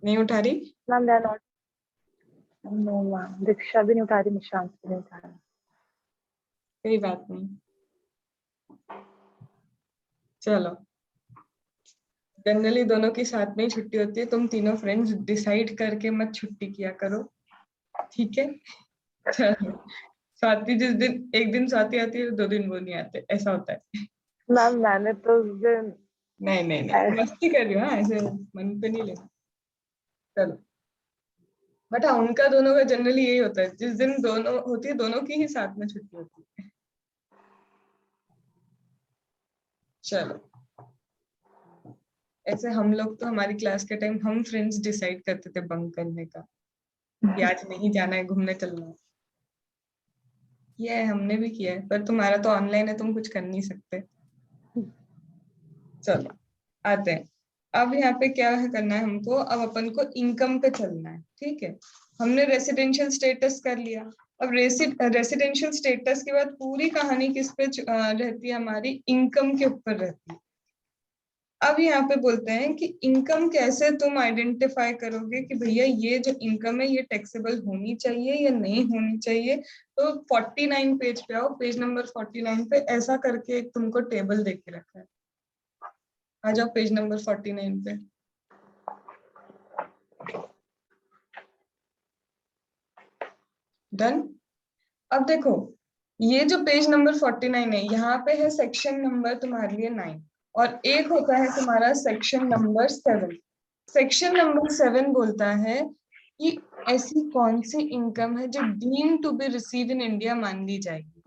नहीं उठा रही? Ma'am they are not, no ma'am, Diksha भी नहीं उठा रही, निशांत भी नहीं उठा रहा। कोई बात नहीं, चलो। जनरली दोनों की साथ में ही छुट्टी होती है, तुम तीनों फ्रेंड्स डिसाइड करके मत छुट्टी किया करो, ठीक है? चलो, स्वाति जिस दिन, एक दिन स्वाति आती है 2 दिन वो नहीं आते, ऐसा होता है। मैम मैंने तो उस दिन नहीं नहीं नहीं, मस्ती कर रही हूँ, हाँ, ऐसे मन पे नहीं लेना। चलो, बट हाँ, उनका दोनों का जनरली यही होता है, जिस दिन दोनों होती है दोनों की ही साथ में छुट्टी होती है। चलो, ऐसे हम लोग तो हमारी क्लास के टाइम हम फ्रेंड्स डिसाइड करते थे बंक करने का, कि आज नहीं जाना है, घूमने चलना है। ये हमने भी किया है, पर तुम्हारा तो ऑनलाइन है, तुम कुछ कर नहीं सकते। चलो, आते हैं। अब यहाँ पे क्या है करना है हमको, अब अपन को इनकम पे चलना है, ठीक है? हमने रेसिडेंशियल स्टेटस कर लिया। अब रेसिडेंशियल स्टेटस के बाद पूरी कहानी किस पे रहती है हमारी, इनकम के ऊपर रहती है। अब यहाँ पे बोलते हैं कि इनकम कैसे तुम आइडेंटिफाई करोगे कि भैया ये जो इनकम है ये टैक्सेबल होनी चाहिए या नहीं होनी चाहिए। तो 49 पेज पे आओ, पेज नंबर 49 पे ऐसा करके एक तुमको टेबल दे के रखा है। आ जाओ पेज नंबर 49 पे। डन। अब देखो, ये जो पेज नंबर 49 है, यहाँ पे है सेक्शन नंबर तुम्हारे लिए 9, और एक होता है तुम्हारा सेक्शन नंबर 7। सेक्शन नंबर 7 बोलता है कि ऐसी कौन सी इनकम है जो deemed to be receive in India मान ली जाएगी,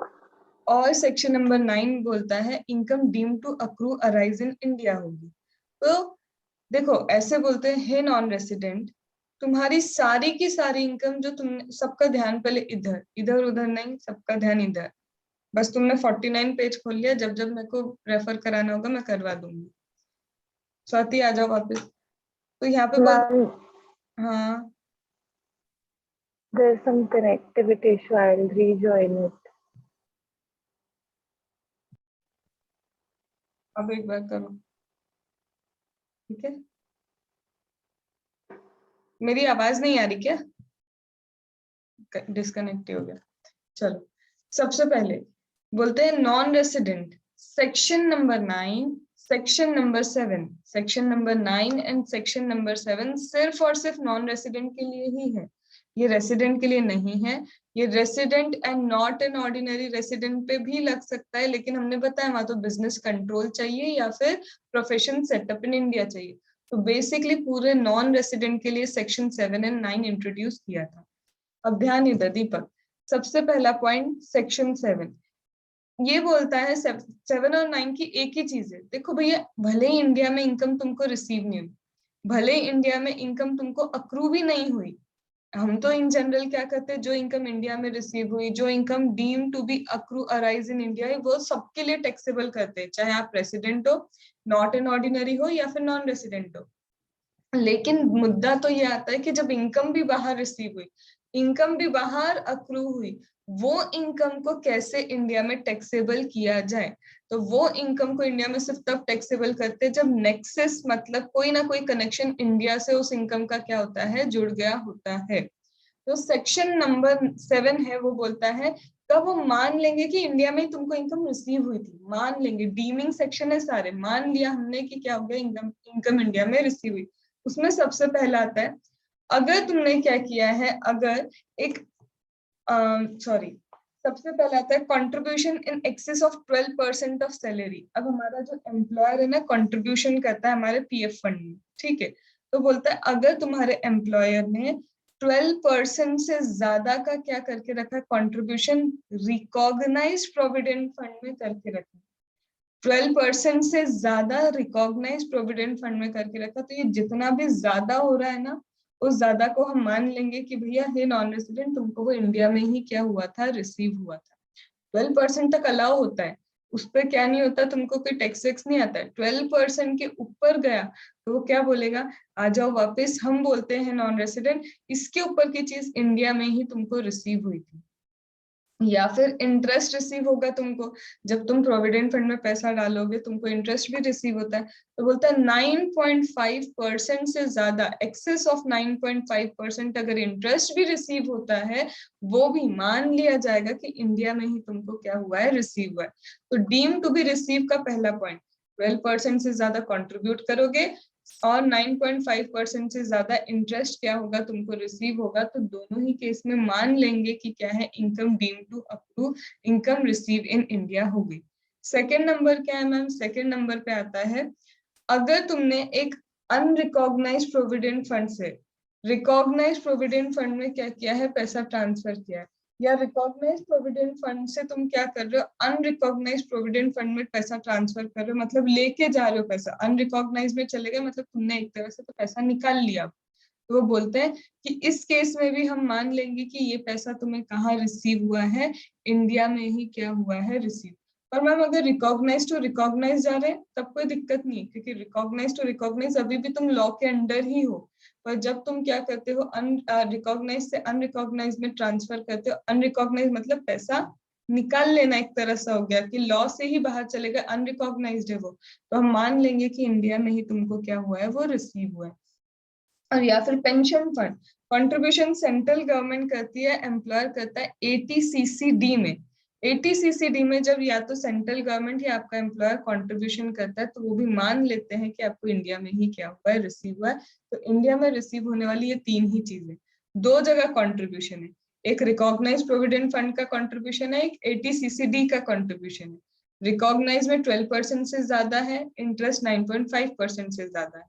और सेक्शन नंबर 9 बोलता है income deemed to accrue arise in India होगी। तो देखो, ऐसे बोलते हैं नॉन रेसिडेंट, तुम्हारी सारी की सारी इनकम जो तुमने, सबका ध्यान पहले इधर, इधर उधर नहीं, सबका ध्यान इधर। बस तुमने 49 पेज खोल लिया, जब जब मेरे को रेफर कराना होगा मैं करवा दूंगी। स्वाति आ जाओ वापस। तो यहाँ पे बोल, मैम हाँ there is some connectivity issue, I'll rejoin it. अब एक बार करो, ठीक है? मेरी आवाज नहीं आ रही क्या? डिस्कनेक्ट हो गया। चलो, सबसे पहले बोलते हैं non resident, section number 9, section number 7, section number 9 and section number 7 सिर्फ और सिर्फ नॉन रेसिडेंट के लिए ही है, ये रेसिडेंट के लिए नहीं है। ये resident and not an ordinary resident पे भी लग सकता है, लेकिन हमने बताया वहां तो बिजनेस कंट्रोल चाहिए या फिर प्रोफेशन सेटअप इन इंडिया चाहिए। तो बेसिकली पूरे नॉन रेसिडेंट के लिए सेक्शन 7 एंड 9 इंट्रोड्यूस किया था। अब ध्यान इधर दीपक, सबसे पहला पॉइंट सेक्शन 7 ये बोलता है, 7 और 9 की एक ही चीज है। देखो भैया, भले ही इंडिया में इनकम तुमको रिसीव नहीं हुई, भले ही इंडिया में इनकम तुमको अक्रू भी नहीं हुई, हम तो इन जनरल क्या करते हैं, जो इनकम इंडिया में रिसीव हुई, जो income deem to be accrue arise in India है, वो सबके लिए टैक्सेबल करते हैं, चाहे आप रेसिडेंट हो, नॉट एन ऑर्डिनरी हो या फिर नॉन रेसिडेंट हो। लेकिन मुद्दा तो ये आता है कि जब इनकम भी बाहर रिसीव हुई, इनकम भी बाहर अक्रू हुई, वो इनकम को कैसे इंडिया में टैक्सेबल किया जाए। तो वो इनकम को इंडिया में सिर्फ तब टैक्सेबल करते हैं जब नेक्सस, मतलब कोई ना कोई कनेक्शन इंडिया से उस इनकम का क्या होता है, जुड़ गया होता है। तो सेक्शन नंबर 7 है, वो बोलता है कब वो मान लेंगे कि इंडिया में तुमको इनकम रिसीव हुई थी, मान लेंगे, डीमिंग सेक्शन है सारे, मान लिया हमने कि क्या हो गया, इनकम इनकम इंडिया में रिसीव हुई। उसमें सबसे पहला आता है, अगर तुमने क्या किया है, अगर एक सॉरी, सबसे पहला आता है contribution in excess of 12% of salary. अब हमारा जो एम्प्लॉयर है ना, कंट्रीब्यूशन करता है हमारे पीएफ फंड में, ठीक है? तो बोलता है अगर तुम्हारे एम्प्लॉयर ने 12% से ज्यादा का क्या करके रखा, कंट्रीब्यूशन रिकॉग्नाइज्ड प्रोविडेंट फंड में करके रखा, 12% से ज्यादा रिकॉग्नाइज प्रोविडेंट फंड में करके रखा, तो ये जितना भी ज्यादा हो रहा है ना, उस ज्यादा को हम मान लेंगे कि भैया हे नॉन रेसिडेंट, तुमको वो इंडिया में ही क्या हुआ था, रिसीव हुआ था। 12% तक अलाउ होता है, उस पर क्या नहीं होता, तुमको कोई टैक्स वैक्स नहीं आता है। 12% के ऊपर गया तो वो क्या बोलेगा, आ जाओ वापस, हम बोलते हैं नॉन रेसिडेंट, इसके ऊपर की चीज इंडिया में ही तुमको रिसीव हुई थी। या फिर इंटरेस्ट रिसीव होगा तुमको, जब तुम प्रोविडेंट फंड में पैसा डालोगे तुमको इंटरेस्ट भी रिसीव होता है। तो बोलता है 9.5% से ज्यादा, एक्सेस ऑफ 9.5% अगर इंटरेस्ट भी रिसीव होता है, वो भी मान लिया जाएगा कि इंडिया में ही तुमको क्या हुआ है, रिसीव हुआ है। तो डीम टू बी रिसीव का पहला पॉइंट, 12% से ज्यादा कंट्रीब्यूट करोगे और 9.5% से ज्यादा इंटरेस्ट क्या होगा, तुमको रिसीव होगा, तो दोनों ही केस में मान लेंगे कि क्या है, income deem to approve, income receive in India होगी। सेकेंड नंबर क्या है मैम, सेकेंड नंबर पे आता है, अगर तुमने एक अनरिकॉग्नाइज्ड प्रोविडेंट फंड से रिकॉग्नाइज्ड प्रोविडेंट फंड में क्या किया है, पैसा ट्रांसफर किया है, या रिकॉग्नाइज्ड प्रोविडेंट फंड से तुम क्या कर रहे हो, अनरिकॉग्नाइज्ड प्रोविडेंट फंड में पैसा ट्रांसफर कर रहे हो, मतलब लेके जा रहे हो पैसा, अनरिकॉग्नाइज्ड में चले गए मतलब तुमने एक तरह से तो पैसा निकाल लिया। तो वो बोलते हैं कि इस केस में भी हम मान लेंगे कि ये पैसा तुम्हें कहाँ रिसीव हुआ है, इंडिया में ही क्या हुआ है, रिसीव। और मैम अगर रिकॉग्नाइज टू रिकॉग्नाइज जा रहे हैं तब कोई दिक्कत नहीं, क्योंकि रिकॉग्नाइज टू रिकॉग्नाइज अभी भी तुम लॉ के अंडर ही हो। पर जब तुम क्या करते हो, रिकॉग्नाइज से अनरिकॉग्नाइज में ट्रांसफर करते हो, अनरिकॉग्नाइज मतलब पैसा निकाल लेना, एक तरह से हो गया कि लॉ से ही बाहर चले गए, अनरिकॉग्नाइज्ड है वो, तो हम मान लेंगे कि इंडिया में ही तुमको क्या हुआ है, वो रिसीव हुआ है। और या फिर pension fund, contribution central government करती है, एम्प्लॉयर करता है एटीसीसीडी में। एटीसीसीडी में जब या तो सेंट्रल गवर्नमेंट या आपका एम्प्लॉयर कंट्रीब्यूशन करता है, तो वो भी मान लेते हैं कि आपको इंडिया में ही क्या हुआ है, रिसीव हुआ है। तो इंडिया में रिसीव होने वाली ये तीन ही चीजें, दो जगह कंट्रीब्यूशन है, एक रिकॉग्नाइज प्रोविडेंट फंड का कंट्रीब्यूशन है, एक एटीसीसीडी का कंट्रीब्यूशन है। रिकॉग्नाइज में 12% से ज्यादा है, इंटरेस्ट 9.5% से ज्यादा है।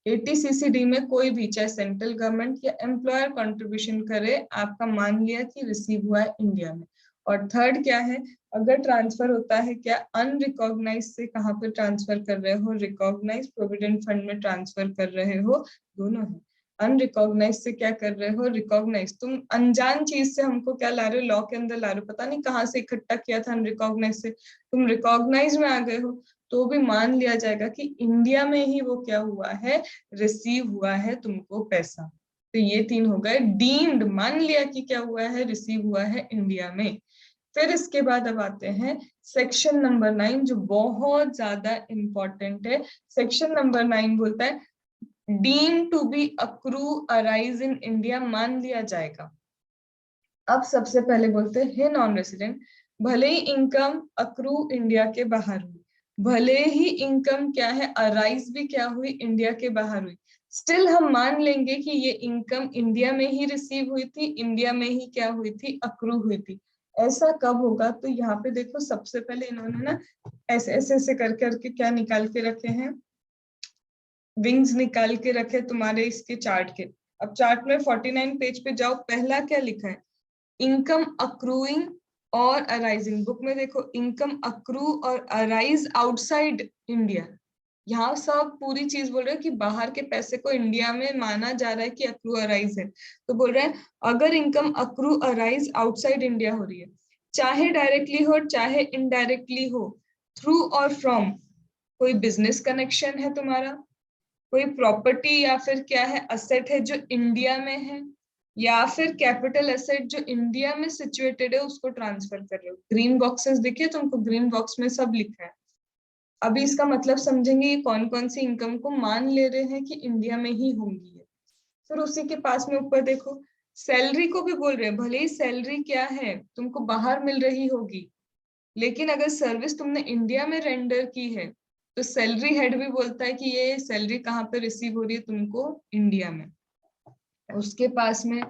एटीसीसीडी में कोई भी, चाहे सेंट्रल गवर्नमेंट या एम्प्लॉयर कंट्रीब्यूशन करे, आपका मान लिया कि रिसीव हुआ है इंडिया में। और थर्ड क्या है, अगर ट्रांसफर होता है, क्या अनरिकॉग्नाइज से कहाँ पर ट्रांसफर कर रहे हो, रिकॉग्नाइज प्रोविडेंट फंड में ट्रांसफर कर रहे हो, दोनों है। अनरिकॉग्नाइज से क्या कर रहे हो, रिकॉग्नाइज, तुम अनजान चीज से हमको क्या ला रहे हो, लॉ के अंदर ला रहे हो, पता नहीं कहाँ से इकट्ठा किया था अनरिकॉग्नाइज से, तुम रिकॉग्नाइज में आ गए हो, तो भी मान लिया जाएगा कि इंडिया में ही वो क्या हुआ है, रिसीव हुआ है तुमको पैसा। तो ये तीन हो गए डीम्ड, मान लिया कि क्या हुआ है, रिसीव हुआ है इंडिया में। फिर इसके बाद अब आते हैं सेक्शन नंबर 9, जो बहुत ज्यादा इंपॉर्टेंट है। सेक्शन नंबर 9 बोलता है deem to be accrue arise in India, मान लिया जाएगा। अब सबसे पहले बोलते हैं नॉन रेसिडेंट, भले ही इनकम अक्रू इंडिया के बाहर हुई, भले ही इनकम क्या है, अराइज भी क्या हुई, इंडिया के बाहर हुई, स्टिल हम मान लेंगे कि ये इनकम इंडिया में ही रिसीव हुई थी, इंडिया में ही क्या हुई थी, अक्रू हुई थी। ऐसा कब होगा, तो यहाँ पे देखो सबसे पहले इन्होंने ना ऐसे ऐसे ऐसे कर करके क्या निकाल के रखे हैं, विंग्स निकाल के रखे तुम्हारे इसके चार्ट के। अब चार्ट में 49 पेज पे जाओ, पहला क्या लिखा है, इनकम अक्रूइंग और अराइजिंग। बुक में देखो इनकम अक्रू और अराइज आउटसाइड इंडिया, यहाँ सब पूरी चीज बोल रहे हैं कि बाहर के पैसे को इंडिया में माना जा रहा है कि अक्रू अराइज है। तो बोल रहे हैं अगर income accrue arise outside India हो रही है, चाहे डायरेक्टली हो चाहे इनडायरेक्टली हो, थ्रू और फ्रॉम, कोई बिजनेस कनेक्शन है तुम्हारा, कोई प्रॉपर्टी या फिर क्या है, असेट है जो इंडिया में है, या फिर कैपिटल एसेट जो इंडिया में सिचुएटेड है, उसको ट्रांसफर कर रहे हो। ग्रीन बॉक्सेस देखिए तुमको, ग्रीन बॉक्स में सब लिखा है। अभी इसका मतलब समझेंगे ये कौन कौन सी इनकम को मान ले रहे हैं कि इंडिया में ही होंगी। फिर उसी के पास में ऊपर देखो, सैलरी को भी बोल रहे हैं, भले ही सैलरी क्या है तुमको बाहर मिल रही होगी, लेकिन अगर सर्विस तुमने इंडिया में रेंडर की है, तो सैलरी हेड भी बोलता है कि ये सैलरी कहाँ पे रिसीव हो रही है तुमको, इंडिया में। उसके पास में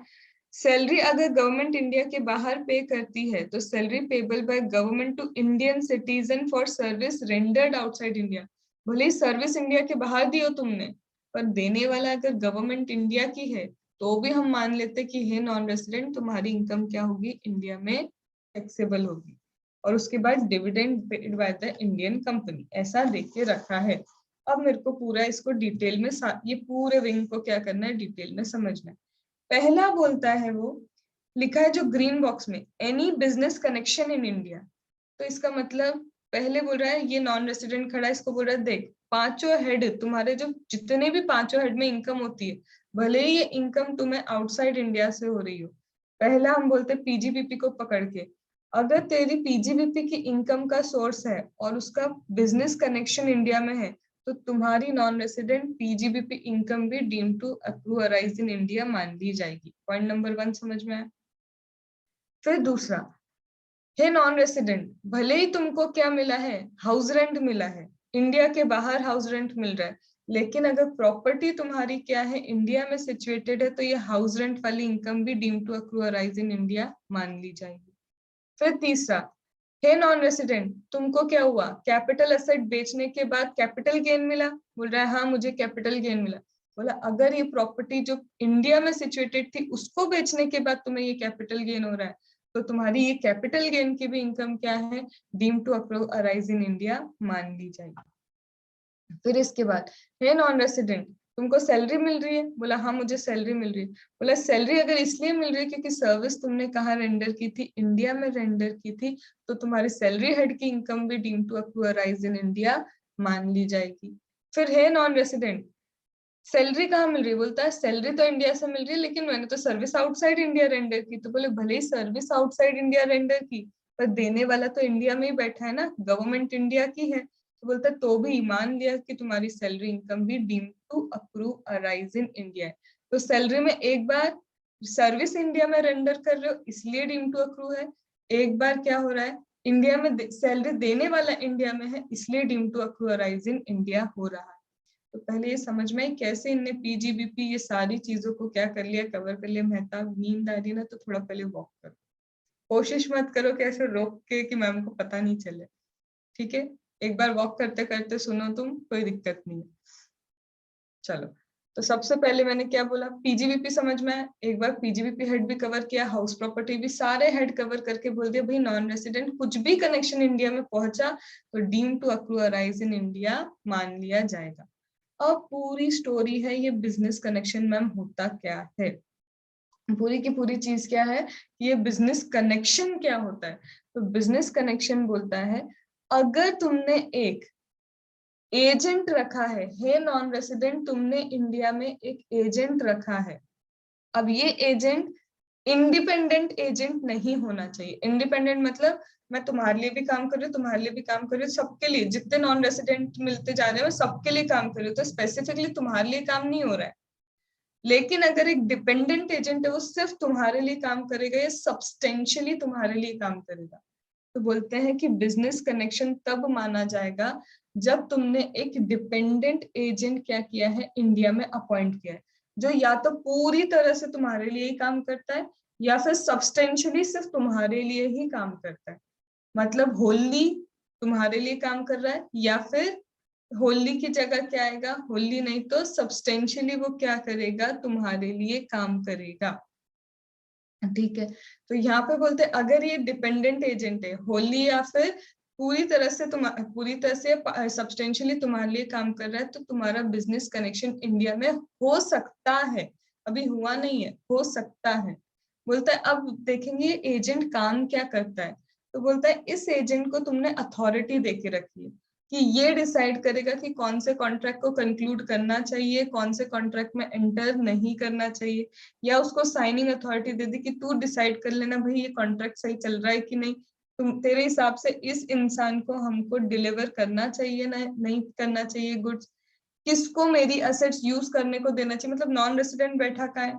सैलरी अगर गवर्नमेंट इंडिया के बाहर पे करती है, तो salary payable by government to Indian citizen for service rendered outside India. भले ही सर्विस इंडिया के बाहर दी हो तुमने, पर देने वाला अगर गवर्नमेंट इंडिया की है, तो भी हम मान लेते कि है नॉन रेसिडेंट, तुम्हारी इनकम क्या होगी, इंडिया में टैक्सेबल होगी। और उसके बाद dividend paid by the Indian company, ऐसा देख के रखा है। अब मेरे को पूरा इसको डिटेल में ये पूरे विंग को क्या करना है, डिटेल में समझना है। पहला बोलता है वो, लिखा है जो ग्रीन बॉक्स में, any business connection in India. तो इसका मतलब पहले बोल रहा है ये नॉन रेसिडेंट खड़ा है, इसको बोल रहा है देख पांचों हेड तुम्हारे, जो जितने भी पांचों हेड में इनकम होती है, भले ही ये इनकम तुम्हें आउटसाइड इंडिया से हो रही हो, पहला हम बोलते हैं पीजीपीपी को पकड़ के, अगर तेरी पीजीबीपी की इनकम का सोर्स है और उसका बिजनेस कनेक्शन इंडिया में है, तो तुम्हारी नॉन रेसिडेंट पीजीबीपी इनकम भी deem to accrue arise in India मान ली जाएगी। पॉइंट नंबर 1 समझ में आया। फिर दूसरा, हे नॉन रेसिडेंट, भले ही तुमको क्या मिला है, हाउस रेंट मिला है, इंडिया के बाहर हाउस रेंट मिल रहा है, लेकिन अगर प्रॉपर्टी तुम्हारी क्या है, इंडिया में सिचुएटेड है, तो ये हाउस रेंट वाली इनकम भी deem to accrue arise in India मान ली जाएगी। फिर तीसरा, हे नॉन रेसिडेंट, तुमको क्या हुआ, कैपिटल एसेट बेचने के बाद कैपिटल गेन मिला, बोल रहा है हाँ मुझे कैपिटल गेन मिला। बोला अगर ये प्रॉपर्टी जो इंडिया में सिचुएटेड थी उसको बेचने के बाद तुम्हें ये कैपिटल गेन हो रहा है, तो तुम्हारी ये कैपिटल गेन की भी इनकम क्या है, deem to arise in India मान ली जाएगी। फिर इसके बाद, हे नॉन रेसिडेंट, तुमको सैलरी मिल रही है, बोला हाँ मुझे सैलरी मिल रही है। बोला सैलरी अगर इसलिए मिल रही है क्योंकि सर्विस तुमने कहाँ रेंडर की थी, इंडिया में रेंडर की थी, तो तुम्हारी सैलरी हेड की इनकम भी deem to accrue arise in India मान ली जाएगी। फिर हे नॉन रेसिडेंट, सैलरी कहाँ मिल रही है, बोलता है सैलरी तो इंडिया से मिल रही है लेकिन मैंने तो सर्विस आउटसाइड इंडिया रेंडर की। तो बोले भले ही सर्विस आउटसाइड इंडिया रेंडर की, पर देने वाला तो इंडिया में ही बैठा है ना, गवर्नमेंट इंडिया की है। तो बोलता है तो भी मान लिया कि तुम्हारी सैलरी इनकम भी deem to accrue arise in India है। तो सैलरी में एक बार सर्विस इंडिया में रेंडर कर रहे हो इसलिए डीम टू अक्रू है, एक बार क्या हो रहा है, इंडिया में सैलरी देने वाला इंडिया में है इसलिए deem to accrue arise in India हो रहा है। तो पहले ये समझ में आई कैसे इनने पीजीबीपी ये सारी चीजों को क्या कर लिया, कवर कर लिया। मेहताब नींद आ रही ना तो थोड़ा पहले वॉक करो, कोशिश मत करो कि ऐसे रोक के कि मैम को पता नहीं चले, ठीक है। एक बार वॉक करते करते सुनो तुम, कोई दिक्कत नहीं है। चलो, तो सबसे पहले मैंने क्या बोला, पीजीबीपी समझ में आया, एक बार पीजीबीपी हेड भी कवर किया, हाउस प्रॉपर्टी भी, सारे हेड कवर करके बोल दिया भाई नॉन रेसिडेंट कुछ भी कनेक्शन इंडिया में पहुंचा तो deem to accrue arise in India मान लिया जाएगा। अब पूरी स्टोरी है ये बिजनेस कनेक्शन मैम होता क्या है, पूरी की पूरी चीज क्या है, ये बिजनेस कनेक्शन क्या होता है। तो बिजनेस कनेक्शन बोलता है अगर तुमने एक एजेंट रखा है, हे नॉन रेसिडेंट तुमने इंडिया में एक एजेंट रखा है। अब ये एजेंट इंडिपेंडेंट एजेंट नहीं होना चाहिए। इंडिपेंडेंट मतलब मैं तुम्हारे लिए भी काम कर रही हूँ, तुम्हारे लिए भी काम कर रही हूँ, सबके लिए, जितने नॉन रेसिडेंट मिलते जा रहे हैं सबके लिए काम कर रही हूँ, तो स्पेसिफिकली तुम्हारे लिए काम नहीं हो रहा है। लेकिन अगर एक डिपेंडेंट एजेंट है वो सिर्फ तुम्हारे लिए काम करेगा या सब्सटेंशियली तुम्हारे लिए काम करेगा, तो बोलते हैं कि बिजनेस कनेक्शन तब माना जाएगा जब तुमने एक डिपेंडेंट एजेंट क्या किया है, इंडिया में अपॉइंट किया है, जो या तो पूरी तरह से तुम्हारे लिए ही काम करता है या फिर सब्सटेंशियली सिर्फ तुम्हारे लिए ही काम करता है। मतलब होली तुम्हारे लिए काम कर रहा है या फिर होली की जगह क्या आएगा, होली नहीं तो सब्सटेंशियली वो क्या करेगा, तुम्हारे लिए काम करेगा, ठीक है। तो यहाँ पे बोलते हैं अगर ये डिपेंडेंट एजेंट है, होली या फिर पूरी तरह से सब्सटेंशियली तुम्हारे लिए काम कर रहा है, तो तुम्हारा बिजनेस कनेक्शन इंडिया में हो सकता है, अभी हुआ नहीं है, हो सकता है। बोलता है अब देखेंगे एजेंट काम क्या करता है, तो बोलता है इस एजेंट को तुमने अथॉरिटी देके रखी है कि ये डिसाइड करेगा कि कौन से कॉन्ट्रैक्ट को कंक्लूड करना चाहिए, कौन से कॉन्ट्रैक्ट में एंटर नहीं करना चाहिए, या उसको साइनिंग अथॉरिटी दे दी कि तू डिसाइड कर लेना भाई ये कॉन्ट्रैक्ट सही चल रहा है कि नहीं, तुम तेरे हिसाब से इस इंसान को हमको डिलीवर करना चाहिए ना नहीं करना चाहिए गुड्स, किसको मेरी असेट्स यूज करने को देना चाहिए। मतलब नॉन रेसिडेंट बैठा का है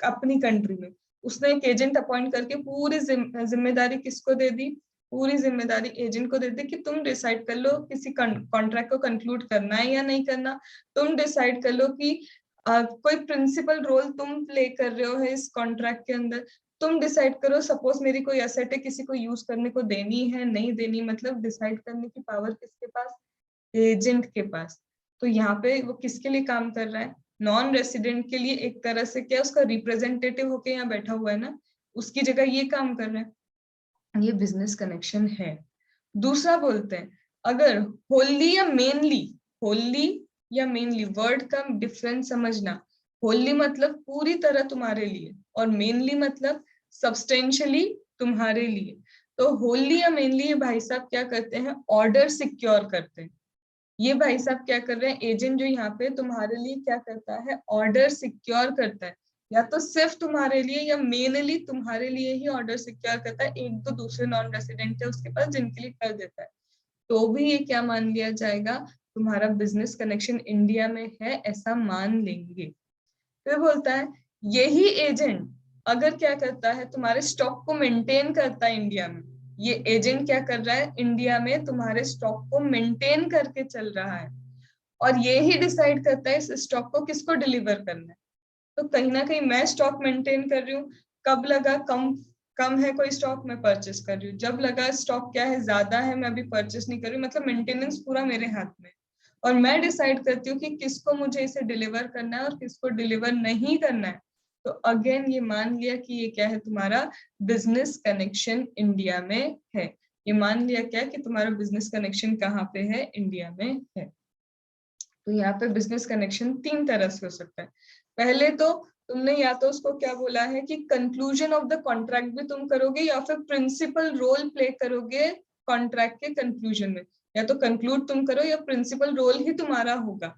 अपनी कंट्री में, उसने एक एजेंट अपॉइंट करके पूरी जिम्मेदारी किसको दे दी, पूरी जिम्मेदारी एजेंट को दे दी कि तुम डिसाइड कर लो किसी कॉन्ट्रैक्ट को कंक्लूड करना है या नहीं करना, तुम डिसाइड कर लो कि कोई प्रिंसिपल रोल तुम प्ले कर रहे हो है इस कॉन्ट्रैक्ट के अंदर, तुम डिसाइड करो सपोज मेरी कोई एसेट है किसी को यूज करने को देनी है नहीं देनी, मतलब डिसाइड करने की पावर किसके पास, एजेंट के पास। तो यहाँ पे वो किसके लिए काम कर रहा है, नॉन रेसिडेंट के लिए, एक तरह से क्या उसका रिप्रेजेंटेटिव होके यहाँ बैठा हुआ है ना, उसकी जगह ये काम कर रहा है, ये बिजनेस कनेक्शन है। दूसरा बोलते हैं अगर होली या मेनली, होली या मेनली वर्ड का डिफरेंस समझना, होली मतलब पूरी तरह तुम्हारे लिए और मेनली मतलब सब्सटेंशियली तुम्हारे लिए। तो होली या मेनली ये भाई साहब क्या करते हैं, ऑर्डर सिक्योर करते हैं। ये भाई साहब क्या कर रहे हैं, एजेंट जो यहाँ पे तुम्हारे लिए क्या करता है, ऑर्डर सिक्योर करता है। या तो सिर्फ तुम्हारे लिए या मेनली तुम्हारे लिए ही ऑर्डर सिक्योर करता है, एक दो दूसरे नॉन रेसिडेंट है उसके पास जिनके लिए कर देता है, तो भी ये क्या मान लिया जाएगा, तुम्हारा बिजनेस कनेक्शन इंडिया में है, ऐसा मान लेंगे। फिर बोलता है यही एजेंट अगर क्या करता है, तुम्हारे स्टॉक को मेंटेन करता है इंडिया में, ये एजेंट क्या कर रहा है, इंडिया में तुम्हारे स्टॉक को मेंटेन करके चल रहा है, और ये ही डिसाइड करता है इस स्टॉक को किसको डिलीवर करना है। तो कहीं ना कहीं मैं स्टॉक मेंटेन कर रही हूँ, कब लगा कम कम है कोई स्टॉक मैं परचेस कर रही हूँ, जब लगा स्टॉक क्या है ज्यादा है मैं अभी परचेस नहीं कर रही हूँ, मतलब मेंटेनेंस पूरा मेरे हाथ में, और मैं डिसाइड करती हूँ कि किसको मुझे इसे डिलीवर करना है और किसको डिलीवर नहीं करना है। तो अगेन ये मान लिया कि ये क्या है, तुम्हारा बिजनेस कनेक्शन इंडिया में है। ये मान लिया क्या कि तुम्हारा बिजनेस कनेक्शन कहाँ पे है, इंडिया में है। तो यहाँ पे बिजनेस कनेक्शन 3 तरह से हो सकता है। पहले तो तुमने या तो उसको क्या बोला है कि कंक्लूजन ऑफ द कॉन्ट्रैक्ट भी तुम करोगे, या फिर प्रिंसिपल रोल प्ले करोगे कॉन्ट्रैक्ट के कंक्लूजन में, या तो कंक्लूड तुम करो या प्रिंसिपल रोल ही तुम्हारा होगा।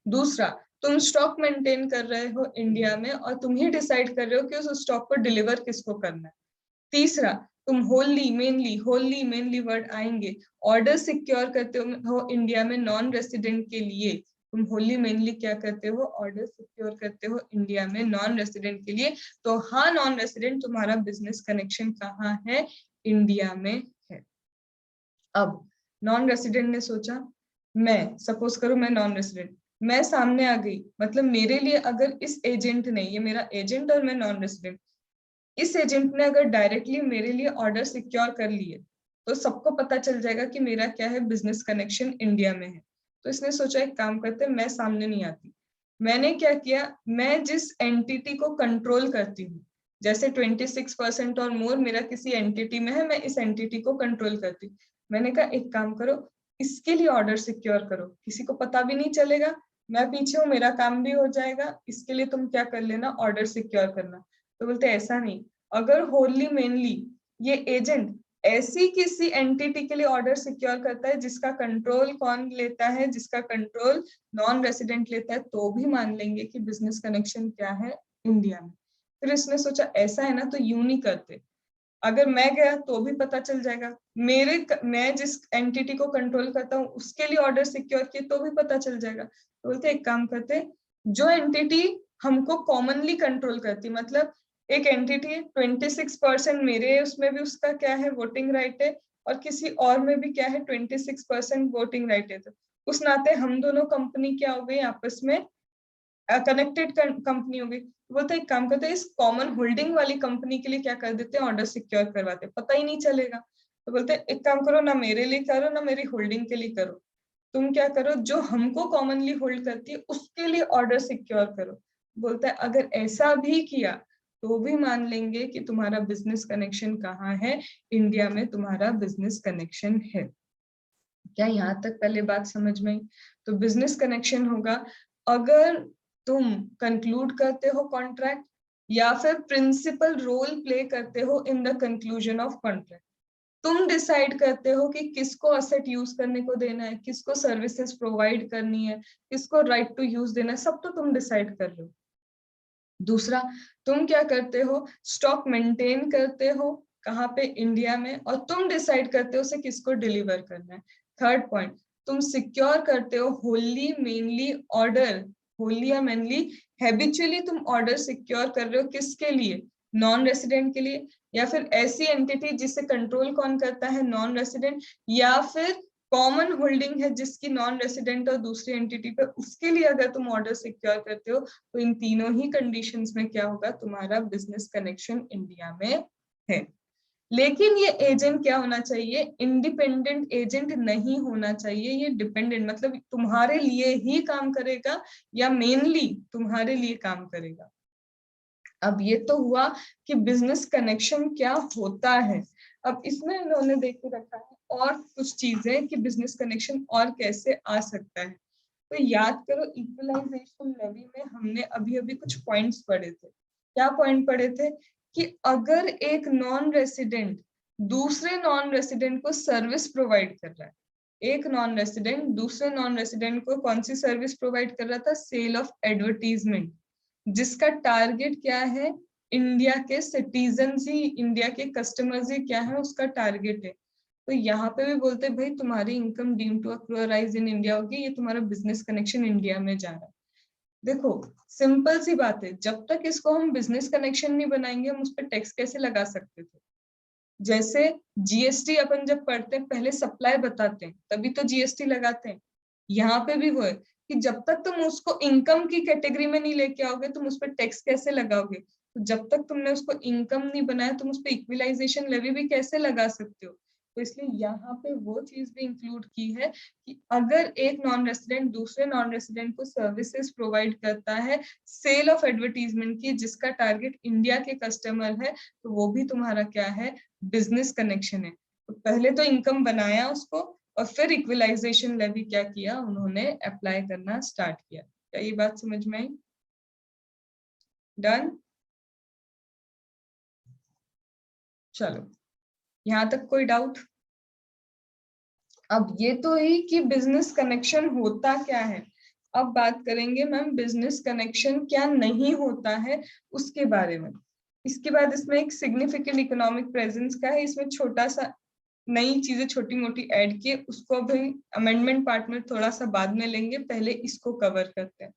दूसरा, तुम स्टॉक मेंटेन कर रहे हो इंडिया में और तुम ही डिसाइड कर रहे हो कि उस स्टॉक को डिलीवर किसको करना है। तीसरा, तुम होली मेनली वर्ड आएंगे, ऑर्डर सिक्योर करते हो इंडिया में नॉन रेसिडेंट के लिए, तुम होली मेनली क्या करते हो, ऑर्डर सिक्योर करते हो इंडिया में नॉन रेसिडेंट के लिए। तो हाँ, नॉन रेसिडेंट तुम्हारा बिजनेस कनेक्शन कहाँ है, इंडिया में है। अब नॉन रेसिडेंट ने सोचा, मैं सपोज करूं मैं नॉन रेसिडेंट, मैं सामने आ गई, मतलब मेरे लिए अगर इस एजेंट ने, ये मेरा एजेंट और मैं नॉन रेसिडेंट, इस एजेंट ने अगर डायरेक्टली मेरे लिए ऑर्डर सिक्योर कर लिए तो सबको पता चल जाएगा कि मेरा क्या है, बिजनेस कनेक्शन इंडिया में है। तो इसने सोचा एक काम करते, मैं सामने नहीं आती, मैंने क्या किया, मैं जिस एंटिटी को कंट्रोल करती हूँ, जैसे 26% और मोर मेरा किसी एंटिटी में है, मैं इस एंटिटी को कंट्रोल करती हूँ, मैंने कहा एक काम करो, इसके लिए ऑर्डर सिक्योर करो, किसी को पता भी नहीं चलेगा, मैं पीछे हूँ, मेरा काम भी हो जाएगा, इसके लिए तुम क्या कर लेना, ऑर्डर सिक्योर करना। तो बोलते ऐसा नहीं, अगर होली मेनली ये एजेंट ऐसी किसी एंटिटी के लिए ऑर्डर सिक्योर करता है जिसका कंट्रोल कौन लेता है, जिसका कंट्रोल नॉन रेसिडेंट लेता है, तो भी मान लेंगे कि बिजनेस कनेक्शन क्या है, इंडिया में। फिर इसने सोचा ऐसा है ना, तो यूं नहीं करते, अगर मैं गया तो भी पता चल जाएगा, मैं जिस एंटिटी को कंट्रोल करता हूँ उसके लिए ऑर्डर सिक्योर किए तो भी पता चल जाएगा। तो बोलते एक काम करते, जो एंटिटी हमको कॉमनली कंट्रोल करती, मतलब एक एंटिटी 26% मेरे उसमें भी उसका क्या है, वोटिंग राइट है, और किसी और में भी क्या है, 26% वोटिंग राइट है, तो उस नाते हम दोनों कंपनी क्या हो गई, आपस में कनेक्टेड कंपनी होगी। बोलते एक काम करते हैं, इस कॉमन होल्डिंग वाली कंपनी के लिए क्या कर देते हैं, ऑर्डर सिक्योर करवाते, पता ही नहीं चलेगा। तो बोलते एक काम करो, ना मेरे लिए करो ना मेरी होल्डिंग के लिए करो, तुम क्या करो, जो हमको कॉमनली होल्ड करती है उसके लिए ऑर्डर सिक्योर करो। बोलता है अगर ऐसा भी किया तो भी मान लेंगे कि तुम्हारा बिजनेस कनेक्शन कहाँ है, इंडिया में तुम्हारा बिजनेस कनेक्शन है। क्या यहाँ तक पहले बात समझ में आई? तो बिजनेस कनेक्शन होगा अगर तुम कंक्लूड करते हो कॉन्ट्रैक्ट, या फिर प्रिंसिपल रोल प्ले करते हो in the conclusion of contract, तुम डिसाइड करते हो कि किसको असेट यूज करने को देना है, किसको सर्विसेज प्रोवाइड करनी है, किसको राइट टू यूज देना है, सब तो तुम डिसाइड कर रहे हो। दूसरा, तुम क्या करते हो, स्टॉक मेंटेन करते हो कहाँ पे, इंडिया में, और तुम डिसाइड करते हो उसे किसको डिलीवर करना है। थर्ड पॉइंट, तुम सिक्योर करते हो होली मेनली ऑर्डर, होली या मेनली हैबिचुअली तुम ऑर्डर सिक्योर कर रहे हो किसके लिए, नॉन रेसिडेंट के लिए, या फिर ऐसी एंटिटी जिसे कंट्रोल कौन करता है, नॉन रेसिडेंट, या फिर कॉमन होल्डिंग है जिसकी नॉन रेसिडेंट और दूसरी एंटिटी पे, उसके लिए अगर तुम ऑर्डर सिक्योर करते हो, तो इन तीनों ही कंडीशंस में क्या होगा, तुम्हारा बिजनेस कनेक्शन इंडिया में है। लेकिन ये एजेंट क्या होना चाहिए, इंडिपेंडेंट एजेंट नहीं होना चाहिए, ये डिपेंडेंट, मतलब तुम्हारे लिए ही काम करेगा या मेनली तुम्हारे लिए काम करेगा। अब ये तो हुआ कि बिजनेस कनेक्शन क्या होता है। अब इसमें इन्होंने देख के रखा है और कुछ चीजें कि बिजनेस कनेक्शन और कैसे आ सकता है। तो याद करो, इक्वलाइजेशन लेवी में हमने अभी अभी कुछ पॉइंट्स पढ़े थे। क्या पॉइंट पढ़े थे कि अगर एक नॉन रेसिडेंट दूसरे नॉन रेसिडेंट को सर्विस प्रोवाइड कर रहा है, एक नॉन रेसिडेंट दूसरे नॉन रेसिडेंट को कौन सी सर्विस प्रोवाइड कर रहा था, सेल ऑफ एडवर्टीजमेंट, जिसका टारगेट क्या है, इंडिया के सिटीजन्स ही, इंडिया के कस्टमर्स ही क्या है उसका टारगेट है। तो यहाँ पे भी बोलते हैं भाई तुम्हारी income deem to accrue arise in India होगी, ये तुम्हारा बिजनेस कनेक्शन इंडिया में जा रहा है। देखो सिंपल सी बात है, जब तक इसको हम बिजनेस कनेक्शन नहीं बनाएंगे हम उस पर टैक्स कैसे लगा सकते थे। जैसे जीएसटी अपन जब पढ़ते हैं पहले सप्लाई बताते हैं तभी तो जीएसटी लगाते हैं। यहाँ पे भी वो है कि जब तक तुम उसको इनकम की कैटेगरी में नहीं लेके आओगे तुम उस पर टैक्स कैसे लगाओगे। तो जब तक तुमने उसको इनकम नहीं बनाया तुम उस पर इक्विलाइजेशन लेवी भी कैसे लगा सकते हो। तो इसलिए यहाँ पे वो चीज भी इंक्लूड की है कि अगर एक नॉन रेसिडेंट दूसरे नॉन रेसिडेंट को सर्विसेज प्रोवाइड करता है सेल ऑफ एडवर्टीजमेंट की, जिसका टारगेट इंडिया के कस्टमर है, तो वो भी तुम्हारा क्या है, बिजनेस कनेक्शन है। तो पहले तो इनकम बनाया उसको और फिर इक्विलाइजेशन लेवी क्या किया, उन्होंने अप्लाई करना स्टार्ट किया। क्या ये बात समझ में आई? डन। चलो यहां तक कोई डाउट? अब ये तो ही कि बिजनेस कनेक्शन होता क्या है। अब बात करेंगे मैम बिजनेस कनेक्शन क्या नहीं होता है उसके बारे में। इसके बाद इसमें एक सिग्निफिकेंट इकोनॉमिक प्रेजेंस का है, इसमें छोटा सा नई चीजें छोटी मोटी ऐड किए, उसको अभी अमेंडमेंट पार्ट में थोड़ा सा बाद में लेंगे, पहले इसको कवर करते हैं।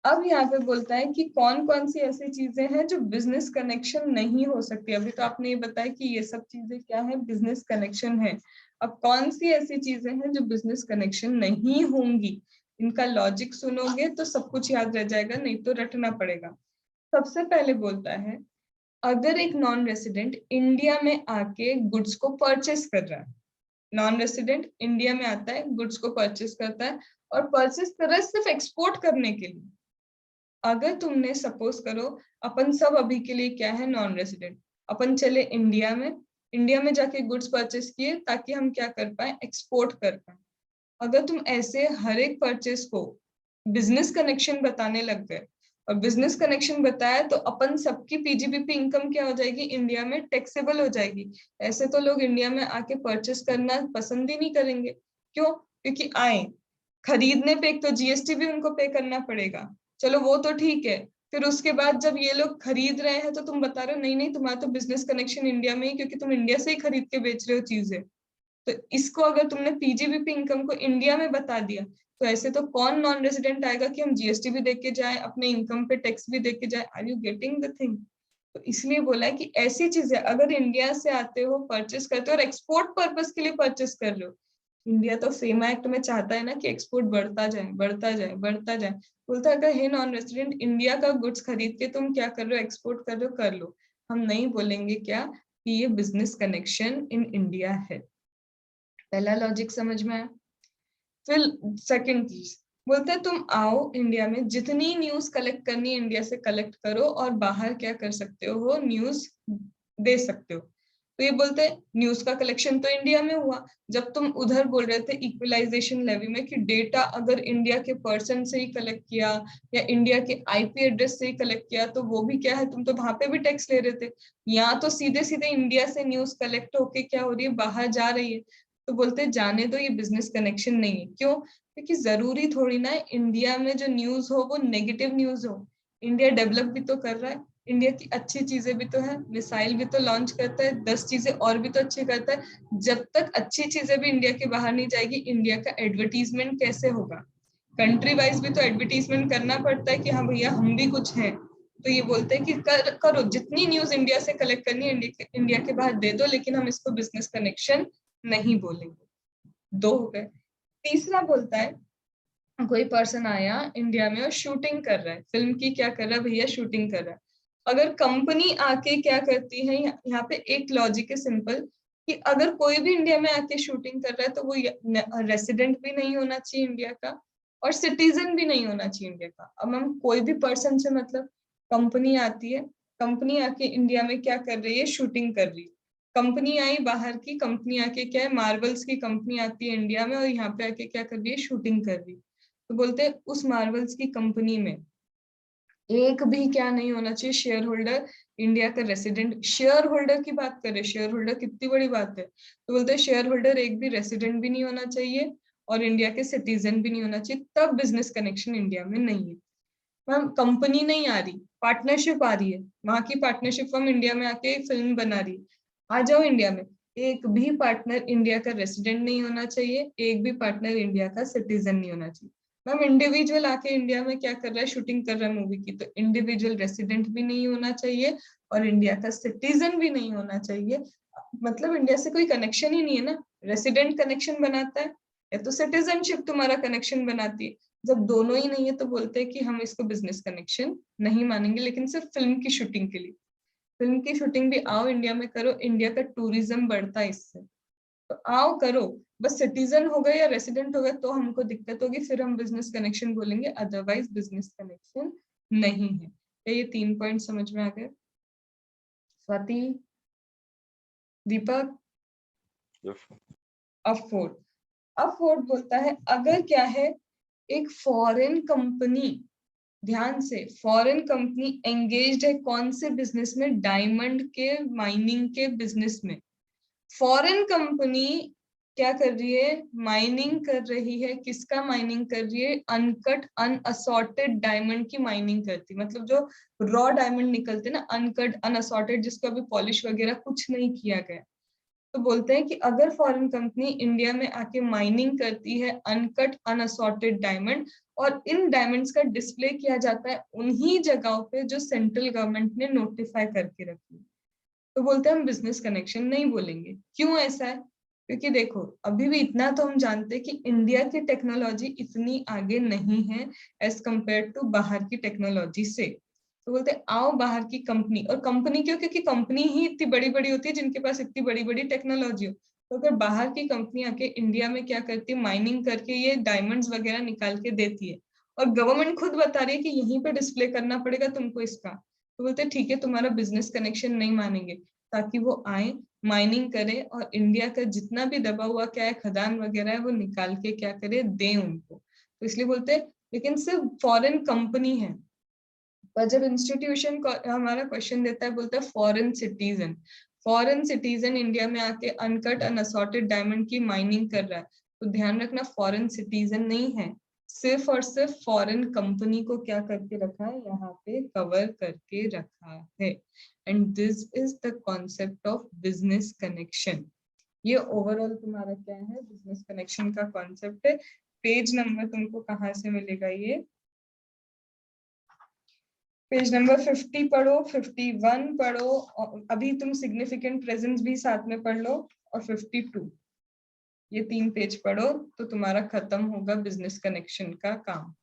अब यहाँ पे बोलता है कि कौन कौन सी ऐसी चीजें हैं जो बिजनेस कनेक्शन नहीं हो सकती। अभी तो आपने ये बताया कि ये सब चीजें क्या है, बिजनेस कनेक्शन है। अब कौन सी ऐसी चीजें हैं जो बिजनेस कनेक्शन नहीं होंगी, इनका लॉजिक सुनोगे तो सब कुछ याद रह जाएगा, नहीं तो रटना पड़ेगा। सबसे पहले बोलता है अगर एक नॉन रेसिडेंट इंडिया में आके गुड्स को परचेस कर रहा है, नॉन रेसिडेंट इंडिया में आता है गुड्स को परचेस करता है और परचेस कर रहा है सिर्फ एक्सपोर्ट करने के लिए। अगर तुमने सपोज करो अपन सब अभी के लिए क्या है नॉन रेसिडेंट, अपन चले इंडिया में जाके गुड्स परचेस किए ताकि हम क्या कर पाए, एक्सपोर्ट कर पाए। अगर तुम ऐसे हर एक परचेस को बिजनेस कनेक्शन बताने लग गए और बिजनेस कनेक्शन बताया तो अपन सबकी पीजीबीपी इनकम क्या हो जाएगी, इंडिया में टैक्सेबल हो जाएगी। ऐसे तो लोग इंडिया में आके परचेस करना पसंद ही नहीं करेंगे। क्यों? क्योंकि आए खरीदने पे एक तो जीएसटी भी उनको पे करना पड़ेगा। चलो वो तो ठीक है, फिर उसके बाद जब ये लोग खरीद रहे हैं तो तुम बता रहे हो नहीं नहीं तुम्हारा तो बिजनेस कनेक्शन इंडिया में ही, क्योंकि तुम इंडिया से ही खरीद के बेच रहे हो चीजें। तो इसको अगर तुमने पीजीबीपी इनकम को इंडिया में बता दिया तो ऐसे तो कौन नॉन रेजिडेंट आएगा कि हम जीएसटी भी देके जाए, अपने इनकम पे टैक्स भी देके जाए। Are you getting the thing? तो इसलिए बोला है कि ऐसी चीजें अगर इंडिया से आते हो, परचेस करते हो और एक्सपोर्ट पर्पस के लिए परचेस कर रहे हो, इंडिया तो फेमा एक्ट में चाहता है ना कि एक्सपोर्ट बढ़ता जाए बढ़ता जाए बढ़ता जाए। बोलता है अगर हे नॉन रेजिडेंट इंडिया का गुड्स खरीद के तुम क्या कर रहे हो, एक्सपोर्ट कर रहे हो, कर लो। हम नहीं बोलेंगे क्या कि ये बिजनेस कनेक्शन इन इंडिया है। पहला लॉजिक समझ में आया। फिर सेकंड चीज बोलते हैं तुम आओ इंडिया में, जितनी न्यूज कलेक्ट करनी है इंडिया से कलेक्ट करो और बाहर क्या कर सकते हो, न्यूज दे सकते हो। तो ये बोलते हैं न्यूज का कलेक्शन तो इंडिया में हुआ। जब तुम उधर बोल रहे थे इक्विलाइजेशन लेवी में कि डेटा अगर इंडिया के पर्सन से ही कलेक्ट किया या इंडिया के आईपी एड्रेस से ही कलेक्ट किया तो वो भी क्या है, तुम तो वहां पे भी टैक्स ले रहे थे। यहाँ तो सीधे सीधे इंडिया से न्यूज कलेक्ट होके क्या हो रही है, बाहर जा रही है। तो बोलते जाने दो, ये बिजनेस कनेक्शन नहीं है। क्यों? क्योंकि जरूरी थोड़ी ना है इंडिया में जो न्यूज हो वो नेगेटिव न्यूज हो। इंडिया डेवलप भी तो कर रहा है, इंडिया की अच्छी चीजें भी तो है, मिसाइल भी तो लॉन्च करता है, 10 चीजें और भी तो अच्छी करता है। जब तक अच्छी चीजें भी इंडिया के बाहर नहीं जाएगी, इंडिया का एडवर्टीजमेंट कैसे होगा? कंट्री वाइज भी तो एडवर्टीजमेंट करना पड़ता है कि हाँ भैया हम भी कुछ हैं। तो ये बोलते हैं कि करो जितनी न्यूज इंडिया से कलेक्ट करनी है इंडिया के बाहर दे दो, लेकिन हम इसको बिजनेस कनेक्शन नहीं बोलेंगे। दो हो गए। तीसरा बोलता है कोई पर्सन आया इंडिया में और शूटिंग कर रहा है, फिल्म की क्या कर रहा है भैया, शूटिंग कर रहा है। अगर कंपनी आके क्या करती है, यहाँ पे एक लॉजिक है सिंपल कि अगर कोई भी इंडिया में आके शूटिंग कर रहा है तो वो रेसिडेंट भी नहीं होना चाहिए इंडिया का और सिटीजन भी नहीं होना चाहिए इंडिया का। अब हम कोई भी पर्सन से मतलब कंपनी आती है, कंपनी आके इंडिया में क्या कर रही है, शूटिंग कर रही है। कंपनी आई बाहर की, कंपनी आके क्या है, मार्वल्स की कंपनी आती है इंडिया में और यहाँ पे आके क्या कर रही है, शूटिंग कर रही है। तो बोलते हैं उस मार्वल्स की कंपनी में एक भी क्या नहीं होना चाहिए, शेयर होल्डर इंडिया का रेसिडेंट। शेयर होल्डर की बात करें, शेयर होल्डर कितनी बड़ी बात है। तो बोलते हैं शेयर होल्डर एक भी रेसिडेंट भी नहीं होना चाहिए और इंडिया के सिटीजन भी नहीं होना चाहिए, तब बिजनेस कनेक्शन इंडिया में नहीं है। मैम कंपनी नहीं आ रही, पार्टनरशिप आ रही है, वहां की पार्टनरशिप फर्म इंडिया में आके एक फिल्म बना रही है। आ जाओ इंडिया में, एक भी पार्टनर इंडिया का रेसिडेंट नहीं होना चाहिए, एक भी पार्टनर इंडिया का सिटीजन नहीं होना चाहिए। मैम इंडिविजुअल आके इंडिया में क्या कर रहा है, शूटिंग कर रहा है मूवी की, तो इंडिविजुअल रेसिडेंट भी नहीं होना चाहिए और इंडिया का सिटीजन भी नहीं होना चाहिए। मतलब इंडिया से कोई कनेक्शन ही नहीं है ना, रेसिडेंट कनेक्शन बनाता है या तो सिटीजनशिप तुम्हारा कनेक्शन बनाती है। जब दोनों ही नहीं है तो बोलते हैं कि हम इसको बिजनेस कनेक्शन नहीं मानेंगे, लेकिन सिर्फ फिल्म की शूटिंग के लिए। फिल्म की शूटिंग भी आओ इंडिया में करो, इंडिया का टूरिज्म बढ़ता है इससे, तो आओ करो। बस सिटीजन हो गए या रेसिडेंट हो गए तो हमको दिक्कत होगी, फिर हम बिजनेस कनेक्शन बोलेंगे, अदरवाइज बिजनेस कनेक्शन नहीं है। क्या ये 3 पॉइंट समझ में आ गए? स्वाति, दीपक। अब फोर्थ बोलता है अगर क्या है, एक फॉरेन कंपनी, ध्यान से, फॉरेन कंपनी एंगेज्ड है कौन से बिजनेस में, डायमंड के माइनिंग के बिजनेस में। फॉरेन कंपनी क्या कर रही है, माइनिंग कर रही है, किसका माइनिंग कर रही है, अनकट अनअसॉर्टेड डायमंड की माइनिंग करती, मतलब जो रॉ डायमंड निकलते ना, अनकट अनअसॉर्टेड, जिसको अभी पॉलिश वगैरह कुछ नहीं किया गया। तो बोलते हैं कि अगर फॉरेन कंपनी इंडिया में आके माइनिंग करती है अनकट अनअसॉर्टेड डायमंड, और इन डायमंड्स का डिस्प्ले किया जाता है उन्हीं जगहों पे जो सेंट्रल गवर्नमेंट ने नोटिफाई करके रखी, तो बोलते हैं हम बिजनेस कनेक्शन नहीं बोलेंगे। क्यों ऐसा है? क्योंकि देखो अभी भी इतना तो हम जानते हैं कि इंडिया की टेक्नोलॉजी इतनी आगे नहीं है एज कंपेयर टू बाहर की टेक्नोलॉजी से। तो बोलते हैं आओ बाहर की कंपनी, और कंपनी क्यों, क्योंकि कंपनी ही इतनी बड़ी बड़ी होती है जिनके पास इतनी बड़ी बड़ी टेक्नोलॉजी हो। तो अगर बाहर की कंपनी आके इंडिया में क्या करती है, माइनिंग करके ये डायमंड्स वगैरह निकाल के देती है, और गवर्नमेंट खुद बता रही है कि यहीं पे डिस्प्ले करना पड़ेगा तुमको इसका, तो बोलते हैं ठीक है तुम्हारा बिजनेस कनेक्शन नहीं मानेंगे, ताकि वो आए माइनिंग करे और इंडिया का जितना भी दबा हुआ क्या है खदान वगैरह है वो निकाल के क्या करे, दे उनको। तो इसलिए बोलते हैं, लेकिन सिर्फ फॉरेन कंपनी है। पर जब इंस्टीट्यूशन हमारा क्वेश्चन देता है, बोलता है foreign citizen, foreign citizen India में आके अनकट अनअसॉर्टेड डायमंड की माइनिंग कर रहा है, तो ध्यान रखना फॉरेन सिटीजन नहीं है, सिर्फ और सिर्फ फॉरेन कंपनी को क्या करके रखा है, यहाँ पे कवर करके रखा है। And this is the concept of business connection. ये ओवरऑल तुम्हारा क्या है, बिजनेस कनेक्शन का कॉन्सेप्ट है। पेज नंबर तुमको कहाँ से मिलेगा, ये पेज नंबर 50 पढ़ो, 51 पढ़ो, और अभी तुम सिग्निफिकेंट प्रेजेंस भी साथ में पढ़ लो, और 52, ये 3 पेज पढ़ो तो तुम्हारा खत्म होगा बिजनेस कनेक्शन का काम।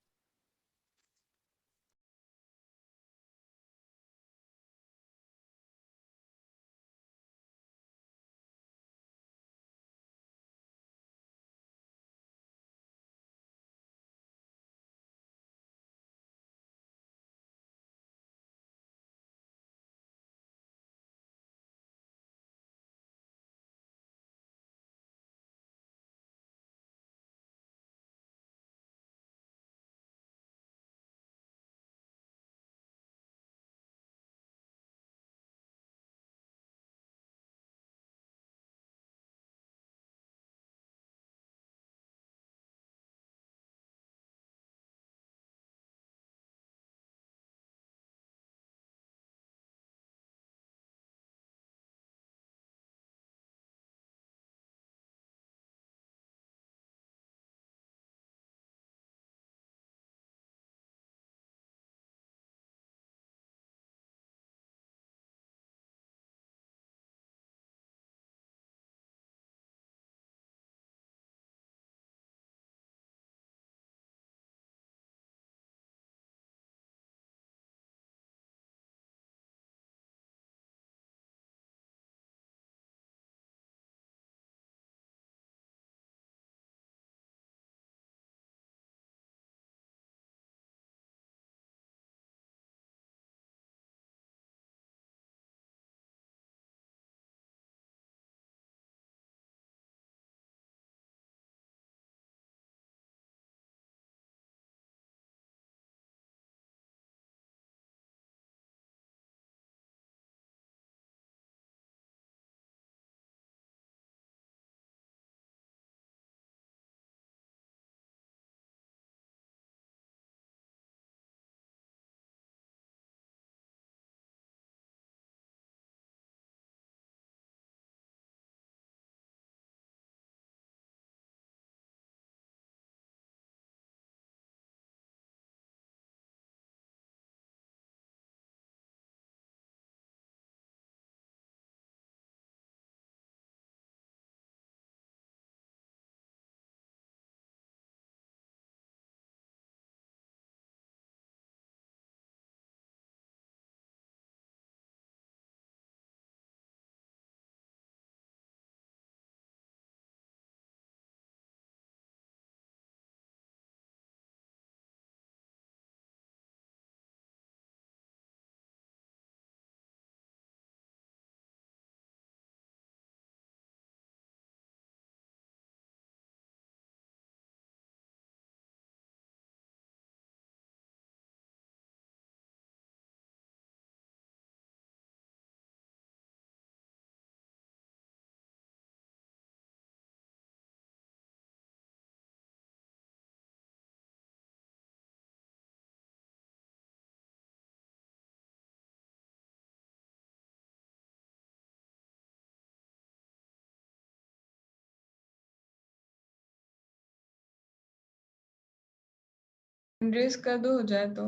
रेस कर दो, हो जाए तो।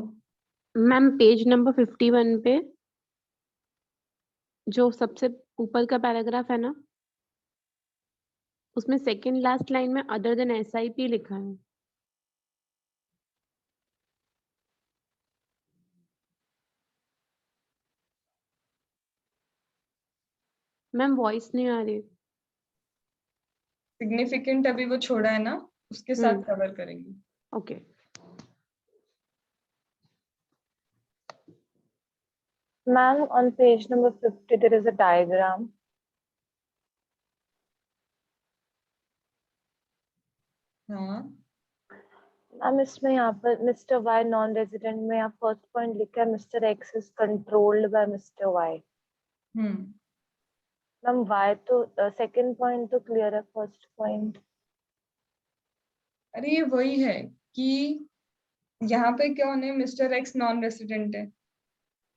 मैम पेज नंबर 51 पे जो सबसे ऊपर का पैराग्राफ है ना, उसमें सेकंड लास्ट लाइन में अदर देन SIP लिखा है। मैम वॉइस नहीं आ रही। सिग्निफिकेंट अभी वो छोड़ा है ना, उसके साथ कवर करेंगे। Okay. Ma'am, on page number 50, there is a diagram. हाँ, मैम इसमें यहाँ पर मिस्टर वाई नॉन रेजिडेंट में आप फर्स्ट पॉइंट लिखा है mister X is controlled by mister Y. Ma'am Y तो सेकंड पॉइंट तो क्लियर है, फर्स्ट पॉइंट। अरे ये वही है कि यहाँ पे कौन है, मिस्टर एक्स नॉन रेसिडेंट है।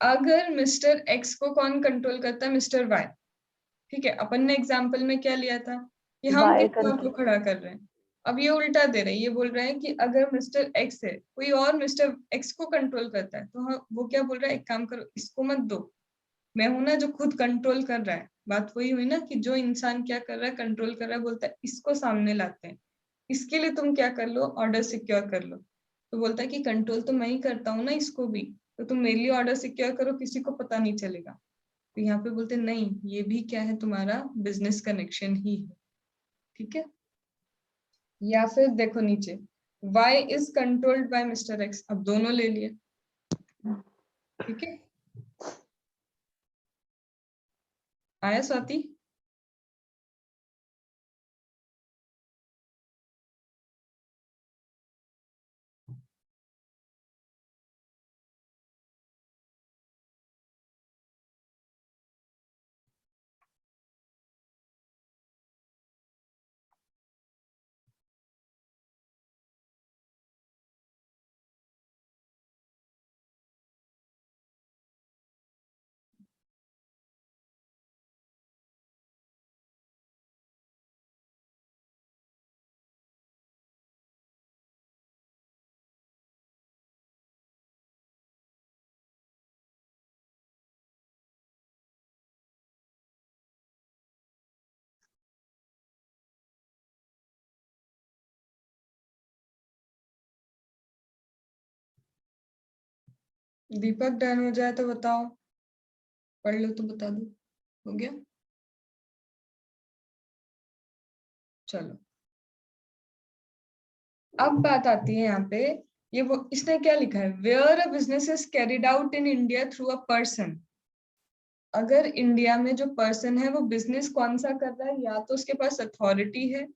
अगर मिस्टर एक्स को कौन कंट्रोल करता है, मिस्टर वाई। ठीक है, अपन ने एग्जाम्पल में क्या लिया था कि हम वाई किस जॉब को खड़ा कर रहे हैं। अब ये उल्टा दे रहे हैं, ये बोल रहे हैं कि अगर मिस्टर एक्स है, कोई और मिस्टर एक्स को कंट्रोल करता है, तो हाँ, वो क्या बोल रहा है, एक काम करो, इसको मत दो, मैं हूं ना जो खुद कंट्रोल कर रहा है। बात वही हुई ना कि जो इंसान क्या कर रहा है, कंट्रोल कर रहा है, बोलता है इसको सामने लाते हैं, इसके लिए तुम क्या कर लो, ऑर्डर सिक्योर कर लो। तो बोलता है कि कंट्रोल तो मैं ही करता हूँ ना इसको भी, तो तुम मेरे लिए ऑर्डर सिक्योर करो, किसी को पता नहीं चलेगा। तो यहाँ पे बोलते नहीं, ये भी क्या है, तुम्हारा बिजनेस कनेक्शन ही है। ठीक है, या फिर देखो नीचे, Y is controlled by mister x, अब दोनों ले लिए। ठीक है, आया स्वाति? दीपक डन हो जाए तो बताओ, पढ़ लो तो बता दो, हो गया? चलो, अब बात आती है यहाँ पे, ये वो इसने क्या लिखा है, where a business is carried out in India through a person. अगर इंडिया में जो पर्सन है वो बिजनेस कौन सा कर रहा है, या तो उसके पास अथॉरिटी है,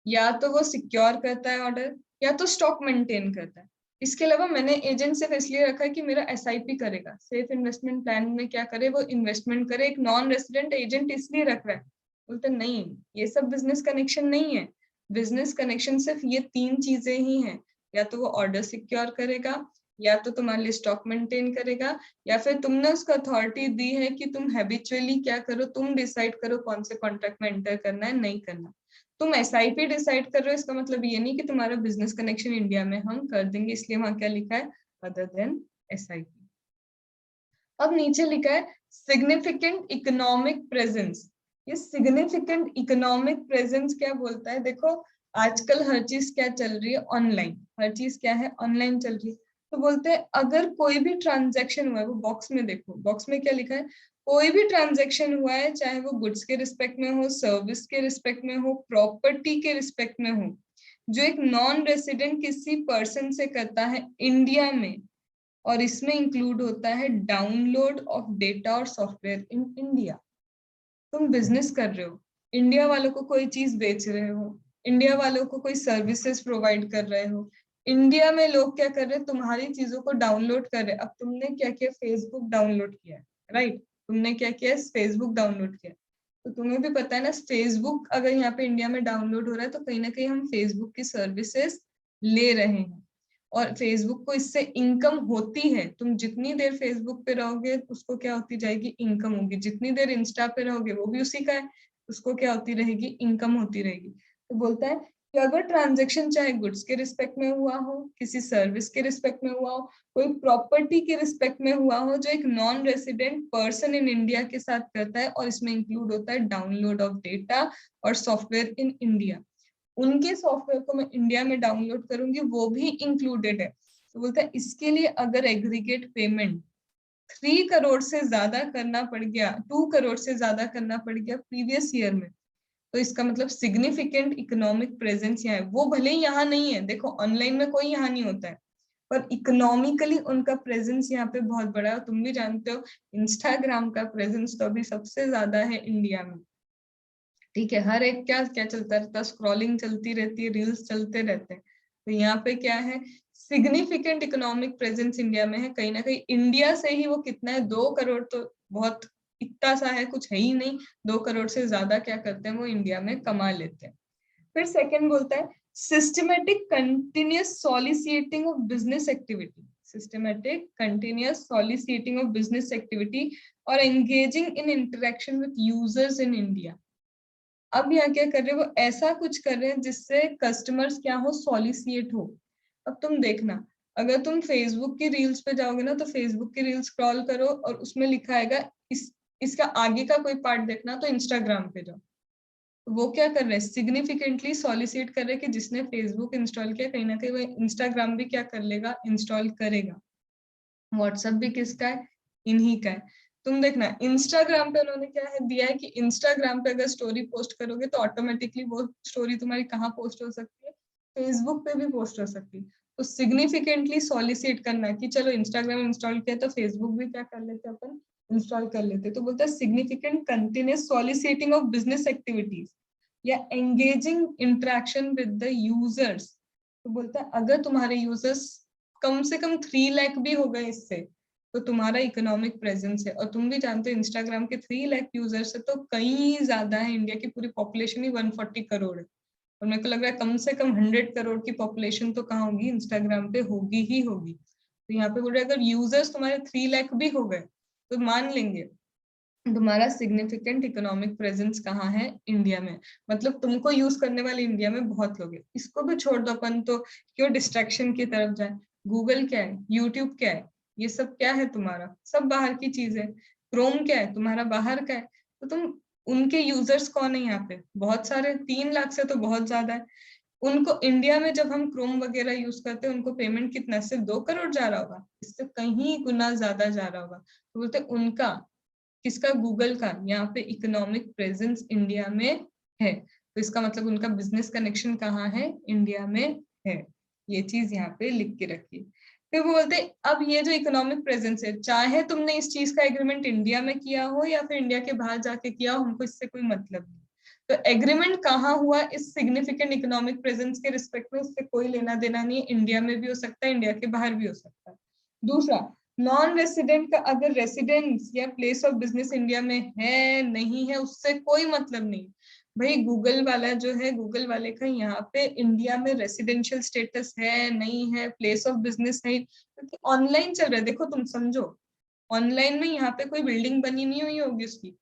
या तो वो सिक्योर करता है ऑर्डर, या तो स्टॉक मेंटेन करता है। इसके अलावा मैंने एजेंट सिर्फ इसलिए रखा है कि मेरा SIP करेगा, सेफ इन्वेस्टमेंट प्लान में क्या करे, वो इन्वेस्टमेंट करे। एक नॉन रेसिडेंट एजेंट इसलिए रख रहा है, बोलते नहीं, ये सब बिजनेस कनेक्शन नहीं है। बिजनेस कनेक्शन सिर्फ ये 3 चीजें ही हैं, या तो वो ऑर्डर सिक्योर करेगा, या तो तुम्हारे लिए स्टॉक मेंटेन करेगा, या फिर तुमने उसको अथॉरिटी दी है कि तुम हैबिचुअली क्या करो, तुम डिसाइड करो कौन से कॉन्ट्रैक्ट में एंटर करना है, नहीं करना। तुम SIP डिसाइड कर रहे हो, इसका मतलब ये नहीं कि तुम्हारा बिजनेस कनेक्शन इंडिया में हम कर देंगे, इसलिए वहां क्या लिखा है, अदर देन SIP। अब नीचे लिखा है सिग्निफिकेंट इकोनॉमिक प्रेजेंस। ये सिग्निफिकेंट इकोनॉमिक प्रेजेंस क्या बोलता है, देखो आजकल हर चीज क्या चल रही है, ऑनलाइन। हर चीज क्या है, ऑनलाइन चल रही है। तो बोलते हैं अगर कोई भी ट्रांजैक्शन हुआ है, वो बॉक्स में देखो, बॉक्स में क्या लिखा है, कोई भी ट्रांजैक्शन हुआ है, चाहे वो गुड्स के रिस्पेक्ट में हो, सर्विस के रिस्पेक्ट में हो, प्रॉपर्टी के रिस्पेक्ट में हो, जो एक नॉन रेसिडेंट किसी पर्सन से करता है इंडिया में, और इसमें इंक्लूड होता है डाउनलोड ऑफ डेटा और सॉफ्टवेयर इन इंडिया। तुम बिजनेस कर रहे हो, इंडिया वालों को कोई चीज बेच रहे हो, इंडिया वालों को कोई सर्विसेज प्रोवाइड कर रहे हो, इंडिया में लोग क्या कर रहे हैं, तुम्हारी चीजों को डाउनलोड कर रहे हैं। अब तुमने क्या किया, फेसबुक डाउनलोड किया, राइट? तुमने क्या किया, फेसबुक डाउनलोड किया। तो तुम्हें भी पता है ना, फेसबुक अगर यहाँ पे इंडिया में डाउनलोड हो रहा है, तो कहीं ना कहीं हम फेसबुक की सर्विसेज ले रहे हैं, और फेसबुक को इससे इनकम होती है। तुम जितनी देर फेसबुक पे रहोगे, उसको क्या होती जाएगी, इनकम होगी। जितनी देर इंस्टा पे रहोगे, वो भी उसी का है, उसको क्या होती रहेगी, इनकम होती रहेगी। तो बोलता है कि अगर ट्रांजैक्शन चाहे गुड्स के रिस्पेक्ट में हुआ हो, किसी सर्विस के रिस्पेक्ट में हुआ हो, कोई प्रॉपर्टी के रिस्पेक्ट में हुआ हो, जो एक non resident person in India के साथ करता है, और इसमें इंक्लूड होता है डाउनलोड ऑफ डेटा और सॉफ्टवेयर इन इंडिया, उनके सॉफ्टवेयर को मैं इंडिया में डाउनलोड करूंगी, वो भी इंक्लूडेड है। तो बोलता है इसके लिए अगर एग्रीगेट पेमेंट 3 करोड़ से ज्यादा करना पड़ गया, 2 करोड़ से ज्यादा करना पड़ गया प्रीवियस ईयर में, तो इसका मतलब सिग्निफिकेंट इकोनॉमिक प्रेजेंस यहाँ है। वो भले ही यहाँ नहीं है, देखो ऑनलाइन में कोई यहाँ नहीं होता है, पर इकोनॉमिकली उनका प्रेजेंस यहाँ पे बहुत बड़ा है। तुम भी जानते हो इंस्टाग्राम का प्रेजेंस तो अभी सबसे ज्यादा है इंडिया में, ठीक है। हर एक क्या क्या चलता रहता है, स्क्रॉलिंग चलती रहती है, रील्स चलते रहते हैं। तो यहाँ पे क्या है, सिग्निफिकेंट इकोनॉमिक प्रेजेंस इंडिया में है। कहीं ना कहीं इंडिया से ही वो कितना है, 2 करोड़ तो बहुत इतना सा है, कुछ है ही नहीं। 2 करोड़ से ज्यादा क्या करते हैं वो इंडिया में कमा लेते हैं। फिर सेकंड बोलता है systematic continuous soliciting of business activity, systematic continuous soliciting of business activity और engaging in interaction with users in India. अब यहाँ क्या कर रहे हैं, वो ऐसा कुछ कर रहे हैं जिससे कस्टमर्स क्या हो, सॉलिसिएट हो। अब तुम देखना, अगर तुम फेसबुक की रील्स पे जाओगे ना, तो फेसबुक की रील्स स्क्रॉल करो और उसमें लिखा आएगा इसका आगे का कोई पार्ट देखना तो इंस्टाग्राम पे जाओ। वो क्या कर रहे हैं, सिग्निफिकेंटली सॉलिसिट कर रहे हैं कि जिसने फेसबुक इंस्टॉल किया, कहीं ना कहीं वो इंस्टाग्राम भी क्या कर लेगा, इंस्टॉल करेगा। व्हाट्सएप भी किसका है, इन्हीं का है। तुम देखना इंस्टाग्राम पे उन्होंने क्या है दिया है कि इंस्टाग्राम पे अगर स्टोरी पोस्ट करोगे तो ऑटोमेटिकली वो स्टोरी तुम्हारी कहाँ पोस्ट हो सकती है, फेसबुक पे भी पोस्ट हो सकती है। तो सिग्निफिकेंटली सॉलिसिट करना कि चलो इंस्टाग्राम इंस्टॉल किया तो फेसबुक भी क्या कर लेते अपन, इंस्टॉल कर लेते। तो बोलता है significant continuous soliciting of business activities या engaging interaction with the users. तो बोलता है अगर तुम्हारे यूजर्स कम से कम 3 लाख भी हो गए इससे, तो तुम्हारा इकोनॉमिक प्रेजेंस है। और तुम भी जानते हो इंस्टाग्राम के 3 लाख यूजर्स है तो कहीं ज्यादा है, इंडिया की पूरी पॉपुलेशन ही 140 करोड़ है। और मेरे को लग रहा है कम से कम 100 करोड़ की पॉपुलेशन तो कहाँ होगी, इंस्टाग्राम पे होगी ही होगी। तो यहाँ पे बोल रहे अगर यूजर्स तुम्हारे 3 लाख भी हो गए तो मान लेंगे तुम्हारा सिग्निफिकेंट इकोनॉमिक प्रेजेंस कहाँ है, इंडिया में। मतलब तुमको यूज करने वाले इंडिया में बहुत लोग हैं। इसको भी छोड़ दो, अपन तो क्यों डिस्ट्रैक्शन की तरफ जाए। गूगल क्या है, यूट्यूब क्या है, ये सब क्या है तुम्हारा, सब बाहर की चीज है। क्रोम क्या है तुम्हारा, बाहर का है। तो तुम उनके यूजर्स कौन है यहाँ पे, बहुत सारे, 3 लाख से तो बहुत ज्यादा है। उनको इंडिया में जब हम क्रोम वगैरह यूज करते हैं उनको पेमेंट कितना, सिर्फ 2 करोड़ जा रहा होगा, इससे कहीं गुना ज्यादा जा रहा होगा। तो बोलते उनका, किसका, गूगल का यहाँ पे इकोनॉमिक प्रेजेंस इंडिया में है। तो इसका मतलब उनका बिजनेस कनेक्शन कहाँ है, इंडिया में है। ये चीज यहाँ पे लिख के रखी। फिर वो बोलते अब ये जो इकोनॉमिक प्रेजेंस है, चाहे तुमने इस चीज का एग्रीमेंट इंडिया में किया हो या फिर इंडिया के बाहर जाके किया हो, हमको इससे कोई मतलब नहीं। तो एग्रीमेंट कहाँ हुआ इस सिग्निफिकेंट इकोनॉमिक प्रेजेंस के रिस्पेक्ट में, उससे कोई लेना देना नहीं है। इंडिया में भी हो सकता है, इंडिया के बाहर भी हो सकता है। दूसरा, नॉन रेसिडेंट का अगर रेसिडेंस या प्लेस ऑफ बिजनेस इंडिया में है नहीं है, उससे कोई मतलब नहीं। भाई गूगल वाला जो है, गूगल वाले का यहाँ पे इंडिया में रेसिडेंशियल स्टेटस है नहीं है, प्लेस ऑफ बिजनेस है, क्योंकि ऑनलाइन चल रहा है। देखो तुम समझो, ऑनलाइन में यहाँ पे कोई बिल्डिंग बनी नहीं हुई होगी उसकी।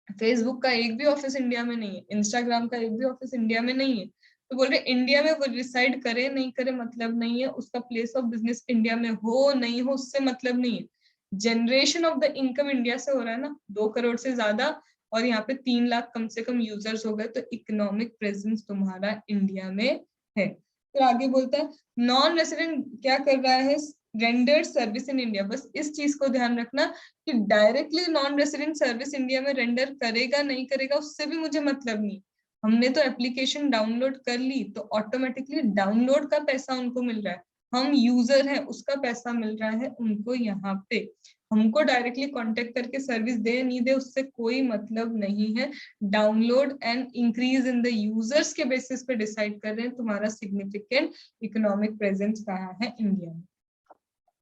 फेसबुक का एक भी ऑफिस इंडिया में नहीं है, इंस्टाग्राम का एक भी ऑफिस इंडिया में नहीं है। तो बोल रहे इंडिया में वो रिसाइड करे नहीं करे मतलब नहीं है, उसका प्लेस ऑफ बिजनेस इंडिया में हो नहीं हो उससे मतलब नहीं है। Generation of the income India से हो रहा है ना, 2 करोड़ से ज्यादा, और यहाँ पे 3 लाख कम से कम यूजर्स हो गए, तो इकोनॉमिक प्रेजेंस तुम्हारा इंडिया में है। फिर आगे बोलता है नॉन रेसिडेंट क्या कर रहा है, रेंडर्ड सर्विस इन इंडिया। बस इस चीज को ध्यान रखना कि directly non resident service India में रेंडर करेगा नहीं करेगा उससे भी मुझे मतलब नहीं। हमने तो एप्लीकेशन डाउनलोड कर ली तो ऑटोमेटिकली डाउनलोड का पैसा उनको मिल रहा है, हम यूजर हैं उसका पैसा मिल रहा है उनको। यहाँ पे हमको डायरेक्टली कांटेक्ट करके सर्विस दे नहीं दे उससे कोई मतलब नहीं है। Download and increase in the users के बेसिस पे डिसाइड कर रहे हैं तुम्हारा सिग्निफिकेंट इकोनॉमिक प्रेजेंस कहाँ है इंडिया में।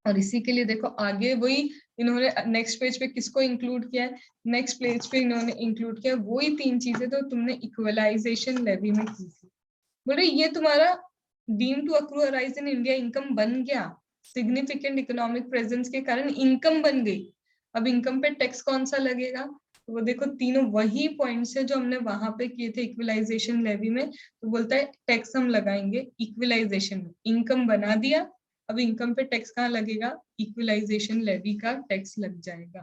और इसी के लिए देखो आगे वही इन्होंने नेक्स्ट पेज पे किसको इंक्लूड किया है, नेक्स्ट पेज पे इन्होंने इंक्लूड किया वही 3 चीजें तो तुमने इक्वलाइजेशन लेवी में की थी। बोले ये तुम्हारा deem to accrue arise in India income बन गया, सिग्निफिकेंट इकोनॉमिक प्रेजेंस के कारण इनकम बन गई। अब इनकम पे टैक्स कौन सा लगेगा, तो वो देखो तीनों वही पॉइंट्स है जो हमने वहां पे किए थे इक्विलाइजेशन लेवी में। तो बोलता है टैक्स हम लगाएंगे इक्विलाइजेशन में, इनकम बना दिया, अब इनकम पे टैक्स कहाँ लगेगा, इक्विलाइजेशन लेवी का टैक्स लग जाएगा।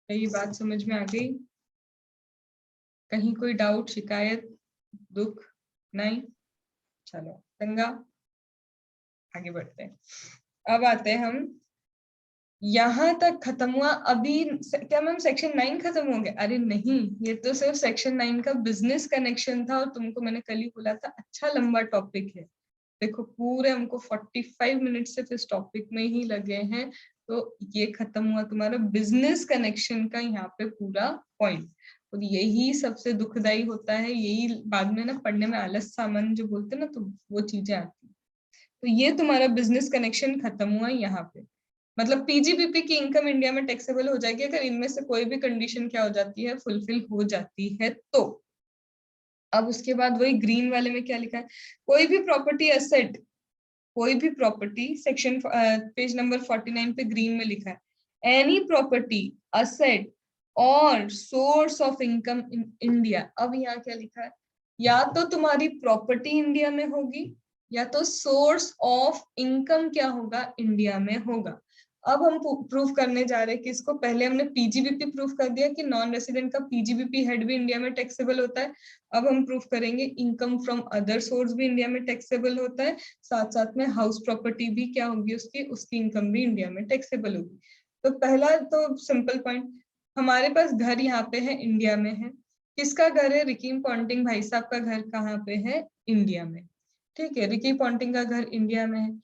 तो ये बात समझ में आ गई? कहीं कोई डाउट, शिकायत, दुख? नहीं? चलो दंगा, आगे बढ़ते हैं। अब आते हैं हम, यहां तक खत्म हुआ। अभी क्या मैम सेक्शन 9 खत्म हो गया? अरे नहीं, ये तो सिर्फ सेक्शन 9 का बिजनेस कनेक्शन था, और तुमको मैंने कल ही बोला था अच्छा लंबा टॉपिक है। देखो पूरे हमको 45 मिनट सिर्फ इस टॉपिक में ही लगे हैं। तो ये खत्म हुआ तुम्हारा बिजनेस कनेक्शन का यहाँ पे पूरा पॉइंट। और यही सबसे दुखदाई होता है, यही बाद में ना पढ़ने में आलस सामान जो बोलते हैं ना, तो वो चीजें आती है। तो ये तुम्हारा बिजनेस कनेक्शन खत्म हुआ यहाँ पे। मतलब पीजीबीपी की इनकम इंडिया में टैक्सेबल हो जाएगी अगर इनमें से कोई भी कंडीशन क्या हो जाती है, फुलफिल हो जाती है तो। अब उसके बाद वही ग्रीन वाले में क्या लिखा है, कोई भी प्रॉपर्टी एसेट, कोई भी प्रॉपर्टी, सेक्शन पेज नंबर 49 पे ग्रीन में लिखा है, एनी प्रॉपर्टी असेट और source of income in India. अब यहाँ क्या लिखा है, या तो तुम्हारी प्रॉपर्टी इंडिया में होगी, या तो सोर्स ऑफ इनकम क्या होगा, इंडिया में होगा। अब हम प्रूफ करने जा रहे हैं कि इसको, पहले हमने पीजीबीपी प्रूफ कर दिया कि नॉन रेसिडेंट का पीजीबीपी हेड भी इंडिया में टैक्सेबल होता है। अब हम प्रूफ करेंगे इनकम फ्रॉम अदर सोर्स भी इंडिया में टैक्सेबल होता है, साथ साथ में हाउस प्रॉपर्टी भी क्या होगी, उसकी इनकम भी इंडिया में टैक्सेबल होगी। तो पहला तो सिंपल पॉइंट, हमारे पास घर यहाँ पे है, इंडिया में है। किसका घर है, रिकी पॉन्टिंग भाई साहब का घर कहाँ पे है, इंडिया में। ठीक है, रिकी पॉन्टिंग का घर इंडिया में है।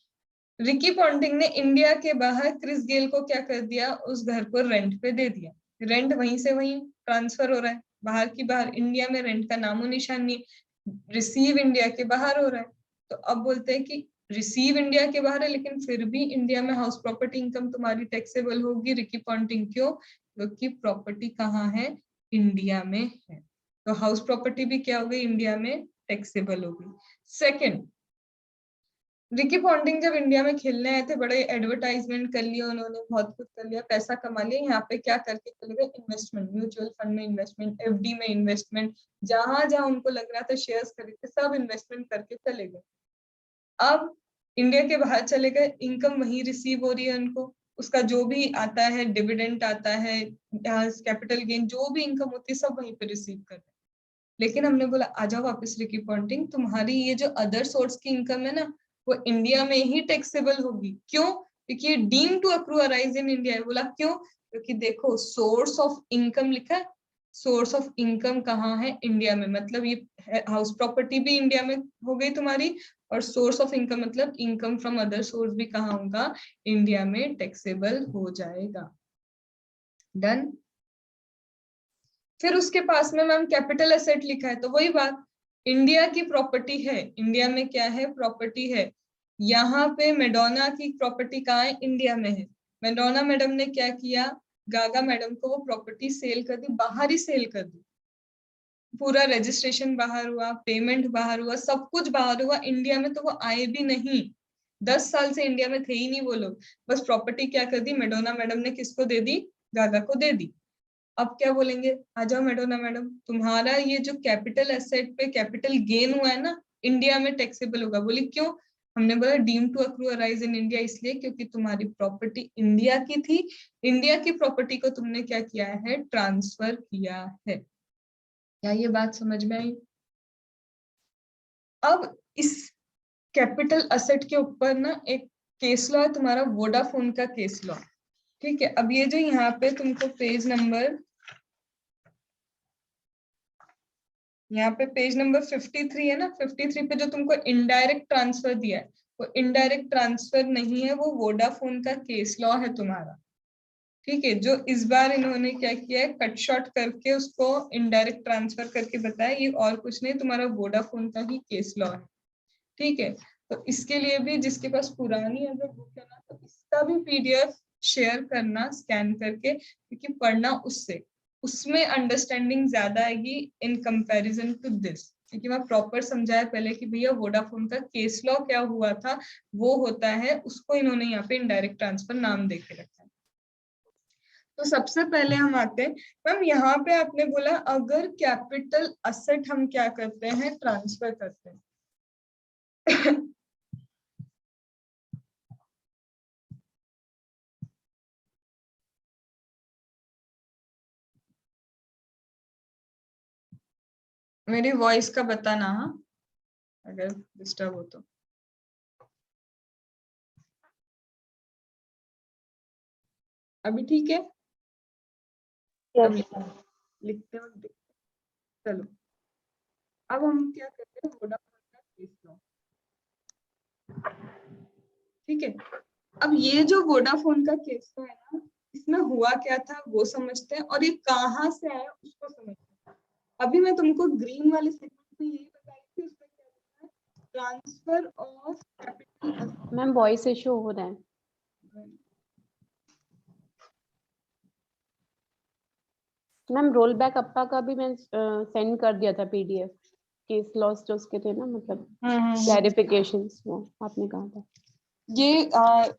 रिकी पॉन्टिंग ने इंडिया के बाहर क्रिस गेल को क्या कर दिया, उस घर को रेंट पे दे दिया। रेंट वहीं से वहीं ट्रांसफर हो रहा है, बाहर की बाहर, इंडिया में रेंट का नामो निशान नहीं, रिसीव इंडिया के बाहर हो रहा है। तो अब बोलते हैं कि रिसीव इंडिया के बाहर है, लेकिन फिर भी इंडिया में हाउस प्रॉपर्टी इनकम तुम्हारी टैक्सेबल होगी, रिकी पॉन्टिंग क्यों, क्योंकि प्रॉपर्टी कहाँ है, इंडिया में है। तो हाउस प्रॉपर्टी भी क्या हो गई, इंडिया में टैक्सेबल होगी। सेकेंड, रिकी पॉन्टिंग जब इंडिया में खेलने आए थे, बड़े एडवर्टाइजमेंट कर लिया उन्होंने, बहुत कुछ कर लिया, पैसा कमा लिया। यहाँ पे क्या करके चले गए, इन्वेस्टमेंट, म्यूचुअल फंड में इन्वेस्टमेंट, एफडी में इन्वेस्टमेंट, जहां जहां उनको लग रहा था शेयर्स खरीदते, सब इन्वेस्टमेंट करके चले गए। अब इंडिया के बाहर चले गए, इनकम वहीं रिसीव हो रही है उनको, उसका जो भी आता है, डिविडेंड आता है, कैपिटल गेन, जो भी इनकम होती है सब वहीं पे रिसीव कर रहे हैं। लेकिन हमने बोला आ जाओ वापस रिकी पॉन्टिंग, तुम्हारी ये जो अदर सोर्स की इनकम है ना, वो इंडिया में ही टैक्सेबल होगी। क्यों, क्योंकि ये deem to accrue arise in India है। बोला क्यों, क्योंकि देखो सोर्स ऑफ इनकम लिखा है, सोर्स ऑफ इनकम कहाँ है, इंडिया में, मतलब ये हाउस प्रॉपर्टी भी इंडिया में हो गई तुम्हारी, और सोर्स ऑफ इनकम मतलब इनकम फ्रॉम अदर सोर्स भी कहाँ होगा, इंडिया में टैक्सेबल हो जाएगा। डन। फिर उसके पास में मैम कैपिटल एसेट लिखा है, तो वही बात, इंडिया की प्रॉपर्टी है, इंडिया में क्या है, प्रॉपर्टी है। यहाँ पे मैडोना की प्रॉपर्टी कहाँ है, इंडिया में है। मैडोना मैडम ने क्या किया, गागा मैडम को वो प्रॉपर्टी सेल कर दी, बाहर ही सेल कर दी, पूरा रजिस्ट्रेशन बाहर हुआ, पेमेंट बाहर हुआ, सब कुछ बाहर हुआ, इंडिया में तो वो आए भी नहीं। 10 साल से इंडिया में थे ही नहीं वो लोग, बस प्रॉपर्टी क्या कर दी, मैडोना मैडम ने किसको दे दी, गागा को दे दी। अब क्या बोलेंगे, आ जाओ मैडोना मैडम, तुम्हारा ये जो कैपिटल एसेट पे कैपिटल गेन हुआ है ना, इंडिया में टैक्सेबल होगा। बोली क्यों, हमने बोला deem to accrue arise in India, इसलिए क्योंकि तुम्हारी प्रॉपर्टी इंडिया की थी, इंडिया की प्रॉपर्टी को तुमने क्या किया है, ट्रांसफर किया है। क्या ये बात समझ में आई? अब इस कैपिटल एसेट के ऊपर ना एक केस लॉ है तुम्हारा, वोडाफोन का केस लॉ। ठीक है, अब ये जो यहाँ पे तुमको पेज नंबर, यहाँ पे पेज नंबर 53 है ना, 53 पे जो तुमको इनडायरेक्ट ट्रांसफर दिया है, वो इनडायरेक्ट ट्रांसफर नहीं है, वो वोडाफोन का केस लॉ है तुम्हारा। ठीक है, जो इस बार इन्होंने क्या किया है, कट शॉर्ट करके उसको इनडायरेक्ट ट्रांसफर करके बताया, ये और कुछ नहीं, तुम्हारा वोडाफोन का ही केस लॉ है। ठीक है, तो इसके लिए भी जिसके पास पुरानी अगर बुक है ना, तो इसका भी पीडीएफ शेयर करना स्कैन करके, क्योंकि पढ़ना उससे, उसमें अंडरस्टैंडिंग ज्यादा आएगी इन कंपैरिजन टू दिस। क्योंकि मैं प्रॉपर समझाया पहले कि भैया वोडाफोन का केस लॉ क्या हुआ था, वो होता है, उसको इन्होंने यहाँ पे इनडायरेक्ट ट्रांसफर नाम दे के रखा है। तो सबसे पहले हम आते हैं मैम, यहाँ पे आपने बोला अगर कैपिटल असेट हम क्या करते हैं, ट्रांसफर करते हैं। मेरी वॉइस का बताना, हाँ, अगर डिस्टर्ब हो तो। अभी ठीक है? Yes, अभी sir. लिखते वक्त चलो, अब हम क्या करते हैं, वोडाफोन का केस लो। ठीक है, अब ये जो वोडाफोन का केस है ना, इसमें हुआ क्या था वो समझते हैं, और ये कहाँ से आया उसको समझते हैं। अभी मैं तुमको ग्रीन वाले सेगमेंट में यही बताई थी, उसमें क्या लिखा है, transfer of capital. Ma'am voice issue हो रहा है। मैम रोल बैक अप्पा का भी मैं सेंड कर दिया था पीडीएफ, केस लॉस जो उसके थे ना, मतलब क्लैरिफिकेशंस, वो आपने कहा था। ये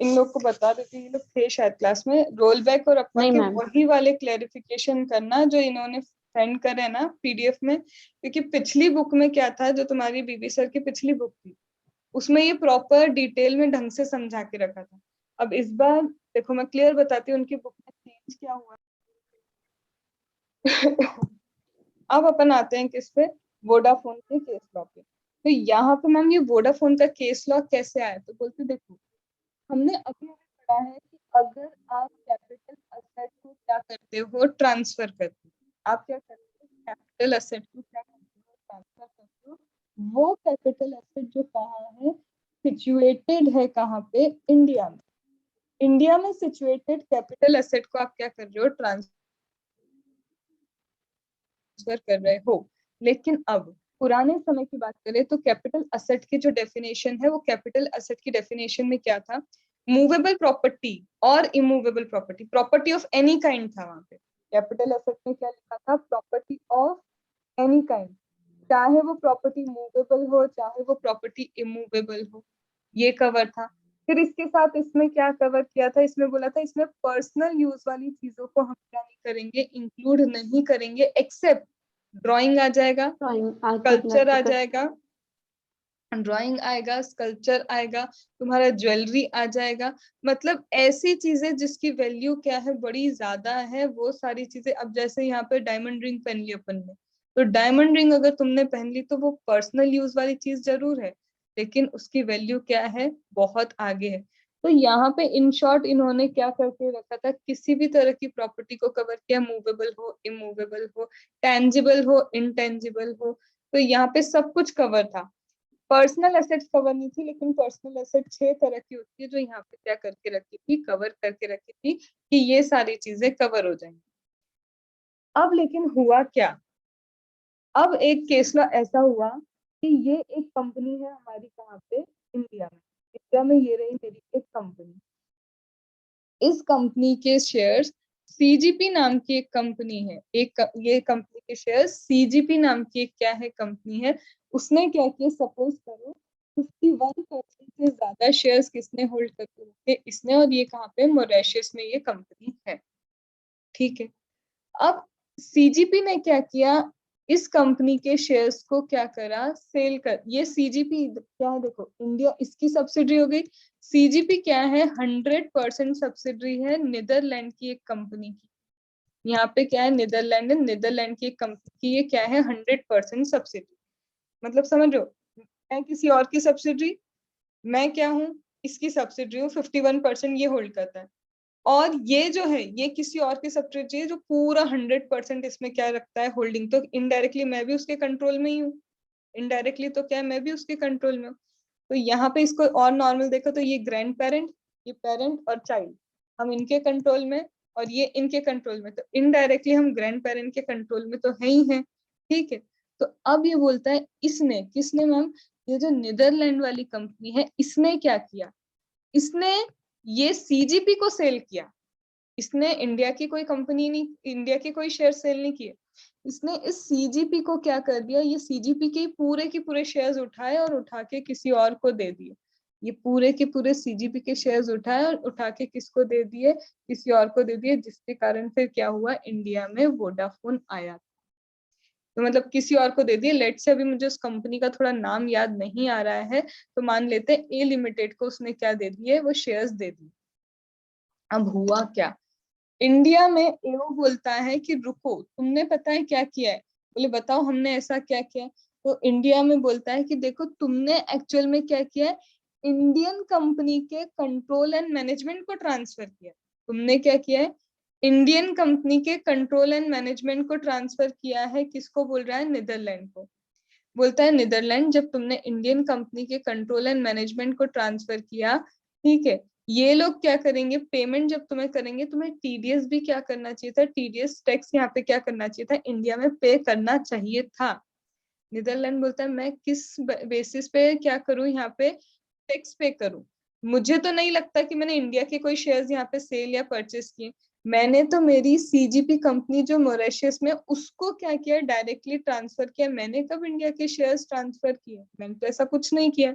इन लोग को बता देती, ये लोग थे शायद क्लास में, रोल बैक और अप्पा नहीं के मैम। वही वाले क्लैरिफिकेशन करना जो इन्होंने सेंड करे ना पीडीएफ में, क्योंकि पिछली बुक में क्या था, जो तुम्हारी बीबी सर की पिछली बुक थी, उसमें ये प्रॉपर डिटेल में ढंग से समझा के रखा था। अब इस बार देखो मैं क्लियर बताती हूँ उनकी बुक में चेंज क्या हुआ। अब अपन आते हैं किस पे, वोडाफोन के केस लॉ पे। तो यहाँ पे मैम ये वोडाफोन का केस लॉ कैसे आया, तो बोलते देखो हमने अभी अभी पढ़ा है कि अगर आप कैपिटल असेट को क्या करते हो, ट्रांसफर करते हो, आप क्या करते हो, कैपिटल असेट को क्या करते हो, ट्रांसफर करते हो। वो कैपिटल असेट जो कहाँ है, सिचुएटेड है कहाँ पे, इंडिया में। इंडिया में सिचुएटेड कैपिटल असेट को आप क्या कर रहे हो, ट्रांसफर कर रहे हो। लेकिन अब पुराने समय की बात करें तो कैपिटल असेट की जो डेफिनेशन है, वो कैपिटल असेट की डेफिनेशन में क्या था, मूवेबल प्रॉपर्टी और immovable property, property of any kind था वहां पे। कैपिटल असेट में क्या लिखा था, प्रॉपर्टी ऑफ एनी काइंड, चाहे वो प्रॉपर्टी मूवेबल हो चाहे वो प्रॉपर्टी इमूवेबल हो, ये कवर था। फिर इसके साथ इसमें क्या कवर किया था, इसमें बोला था इसमें पर्सनल यूज वाली चीजों को हम क्या नहीं करेंगे, इंक्लूड नहीं करेंगे, एक्सेप्ट ड्राइंग आ जाएगा, कल्चर आ जाएगा, ड्राइंग आएगा, स्कल्पचर आएगा, तुम्हारा ज्वेलरी आ जाएगा, मतलब ऐसी चीजें जिसकी वैल्यू क्या है, बड़ी ज्यादा है, वो सारी चीजें। अब जैसे यहाँ पे डायमंड रिंग पहन ली अपन ने, तो डायमंड रिंग अगर तुमने पहन ली तो वो पर्सनल यूज वाली चीज जरूर है, लेकिन उसकी वैल्यू क्या है, बहुत आगे है। तो यहाँ पे इन शॉर्ट इन्होंने क्या करके रखा था, किसी भी तरह की प्रॉपर्टी को कवर किया, मूवेबल हो इमूवेबल हो, टेंजिबल हो इनटेंजिबल हो, तो यहाँ पे सब कुछ कवर था। पर्सनल एसेट्स कवर नहीं थी, लेकिन पर्सनल एसेट 6 तरह की होती है जो यहाँ पे क्या करके रखी थी, कवर करके रखी थी, कि ये सारी चीजें कवर हो जाएंगी। अब लेकिन हुआ क्या, अब एक केस लॉ ऐसा हुआ कि ये एक कंपनी है हमारी, कहाँ पे, इंडिया में। इंडिया में ये रही मेरी एक कंपनी, इस कंपनी के शेयर्स सीजीपी नाम की एक कंपनी है, ये कंपनी के शेयर्स सीजीपी नाम की एक क्या है, कंपनी है। उसने क्या किया, सपोज करो 51% से ज्यादा शेयर्स किसने होल्ड करके रखे, इसने, और ये कहाँ पे, मॉरिशस में ये कंपनी है। ठीक है, अब सीजीपी ने क्या किया, इस कंपनी के शेयर्स को क्या करा, सेल कर। ये सीजीपी क्या है, देखो इंडिया इसकी सब्सिडी हो गई। सीजीपी क्या है, 100% सब्सिडरी है नीदरलैंड की एक कंपनी की। यहाँ पे क्या है, नीदरलैंड है, नीदरलैंड की एक कंपनी की ये क्या है, 100% सब्सिडी। मतलब समझ रहे हो, मैं किसी और की सब्सिडरी, मैं क्या हूँ, इसकी सब्सिडरी हूँ, 51% ये होल्ड करता है। और ये जो है, ये किसी और की सब्सिडरी है जो पूरा 100% इसमें क्या रखता है, होल्डिंग। तो इनडायरेक्टली मैं भी उसके कंट्रोल में ही हूँ, इनडायरेक्टली तो क्या है, मैं भी उसके कंट्रोल में हूँ। तो यहाँ पे इसको और नॉर्मल देखो तो ये ग्रैंड पेरेंट, ये पेरेंट और चाइल्ड, हम इनके कंट्रोल में, और ये इनके कंट्रोल में, तो इनडायरेक्टली हम ग्रैंड पेरेंट के कंट्रोल में तो है ही है। ठीक है, तो अब ये बोलता है, इसने, किसने मैम, ये जो नीदरलैंड वाली कंपनी है, इसने क्या किया, इसने ये सीजीपी को सेल किया। इसने इंडिया की कोई कंपनी नहीं, इंडिया के कोई शेयर सेल नहीं किए, इसने इस सीजीपी को क्या कर दिया, ये सीजीपी के पूरे शेयर्स उठाए और उठा के किसी और को दे दिए। ये पूरे के पूरे सीजीपी के शेयर्स उठाए और उठा के किसको दे दिए, किसी और को दे दिए, जिसके कारण फिर क्या हुआ, इंडिया में वोडाफोन आया। तो मतलब किसी और को दे दिए। लेट से अभी मुझे उस कंपनी का थोड़ा नाम याद नहीं आ रहा है, तो मान लेते हैं ए लिमिटेड को उसने क्या दे दिए, वो शेयर्स दे दिए। अब हुआ क्या, इंडिया में एओ बोलता है कि रुको, तुमने पता है क्या किया है, बोले बताओ हमने ऐसा क्या किया है। तो इंडिया में बोलता है कि देखो तुमने एक्चुअल में क्या किया है, इंडियन कंपनी के कंट्रोल एंड मैनेजमेंट को ट्रांसफर किया। तुमने क्या किया है, इंडियन कंपनी के कंट्रोल एंड मैनेजमेंट को ट्रांसफर किया है। किसको बोल रहा है, नीदरलैंड को। बोलता है नीदरलैंड, जब तुमने इंडियन कंपनी के कंट्रोल एंड मैनेजमेंट को ट्रांसफर किया, ठीक है, ये लोग क्या करेंगे, पेमेंट जब तुम्हें करेंगे, तुम्हें टीडीएस भी क्या करना चाहिए था, टीडीएस टैक्स यहाँ पे क्या करना चाहिए था, इंडिया में पे करना चाहिए था। नीदरलैंड बोलता है मैं किस बेसिस पे क्या करूं, यहाँ पे टैक्स पे करूं। मुझे तो नहीं लगता कि मैंने इंडिया के कोई शेयर्स यहाँ पे सेल या परचेस किए। मैंने तो मेरी सीजीपी कंपनी जो मॉरिशस में, उसको क्या किया, डायरेक्टली ट्रांसफर किया। मैंने कब इंडिया के शेयर्स ट्रांसफर किए, मैंने तो ऐसा कुछ नहीं किया।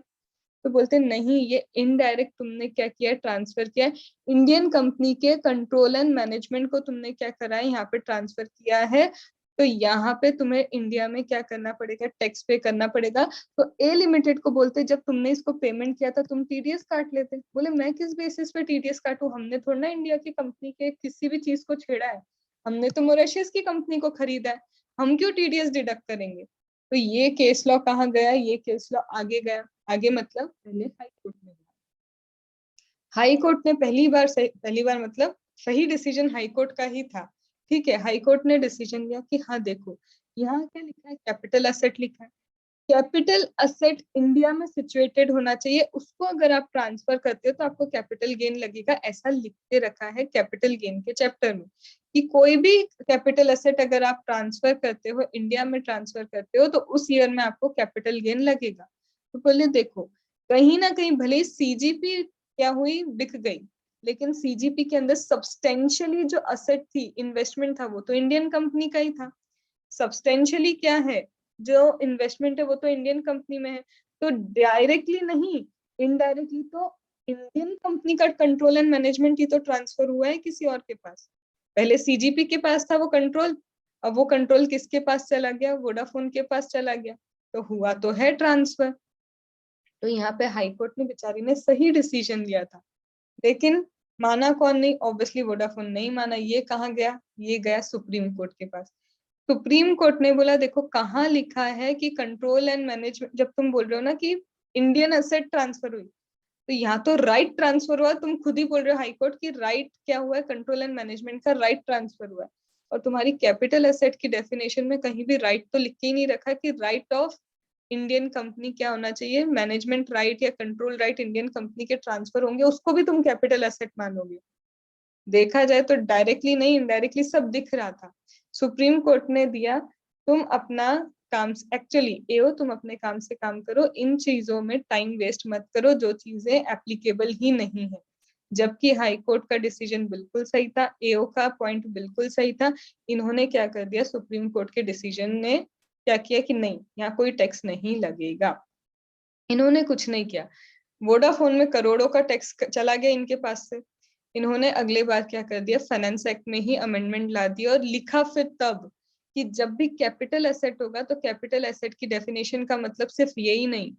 तो बोलते नहीं, ये इनडायरेक्ट तुमने क्या किया, ट्रांसफर किया। इंडियन कंपनी के कंट्रोल एंड मैनेजमेंट को तुमने क्या करा है, यहाँ पे ट्रांसफर किया है। तो यहाँ पे तुम्हें इंडिया में क्या करना पड़ेगा, टैक्स पे करना पड़ेगा। तो ए लिमिटेड को बोलते जब तुमने इसको पेमेंट किया था, तुम टीडीएस काट लेते। बोले मैं किस बेसिस पे टीडीएस काटू, हमने थोड़ा ना इंडिया की कंपनी के किसी भी चीज को छेड़ा है, हमने तो मॉरिशस की कंपनी को खरीदा है, हम क्यों टीडीएस डिडक्ट करेंगे। तो ये केस लॉ कहाँ गया, ये केस लॉ आगे गया। आगे मतलब पहले हाई कोर्ट में गया। हाई कोर्ट ने पहली बार मतलब सही डिसीजन हाई कोर्ट का ही था। ठीक है, हाई कोर्ट ने डिसीजन लिया कि हाँ देखो, यहाँ क्या लिखा है, कैपिटल असेट लिखा है। कैपिटल असेट इंडिया में सिचुएटेड होना चाहिए, उसको अगर आप ट्रांसफर करते हो तो आपको कैपिटल गेन लगेगा, ऐसा लिख के रखा है कैपिटल गेन के चैप्टर में, कि कोई भी कैपिटल असेट अगर आप ट्रांसफर करते हो, इंडिया में ट्रांसफर करते हो, तो उस ईयर में आपको कैपिटल गेन लगेगा। तो बोले देखो, कहीं ना कहीं भले सीजीपी क्या हुई, बिक गई, लेकिन सीजीपी के अंदर सब्सटेंशियली जो असेट थी, इन्वेस्टमेंट था, वो तो इंडियन कंपनी का ही था। सब्सटेंशियली क्या है, जो इन्वेस्टमेंट है वो तो इंडियन कंपनी में है। तो डायरेक्टली नहीं, इनडायरेक्टली तो इंडियन कंपनी का कंट्रोल एंड मैनेजमेंट ही तो ट्रांसफर हुआ है किसी और के पास। पहले सीजीपी के पास था वो कंट्रोल, अब वो कंट्रोल किसके पास चला गया, वोडाफोन के पास चला गया। तो हुआ तो है ट्रांसफर। तो यहाँ पे हाई कोर्ट ने बेचारी ने सही डिसीजन लिया था, लेकिन माना कौन नहीं, ऑब्वियसली वोडाफोन नहीं माना। ये कहाँ गया, ये गया सुप्रीम कोर्ट के पास। सुप्रीम कोर्ट ने बोला देखो कहाँ लिखा है कि कंट्रोल एंड मैनेजमेंट, जब तुम बोल रहे हो ना कि इंडियन एसेट ट्रांसफर हुई, तो यहाँ तो राइट ट्रांसफर हुआ। तुम खुद ही बोल रहे हो हाई कोर्ट की राइट क्या हुआ है, कंट्रोल एंड मैनेजमेंट का राइट ट्रांसफर हुआ है। और तुम्हारी कैपिटल एसेट की डेफिनेशन में कहीं भी राइट तो लिख के ही नहीं रखा कि राइट ऑफ इंडियन कंपनी क्या होना चाहिए, मैनेजमेंट राइट या कंट्रोल राइट इंडियन कंपनी के ट्रांसफर होंगे, उसको भी तुम कैपिटल एसेट मानोगे। देखा जाए तो डायरेक्टली नहीं, इनडायरेक्टली सब दिख रहा था। सुप्रीम कोर्ट ने दिया तुम अपना काम, एक्चुअली एओ तुम अपने काम से काम करो, इन चीजों में टाइम वेस्ट मत करो जो चीजें एप्लीकेबल ही नहीं है। जबकि हाई कोर्ट का डिसीजन बिल्कुल सही था, एओ का पॉइंट बिल्कुल सही था। इन्होंने क्या कर दिया, सुप्रीम कोर्ट के डिसीजन ने क्या किया कि नहीं, यहाँ कोई टैक्स नहीं लगेगा। इन्होंने कुछ नहीं किया, वोडाफोन में करोड़ों का टैक्स चला गया इनके पास से। इन्होंने अगले बार क्या कर दिया, फाइनेंस एक्ट में ही अमेंडमेंट ला दिया और लिखा फिर तब कि जब भी कैपिटल एसेट होगा तो कैपिटल एसेट की डेफिनेशन का मतलब सिर्फ यही नहीं,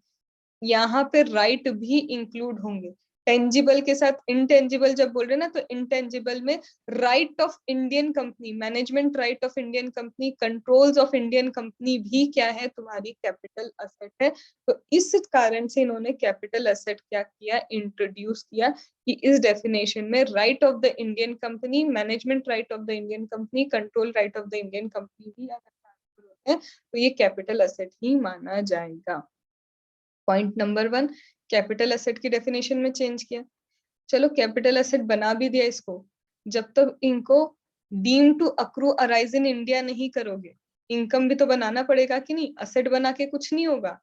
यहाँ पे राइट भी इंक्लूड होंगे। टेंजिबल के साथ इनटेंजिबल जब बोल रहे ना, तो इनटेंजिबल में right of Indian company, management right of Indian company, controls of Indian company भी क्या है, तुम्हारी कैपिटल असेट है। तो इस कारण से इन्होंने कैपिटल असेट क्या किया, इंट्रोड्यूस किया कि इस डेफिनेशन में right of the Indian company, management right of the Indian company, control right of the Indian company भी अगर ट्रांसफर होते हैं तो ये कैपिटल असेट ही माना जाएगा। पॉइंट नंबर 1, कैपिटल एसेट की डेफिनेशन में चेंज किया। चलो कैपिटल एसेट बना भी दिया इसको, जब तक इनको deem to accrue arise in India नहीं करोगे, इनकम भी तो बनाना पड़ेगा कि नहीं, असेट बना के कुछ नहीं होगा।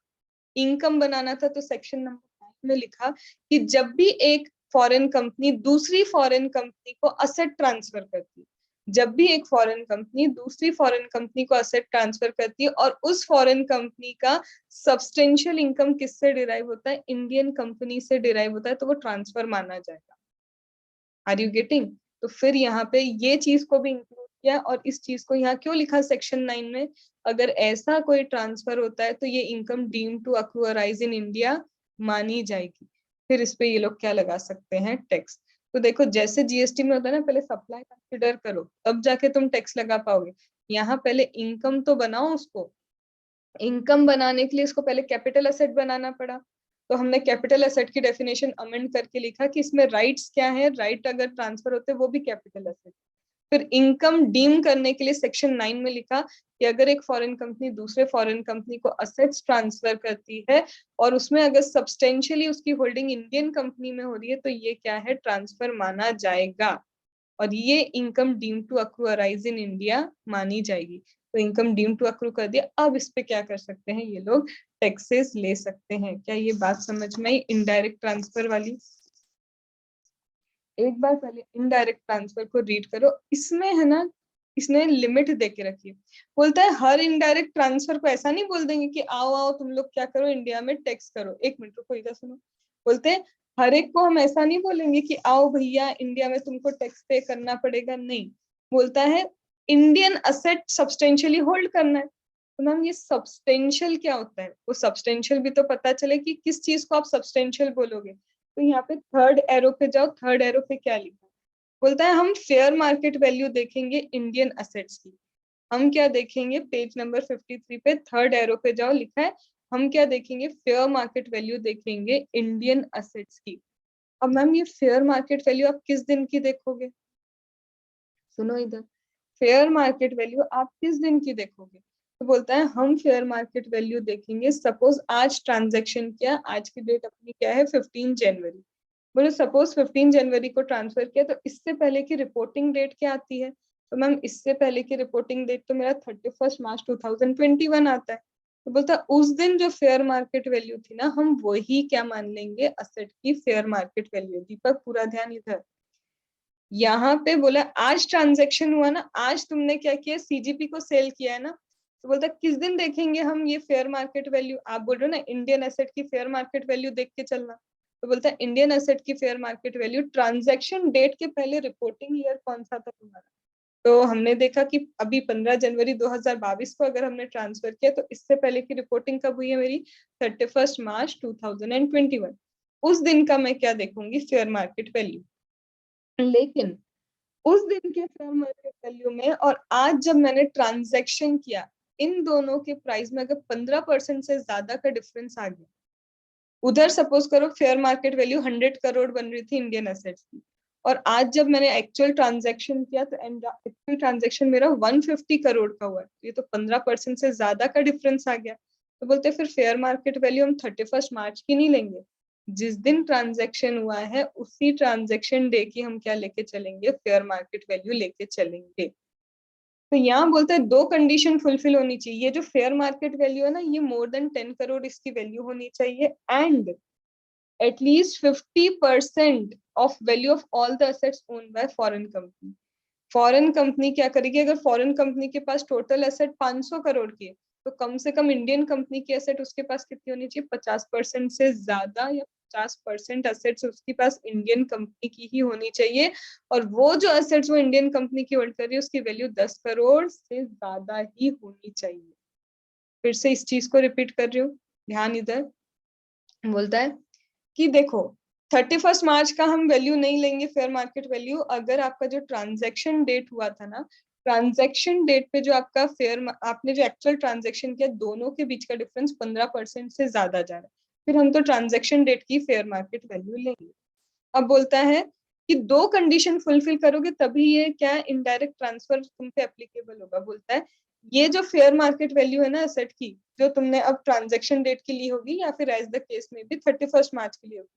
इनकम बनाना था तो सेक्शन नंबर 5 में लिखा कि जब भी एक फॉरेन कंपनी दूसरी फॉरेन कंपनी को असेट ट्रांसफर करती, जब भी एक फॉरेन कंपनी दूसरी फॉरेन कंपनी को असेट ट्रांसफर करती है और उस फॉरेन कंपनी का सब्सटेंशियल इनकम किससे डिराइव होता है, इंडियन कंपनी से डिराइव होता है, तो वो ट्रांसफर माना जाएगा। Are you getting? तो फिर यहाँ पे ये चीज को भी इंक्लूड किया, और इस चीज को यहाँ क्यों लिखा सेक्शन 9 में, अगर ऐसा कोई ट्रांसफर होता है तो ये income deem to accrue arise in India मानी जाएगी। फिर इस पे ये लोग क्या लगा सकते हैं, टैक्स। तो देखो जैसे जीएसटी में होता है ना, पहले सप्लाई कंसिडर करो तब जाके तुम टैक्स लगा पाओगे। यहाँ पहले इनकम तो बनाओ उसको, इनकम बनाने के लिए इसको पहले कैपिटल एसेट बनाना पड़ा, तो हमने कैपिटल एसेट की डेफिनेशन अमेंड करके लिखा कि इसमें राइट्स क्या है, राइट अगर ट्रांसफर होते हैं वो भी कैपिटल एसेट। फिर इनकम डीम करने के लिए सेक्शन 9 में लिखा कि अगर एक फॉरेन कंपनी दूसरे फॉरेन कंपनी को असेट्स ट्रांसफर करती है और उसमें अगर सब्सटेंशियली उसकी होल्डिंग इंडियन कंपनी में हो रही है तो ये क्या है, ट्रांसफर माना जाएगा, और ये income deem to accrue arise in India मानी जाएगी। तो इनकम डीम टू अक्रू कर दिया, अब इस पे क्या कर सकते हैं ये लोग, टैक्सेस ले सकते हैं। क्या ये बात समझ में आई इनडायरेक्ट ट्रांसफर वाली? एक बार पहले इनडायरेक्ट ट्रांसफर को रीड करो, इसमें है ना, इसने लिमिट दे के रखी है। बोलता है हर इनडायरेक्ट ट्रांसफर को ऐसा नहीं बोल देंगे कि आओ आओ तुम लोग क्या करो इंडिया में टैक्स करो। एक मिनट रुको, इधर सुनो। बोलते हैं हर एक को हम ऐसा नहीं बोलेंगे कि आओ भैया इंडिया में तुमको टैक्स पे करना पड़ेगा, नहीं। बोलता है इंडियन असेट सब्सटेंशियली होल्ड करना है। तो मैम ये सब्सटेंशियल क्या होता है, वो सब्सटेंशियल भी तो पता चले कि किस चीज को आप सब्सटेंशियल बोलोगे। तो यहाँ पे थर्ड एरो पे जाओ, थर्ड एरो पे क्या लिखा है, बोलता है हम फेयर मार्केट वैल्यू देखेंगे इंडियन असेट्स की। हम क्या देखेंगे, पेज नंबर 53 पे थर्ड एरो पे जाओ, लिखा है हम क्या देखेंगे, फेयर मार्केट वैल्यू देखेंगे इंडियन असेट्स की। अब मैम ये फेयर मार्केट वैल्यू आप किस दिन की देखोगे, सुनो इधर, फेयर मार्केट वैल्यू आप किस दिन की देखोगे? तो बोलता है हम फेयर मार्केट वैल्यू देखेंगे, सपोज आज ट्रांजैक्शन किया, आज की डेट अपनी क्या है 15 जनवरी। बोले सपोज 15 जनवरी को ट्रांसफर किया, तो इससे पहले की रिपोर्टिंग डेट क्या आती है? तो मैम इससे पहले की रिपोर्टिंग डेट तो मेरा 31 मार्च 2021 आता है। तो बोलता है उस दिन जो फेयर मार्केट वैल्यू थी ना, हम वही क्या मान लेंगे, असेट की फेयर मार्केट वैल्यू। दीपक पूरा ध्यान इधर, यहाँ पे बोला आज ट्रांजैक्शन हुआ ना, आज तुमने क्या किया, सीजीपी को सेल किया है ना, तो बोलता किस दिन देखेंगे हम ये फेयर मार्केट वैल्यू? आप बोल रहे हो ना इंडियन एसेट की फेयर मार्केट वैल्यू देख के चलना, तो बोलता है इंडियन एसेट की fair market value transaction date के पहले रिपोर्टिंग ईयर कौन सा था तुम्हारा? तो हमने देखा कि अभी 15 जनवरी 2022 को अगर हमने ट्रांसफर किया, तो इससे पहले की रिपोर्टिंग कब हुई है मेरी, 31 मार्च 2021। उस दिन का मैं क्या देखूंगी, फेयर मार्केट वैल्यू। लेकिन उस दिन के फेयर मार्केट वैल्यू में और आज जब मैंने ट्रांजैक्शन किया, इन दोनों के प्राइस में अगर 15% से ज्यादा का डिफरेंस आ गया, उधर सपोज करो फेयर मार्केट वैल्यू 100 करोड़ बन रही थी इंडियन एसेट्स की, और आज जब मैंने एक्चुअल ट्रांजैक्शन किया तो एक्चुअल ट्रांजैक्शन मेरा 150 करोड़ का हुआ है, ये तो 15% से ज्यादा का डिफरेंस आ गया। तो बोलते फिर फेयर मार्केट वैल्यू हम 31 मार्च की नहीं लेंगे, जिस दिन ट्रांजैक्शन हुआ है उसी ट्रांजैक्शन डे की हम क्या लेके चलेंगे, फेयर मार्केट वैल्यू लेके चलेंगे। तो यहाँ बोलते हैं दो कंडीशन फुलफिल होनी चाहिए, ये जो फेयर मार्केट वैल्यू है ना, ये मोर देन 10 करोड़ इसकी वैल्यू होनी चाहिए, and at least 50% of value of all the assets owned by foreign company. Foreign company क्या करेगी, अगर फॉरेन कंपनी के पास टोटल एसेट 500 करोड़ की है, तो कम से कम इंडियन कंपनी की एसेट उसके पास कितनी होनी चाहिए, 50% से ज्यादा, या 50% एसेट्स उसके पास इंडियन कंपनी की ही होनी चाहिए। और वो जो एसेट्स वो इंडियन कंपनी की होल्ड कर रही है उसकी वैल्यू 10 करोड़ से ज्यादा ही होनी चाहिए। फिर से इस चीज को रिपीट कर रही हूँ, ध्यान इधर। बोलता है कि देखो 31 मार्च का हम वैल्यू नहीं लेंगे फेयर मार्केट वैल्यू, अगर आपका जो ट्रांजैक्शन डेट हुआ था ना, ट्रांजैक्शन डेट पे जो आपका फेयर, आपने जो एक्चुअल ट्रांजैक्शन किया, दोनों के बीच का डिफरेंस 15% से ज्यादा जा रहा है, फिर हम तो ट्रांजैक्शन डेट की फेयर मार्केट वैल्यू लेंगे। अब बोलता है कि दो कंडीशन फुलफिल करोगे तभी ये क्या इनडायरेक्ट ट्रांसफर तुम पे एप्लीकेबल होगा। बोलता है ये जो फेयर मार्केट वैल्यू है ना एसेट की, जो तुमने अब ट्रांजैक्शन डेट की ली होगी या फिर एज द केस में भी 31 मार्च की ली होगी,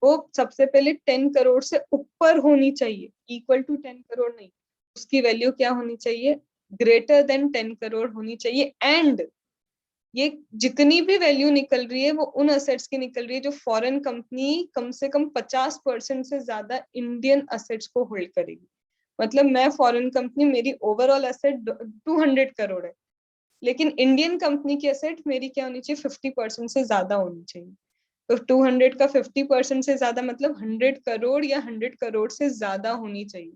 वो सबसे पहले 10 करोड़ से ऊपर होनी चाहिए, इक्वल टू 10 करोड़ नहीं, उसकी वैल्यू क्या होनी चाहिए, ग्रेटर देन 10 करोड़ होनी चाहिए। एंड ये जितनी भी वैल्यू निकल रही है वो उन असेट्स की निकल रही है जो फॉरेन कंपनी कम से कम 50% से ज्यादा इंडियन असेट्स को होल्ड करेगी। मतलब मैं फॉरेन कंपनी, मेरी ओवरऑल एसेट 200 करोड़ है, लेकिन इंडियन कंपनी की एसेट मेरी क्या होनी चाहिए, 50% से ज्यादा होनी चाहिए। तो 200 का 50% से ज्यादा मतलब 100 करोड़ या 100 करोड़ से ज्यादा होनी चाहिए।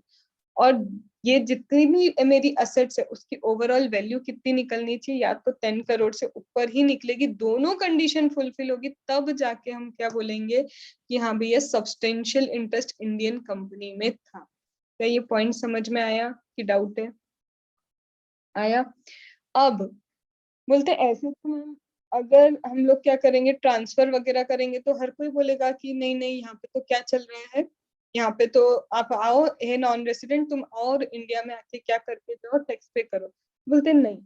और ये जितनी भी मेरी असेट्स है उसकी ओवरऑल वैल्यू कितनी निकलनी चाहिए, या तो 10 करोड़ से ऊपर ही निकलेगी, दोनों कंडीशन फुलफिल होगी, तब जाके हम क्या बोलेंगे कि हाँ भैया सब्सटेंशियल इंटरेस्ट इंडियन कंपनी में था। क्या ये पॉइंट समझ में आया कि डाउट है? आया। अब बोलते ऐसे तो मैम अगर हम लोग क्या करेंगे, ट्रांसफर वगैरह करेंगे तो हर कोई बोलेगा कि नहीं नहीं यहाँ पे तो क्या चल रहा है, यहाँ पे तो आप आओ हे नॉन रेसिडेंट, तुम और इंडिया में आके क्या करके जाओ, टैक्स पे करो। बोलते नहीं,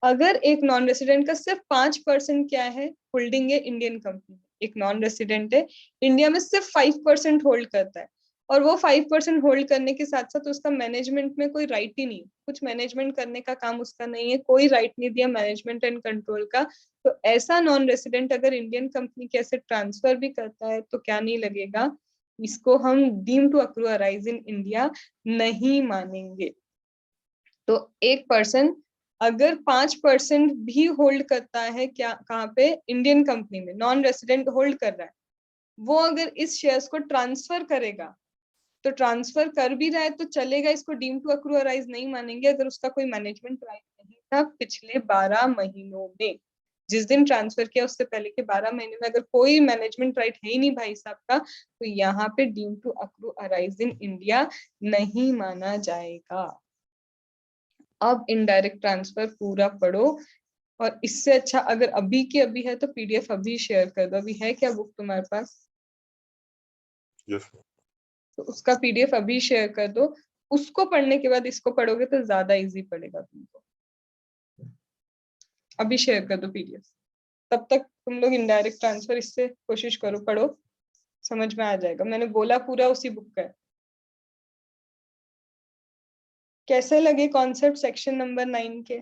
अगर एक नॉन रेसिडेंट का सिर्फ 5% क्या है, होल्डिंग है इंडियन कंपनी, एक नॉन रेसिडेंट है इंडिया में सिर्फ 5% होल्ड करता है, और वो 5% होल्ड करने के साथ साथ उसका मैनेजमेंट में कोई राइट ही नहीं, कुछ मैनेजमेंट करने का काम उसका नहीं है, कोई राइट नहीं दिया मैनेजमेंट एंड कंट्रोल का, तो ऐसा नॉन रेसिडेंट अगर इंडियन कंपनी के ऐसे ट्रांसफर भी करता है तो क्या नहीं लगेगा, इसको हम deem to accrue arise in India नहीं मानेंगे। तो एक पर्सन अगर 5% भी होल्ड करता है, क्या कहाँ पे, इंडियन कंपनी में नॉन रेसिडेंट होल्ड कर रहा है, वो अगर इस शेयर्स को ट्रांसफर करेगा, तो ट्रांसफर कर भी रहा है तो चलेगा, इसको डीम टू अक्रू अराइज नहीं मानेंगे अगर उसका कोई मैनेजमेंट राइट नहीं था पिछले 12 महीनों में। जिस दिन ट्रांसफर किया उससे पहले के 12 महीने में अगर कोई मैनेजमेंट राइट है ही नहीं भाई साहब का, तो यहाँ पे deem to accrue arise in India नहीं माना जाएगा। अब इनडायरेक्ट ट्रांसफर पूरा पढ़ो, और इससे अच्छा अगर अभी की अभी है तो पीडीएफ अभी शेयर कर दो। अभी है क्या बुक तुम्हारे पास? यस तो उसका पीडीएफ अभी शेयर कर दो, उसको पढ़ने के बाद इसको पढ़ोगे तो ज्यादा इजी पड़ेगा तुमको। अभी शेयर कर दो पीडीएफ, तब तक तुम लोग इनडायरेक्ट ट्रांसफर इससे कोशिश करो, पढ़ो, समझ में आ जाएगा। मैंने बोला पूरा उसी बुक का है। कैसे लगे कॉन्सेप्ट सेक्शन नंबर 9 के?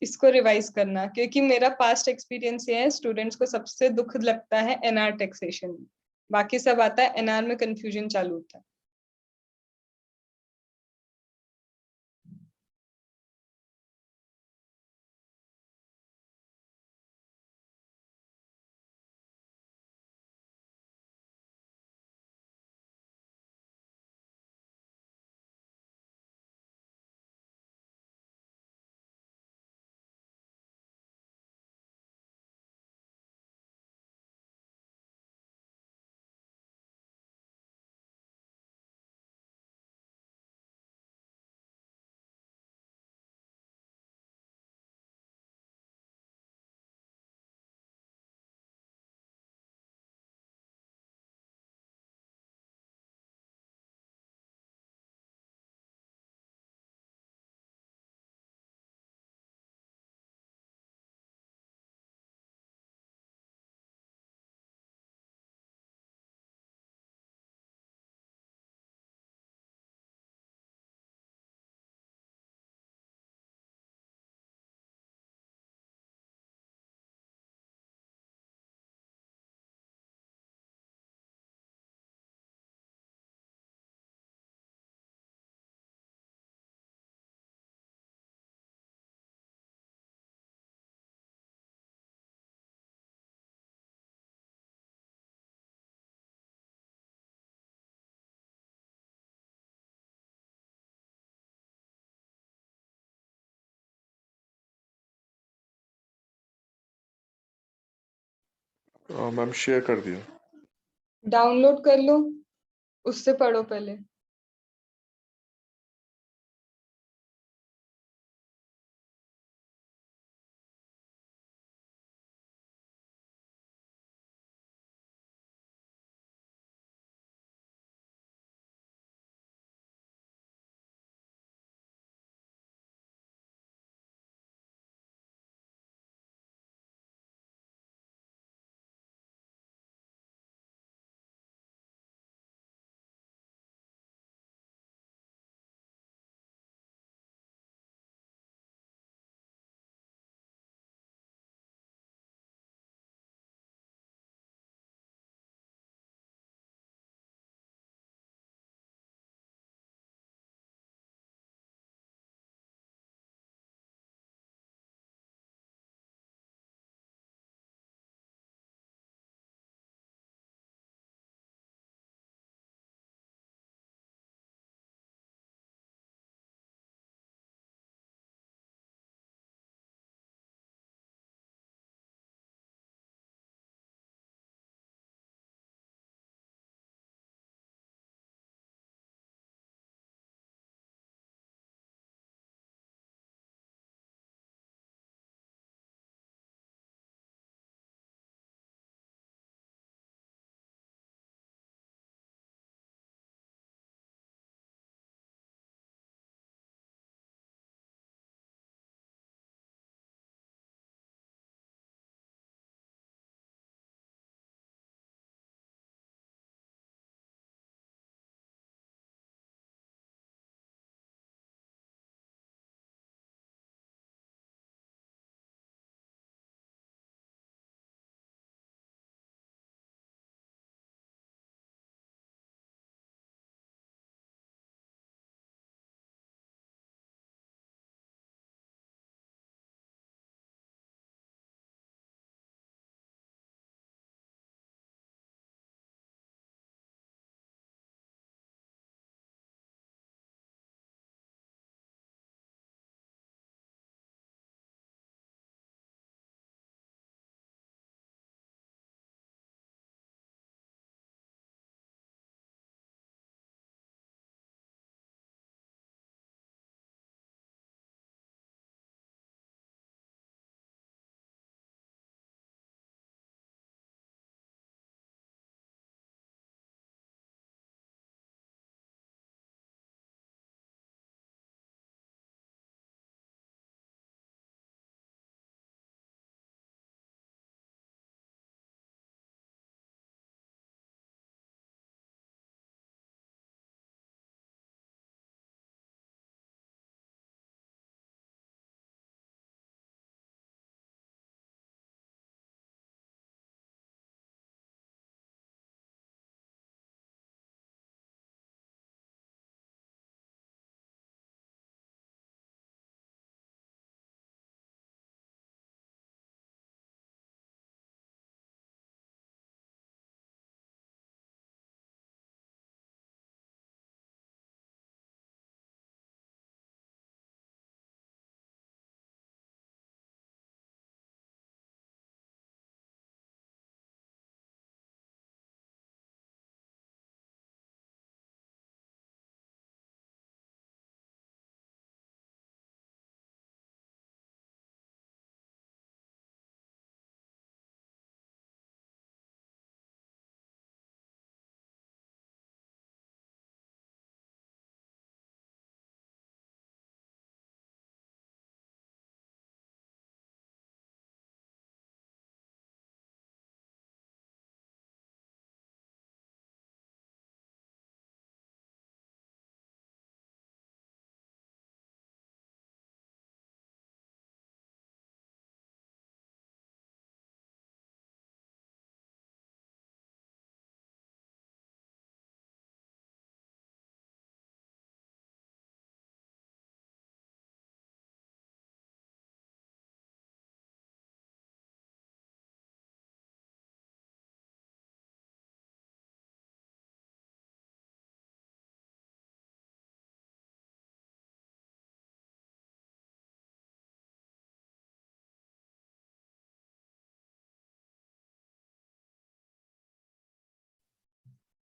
इसको रिवाइज करना, क्योंकि मेरा पास्ट एक्सपीरियंस ये है, स्टूडेंट्स को सबसे दुख लगता है एनआर टैक्सेशन में, बाकी सब आता है, एनआर में कंफ्यूजन चालू होता है। मैम शेयर कर दिया। डाउनलोड कर लो, उससे पढ़ो पहले।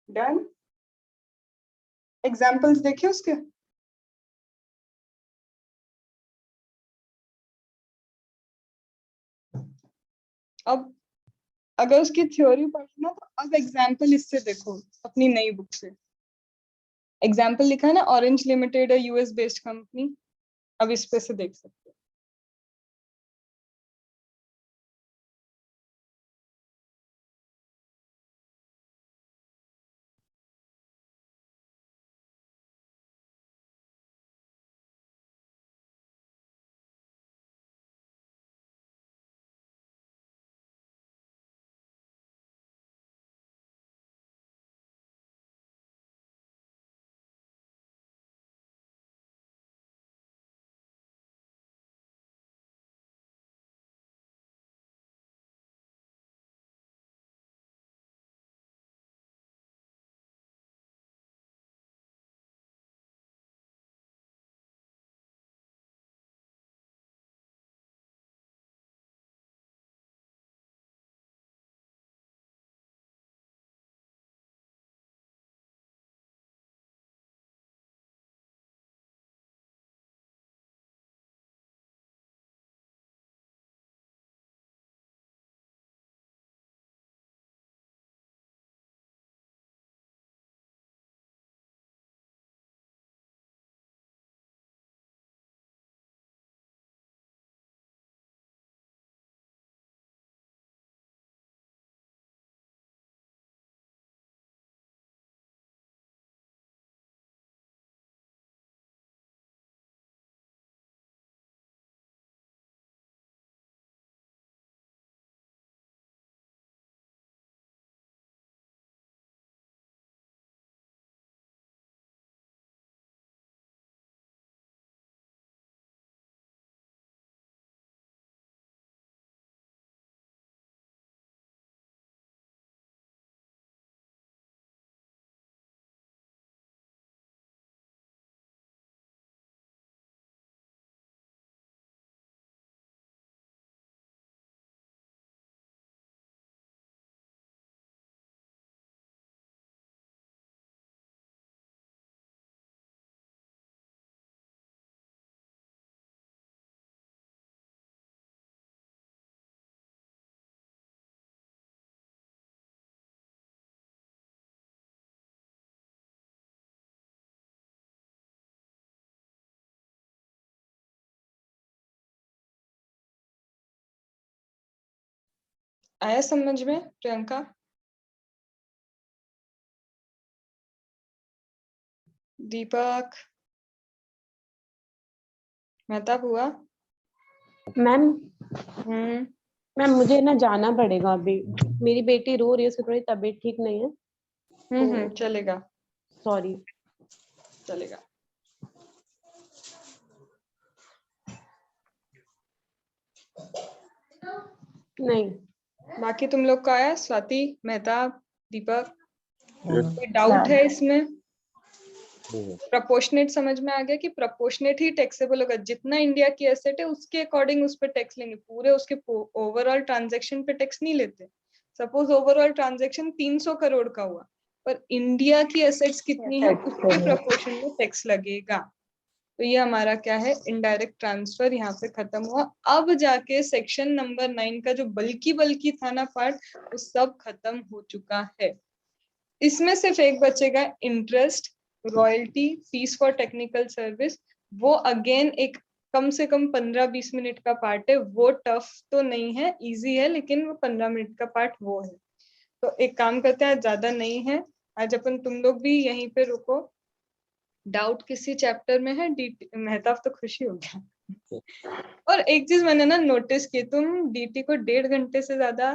डन। एग्जाम्पल्स देखे उसके? अब अगर उसकी थ्योरी पढ़ी ना, तो अब एग्जाम्पल इससे देखो अपनी नई बुक से। एग्जाम्पल लिखा है ना, ऑरेंज लिमिटेड है यूएस बेस्ड कंपनी। अब इस पे से देख सकते हो। आया समझ में प्रियंका? दीपक, मेहताब हुआ? मैम हम्म। मैम मुझे ना जाना पड़ेगा अभी। मेरी बेटी रो रही है, उसकी थोड़ी तबीयत ठीक नहीं है। चलेगा, सॉरी। चलेगा। नहीं बाकी तुम लोग का आया? स्वाति, मेहताब, दीपक, Yes. कोई डाउट है इसमें? हम्म, प्रपोर्शनेट समझ में आ गया कि प्रपोर्शनेट ही टैक्सेबल होगा। जितना इंडिया की एसेट है उसके अकॉर्डिंग उस पर टैक्स लेंगे, पूरे उसके ओवरऑल ट्रांजैक्शन पे टैक्स नहीं लेते। सपोज ओवरऑल ट्रांजैक्शन 300 करोड़ का हुआ, पर इंडिया की एसेट्स कितनी है उसके प्रपोर्शन में टैक्स लगेगा। तो ये हमारा क्या है, इनडायरेक्ट ट्रांसफर यहाँ पे खत्म हुआ। अब जाके सेक्शन नंबर 9 का जो बल्कि था ना पार्ट, वो सब खत्म हो चुका है। इसमें सिर्फ एक बचेगा, interest, royalty, fees for technical service. वो अगेन एक कम से कम 15-20 मिनट का पार्ट है। वो टफ तो नहीं है, इजी है, लेकिन वो 15 मिनट का पार्ट वो है। तो एक काम करते हैं, आज ज्यादा नहीं है, आज अपन तुम लोग भी यहीं पे रुको। डाउट किसी चैप्टर में है? डीटी मेहताब तो खुशी हो गया। और एक चीज मैंने ना नोटिस की, तुम डीटी को 1.5 घंटे से ज्यादा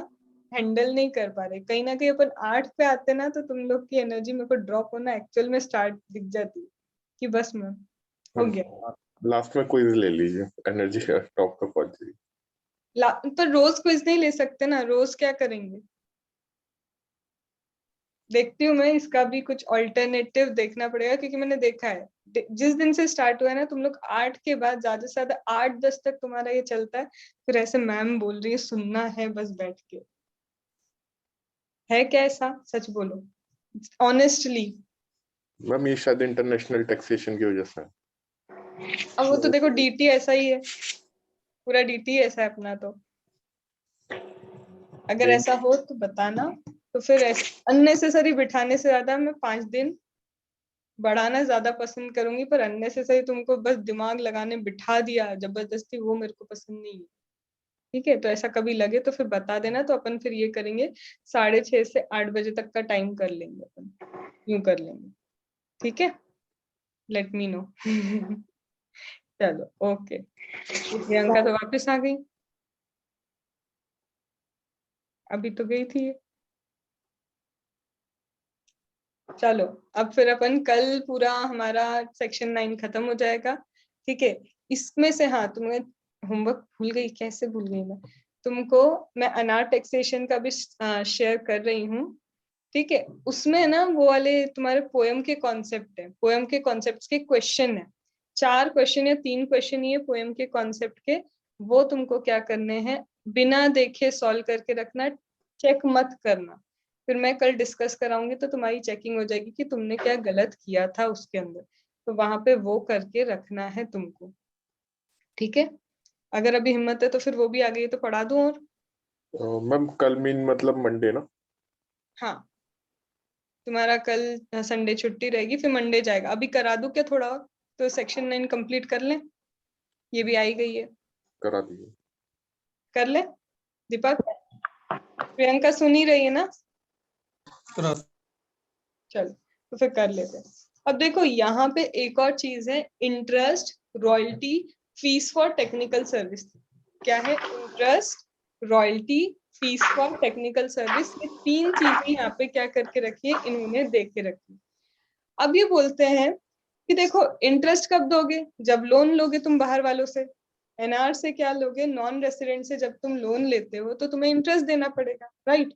हैंडल नहीं कर पा रहे। कहीं ना कहीं अपन 8 पे आते ना, तो तुम लोग की एनर्जी मेरे को ड्रॉप होना एक्चुअल में स्टार्ट दिख जाती कि बस मैं हो गया। लास्ट में क्विज ले लीजिए, एनर्जी टॉप पे पहुंच जाएगी। पर रोज क्विज नहीं ले सकते ना, रोज क्या करेंगे? देखती हूँ मैं, इसका भी कुछ ऑल्टरनेटिव देखना पड़ेगा, क्योंकि मैंने देखा है जिस दिन से स्टार्ट हुआ है ना, तुम लोग 8 के बाद ज्यादा से ज्यादा 8-10 तक तुम्हारा ये चलता है। फिर ऐसे मैम बोल रही है, सुनना है बस बैठ के। है क्या ऐसा? सच बोलो। ऑनेस्टली। मैम ये शायद इंटरनेशनल टैक्सेशन की वजह से है। अब वो तो देखो डीटी ऐसा ही है, पूरा डीटी ऐसा है अपना। तो अगर ऐसा हो तो बताना। तो फिर अननेसेसरी बिठाने से ज्यादा मैं 5 दिन बढ़ाना ज्यादा पसंद करूंगी, पर अननेसेसरी तुमको बस दिमाग लगाने बिठा दिया जबरदस्ती, वो मेरे को पसंद नहीं है। ठीक है, तो ऐसा कभी लगे तो फिर बता देना, तो अपन फिर ये करेंगे 6:30 से 8 बजे तक का टाइम कर लेंगे अपन, यूं कर लेंगे। ठीक है, लेट मी नो। चलो ओके। प्रियंका तो वापस आ गई, अभी तो गई थी ये। चलो अब फिर अपन कल पूरा हमारा सेक्शन 9 खत्म हो जाएगा। ठीक है, इसमें से हाँ तुम्हें होमवर्क भूल गई, कैसे भूल गई मैं तुमको, मैं अनार टैक्सेशन का भी शेयर कर रही हूँ। ठीक है, उसमें ना वो वाले तुम्हारे पोयम के कॉन्सेप्ट है, पोयम के कॉन्सेप्ट के क्वेश्चन है, 4 क्वेश्चन या 3 क्वेश्चन ये पोयम के कॉन्सेप्ट के, वो तुमको क्या करने हैं, बिना देखे सॉल्व करके रखना, चेक मत करना। फिर मैं कल डिस्कस कराऊंगी तो तुम्हारी चेकिंग हो जाएगी कि तुमने क्या गलत किया था उसके अंदर, तो वहां पे वो करके रखना है तुमको। ठीक है, अगर अभी हिम्मत है तो फिर वो भी आ गई तो पढ़ा दूं। और मैम कल मीन मतलब मंडे ना? हाँ, तुम्हारा कल संडे छुट्टी रहेगी, फिर मंडे जाएगा। अभी करा दूं क्या थोड़ा और, तो सेक्शन 9 कंप्लीट कर लें, ये भी आई गई है, करा दीजिए। कर ले। दीपक, प्रियंका सुन ही रही है ना? चलो तो फिर कर लेते हैं। अब देखो यहाँ पे एक और चीज है, interest, royalty, fees for technical service. क्या है? Interest, royalty, fees for technical service, ये 3 चीजें यहाँ पे क्या करके रखी है, इन्होंने दे के रखी। अब ये बोलते हैं कि देखो इंटरेस्ट कब दोगे, जब लोन लोगे तुम बाहर वालों से। एनआर से क्या लोगे, नॉन रेसिडेंट से जब तुम लोन लेते हो तो तुम्हें इंटरेस्ट देना पड़ेगा, राइट।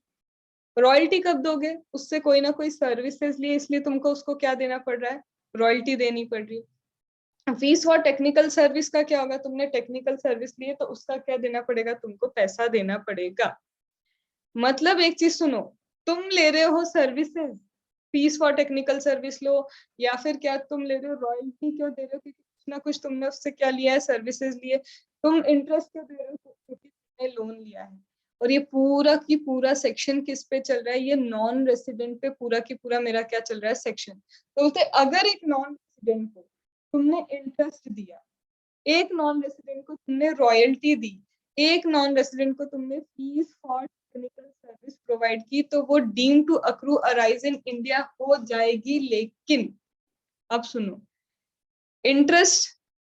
रॉयल्टी कब दोगे, उससे कोई ना कोई सर्विसेज लिए, इसलिए तुमको उसको क्या देना पड़ रहा है, रॉयल्टी देनी पड़ रही है। फीस फॉर टेक्निकल सर्विस का क्या होगा, तुमने टेक्निकल सर्विस लिए तो उसका क्या देना पड़ेगा, तुमको पैसा देना पड़ेगा। मतलब एक चीज सुनो, तुम ले रहे हो services, fees for technical service लो, या फिर क्या तुम ले रहे हो, रॉयल्टी क्यों दे रहे हो, क्योंकि कुछ ना कुछ तुमने उससे क्या लिया है, सर्विसेज लिए। तुम इंटरेस्ट क्यों दे रहे हो, क्योंकि तुमने लोन लिया है। और ये पूरा की पूरा सेक्शन किस पे चल रहा है, ये नॉन रेसिडेंट पे पूरा की पूरा मेरा क्या चल रहा है, सेक्शन। तो बोलते अगर एक नॉन रेसिडेंट को तुमने इंटरेस्ट दिया, एक नॉन रेसिडेंट को तुमने रॉयल्टी दी, एक नॉन रेसिडेंट को तुमने fees for technical service provide की, तो वो deem to accrue arise in India हो जाएगी। लेकिन अब सुनो, इंटरेस्ट,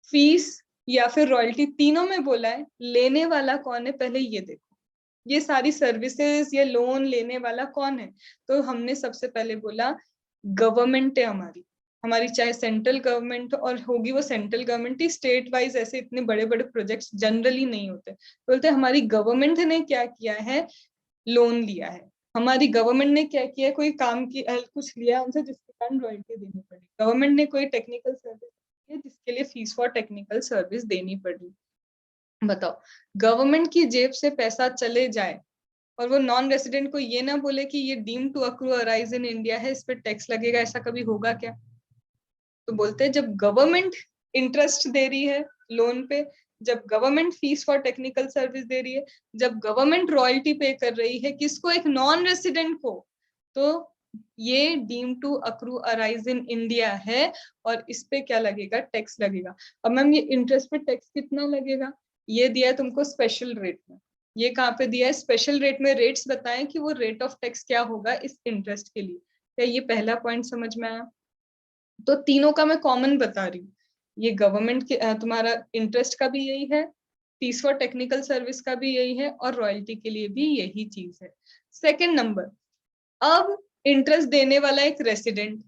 फीस या फिर रॉयल्टी, तीनों में बोला है लेने वाला कौन है, पहले ये देखो, ये सारी सर्विसेज, ये लोन लेने वाला कौन है। तो हमने सबसे पहले बोला गवर्नमेंट है हमारी, हमारी चाहे सेंट्रल गवर्नमेंट और होगी वो सेंट्रल गवर्नमेंट ही, स्टेट वाइज ऐसे इतने बड़े बड़े प्रोजेक्ट्स जनरली नहीं होते। बोलते हमारी गवर्नमेंट ने क्या किया है, लोन लिया है। हमारी गवर्नमेंट ने क्या किया, कोई काम की कुछ लिया उनसे जिसके कारण रॉयल्टी देनी पड़ी। गवर्नमेंट ने कोई टेक्निकल सर्विस दी जिसके लिए फीस फॉर टेक्निकल सर्विस देनी पड़ी। बताओ, गवर्नमेंट की जेब से पैसा चले जाए और वो नॉन रेसिडेंट को ये ना बोले कि ये deem to accrue arise in India है, इस पर टैक्स लगेगा, ऐसा कभी होगा क्या? तो बोलते हैं जब गवर्नमेंट इंटरेस्ट दे रही है लोन पे, जब government fees for technical service दे रही है, जब गवर्नमेंट रॉयल्टी पे कर रही है किसको, एक नॉन रेसिडेंट को, तो ये deem to accrue arise in India है और इस पे क्या लगेगा, टैक्स लगेगा। अब मैम ये इंटरेस्ट पे टैक्स कितना लगेगा, ये दिया है तुमको स्पेशल रेट में। ये कहाँ पे दिया है, स्पेशल रेट में। रेट्स बताएं कि वो रेट ऑफ टैक्स क्या होगा इस इंटरेस्ट के लिए। क्या ये पहला पॉइंट समझ में आया? तो तीनों का मैं कॉमन बता रही हूँ, ये गवर्नमेंट के तुम्हारा इंटरेस्ट का भी यही है, फीस फॉर टेक्निकल सर्विस का भी यही है, और रॉयल्टी के लिए भी यही चीज है। सेकंड नंबर, अब इंटरेस्ट देने वाला एक रेसिडेंट,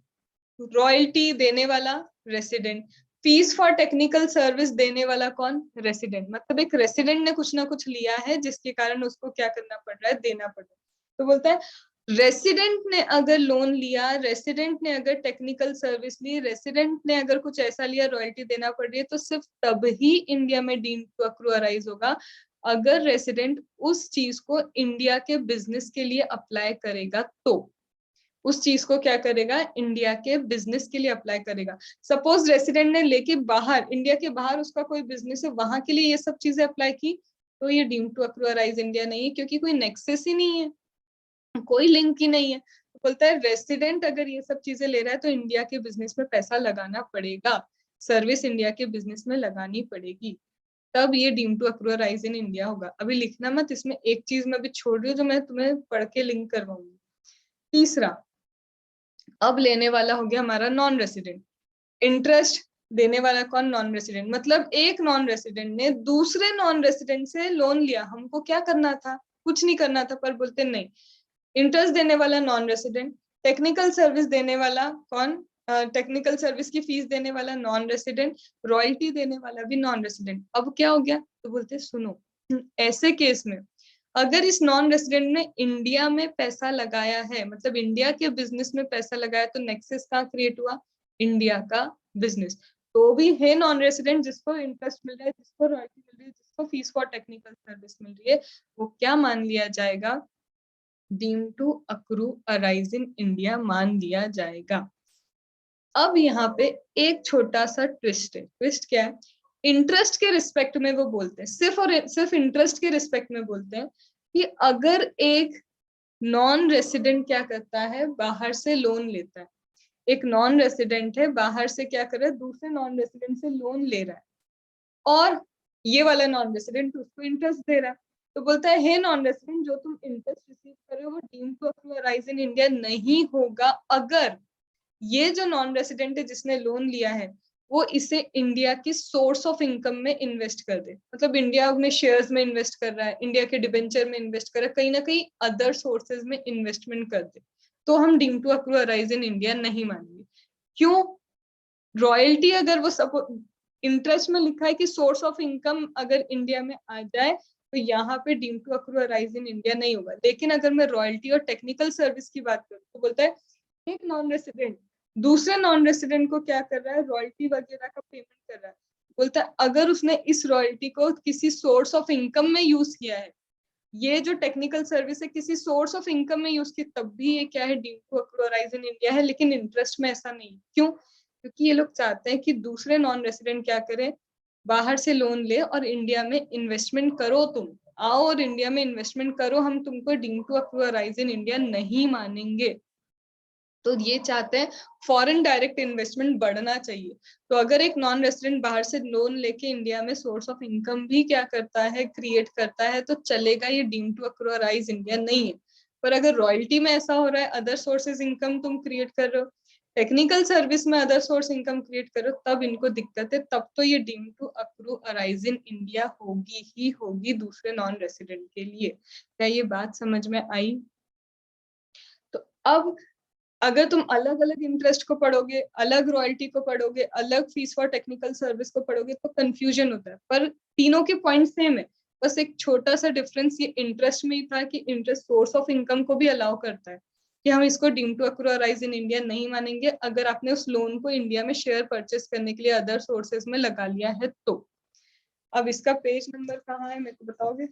रॉयल्टी देने वाला resident, fees for technical service देने वाला कौन, रेसिडेंट। मतलब एक रेसिडेंट ने कुछ ना कुछ लिया है जिसके कारण उसको क्या करना पड़ रहा है, देना पड़ रहा है। तो बोलता है रेसिडेंट ने अगर लोन लिया, रेसिडेंट ने अगर टेक्निकल सर्विस ली, रेसिडेंट ने अगर कुछ ऐसा लिया, रॉयल्टी देना पड़ रही है, तो सिर्फ तब ही इंडिया में डीम टू अक्रू अराइज होगा अगर रेसिडेंट उस चीज को इंडिया के बिजनेस के लिए अप्लाई करेगा। तो उस चीज को क्या करेगा, इंडिया के बिजनेस के लिए अप्लाई करेगा। सपोज रेसिडेंट ने लेके बाहर, इंडिया के बाहर उसका कोई बिजनेस है, वहां के लिए ये सब चीजें अप्लाई की, तो ये deemed to accrue arise India नहीं है, क्योंकि कोई नेक्सस ही नहीं है, कोई लिंक ही नहीं है। तो बोलता है रेसिडेंट अगर ये सब चीजें ले रहा है तो इंडिया के बिजनेस में पैसा लगाना पड़ेगा, सर्विस इंडिया के बिजनेस में लगानी पड़ेगी, तब ये deemed to accrue arise in India होगा। अभी लिखना मत, इसमें एक चीज मैं अभी छोड़ रही हूँ जो मैं तुम्हें पढ़ के लिंक करवाऊंगी। तीसरा, अब लेने वाला हो गया हमारा नॉन रेसिडेंट। इंटरेस्ट देने वाला कौन, नॉन रेसिडेंट। मतलब एक नॉन रेसिडेंट ने दूसरे नॉन रेसिडेंट से लोन लिया, हमको क्या करना था, कुछ नहीं करना था, पर बोलते नहीं, इंटरेस्ट देने वाला नॉन रेसिडेंट, टेक्निकल सर्विस देने वाला कौन, टेक्निकल सर्विस की फीस देने वाला नॉन रेसिडेंट, रॉयल्टी देने वाला भी नॉन रेसिडेंट। अब क्या हो गया, तो बोलते सुनो, ऐसे केस में अगर इस नॉन रेसिडेंट ने इंडिया में पैसा लगाया है, मतलब इंडिया के बिजनेस में पैसा लगाया, तो नेक्सस कहाँ क्रिएट हुआ, इंडिया का बिजनेस, तो भी है नॉन रेसिडेंट जिसको इंटरेस्ट मिल रहा है, जिसको रॉयल्टी मिल रही है, जिसको फीस फॉर टेक्निकल सर्विस मिल रही है, वो क्या मान लिया जाएगा, deemed to accrue arise in India मान लिया जाएगा। अब यहाँ पे एक छोटा सा ट्विस्ट है। ट्विस्ट क्या है, इंटरेस्ट के रिस्पेक्ट में वो बोलते हैं, सिर्फ और सिर्फ इंटरेस्ट के रिस्पेक्ट में बोलते हैं कि अगर एक नॉन रेसिडेंट क्या करता है, बाहर से लोन लेता है, एक नॉन रेसिडेंट है बाहर से क्या कर रहा है, दूसरे नॉन रेसिडेंट से लोन ले रहा है, और ये वाला नॉन रेसिडेंट उसको इंटरेस्ट दे रहा है, तो बोलता है हे नॉन रेसिडेंट, जो तुम इंटरेस्ट रिसीव कर रहे हो वो deemed to accrue arise in India नहीं होगा, अगर ये जो नॉन रेसिडेंट है जिसने लोन लिया है वो इसे इंडिया की सोर्स ऑफ इनकम में इन्वेस्ट कर दे, मतलब इंडिया में शेयर्स में इन्वेस्ट कर रहा है, इंडिया के डिबेंचर में इन्वेस्ट कर रहा है, कहीं ना कहीं अदर सोर्सेज में इन्वेस्टमेंट कर दे, तो हम deemed to accrue arise in India नहीं मानेंगे। क्यों, रॉयल्टी अगर वो सब इंटरेस्ट में लिखा है कि सोर्स ऑफ इनकम अगर इंडिया में आ जाए तो यहाँ पे deemed to accrue arise in India नहीं होगा। लेकिन अगर मैं रॉयल्टी और टेक्निकल सर्विस की बात करूँ तो बोलता है एक नॉन रेसिडेंट दूसरे नॉन रेसिडेंट को क्या कर रहा है, रॉयल्टी वगैरह का पेमेंट कर रहा है, बोलता है अगर उसने इस रॉयल्टी को किसी सोर्स ऑफ इनकम में यूज किया है, ये जो टेक्निकल सर्विस है किसी सोर्स ऑफ इनकम में यूज की, तब भी ये क्या है, deemed to accrue arise in India है। लेकिन इंटरेस्ट में ऐसा नहीं। क्यों, क्योंकि ये लोग चाहते हैं कि दूसरे नॉन रेसिडेंट क्या करे, बाहर से लोन ले और इंडिया में इन्वेस्टमेंट करो, तुम आओ और इंडिया में इन्वेस्टमेंट करो, हम तुमको deemed to accrue arise in India नहीं मानेंगे। तो ये चाहते हैं फॉरेन डायरेक्ट इन्वेस्टमेंट बढ़ना चाहिए। तो अगर एक नॉन रेसिडेंट बाहर से लोन लेके इंडिया में सोर्स ऑफ इनकम भी क्या करता है, क्रिएट करता है, तो चलेगा, ये deemed to accrue arise India नहीं है। पर अगर रॉयल्टी में ऐसा हो रहा है, अदर सोर्सेज इनकम तुम क्रिएट कर रहे हो, टेक्निकल सर्विस में अदर सोर्स इनकम क्रिएट करो, तब इनको दिक्कत है, तब तो ये deemed to accrue arise in India होगी ही होगी दूसरे नॉन रेसिडेंट के लिए। क्या ये बात समझ में आई? तो अब अगर तुम अलग अलग इंटरेस्ट को पढ़ोगे, अलग रॉयल्टी को पढ़ोगे, अलग फीस फॉर टेक्निकल सर्विस को पढ़ोगे तो कंफ्यूजन होता है, पर तीनों के पॉइंट सेम है। बस एक छोटा सा डिफरेंस ये इंटरेस्ट में ही था कि इंटरेस्ट सोर्स ऑफ इनकम को भी अलाउ करता है, कि हम इसको deemed to accrue arise in India नहीं मानेंगे अगर आपने उस लोन को इंडिया में शेयर परचेस करने के लिए अदर सोर्सेज में लगा लिया है तो। अब इसका पेज नंबर कहाँ है मेरे को बताओगे?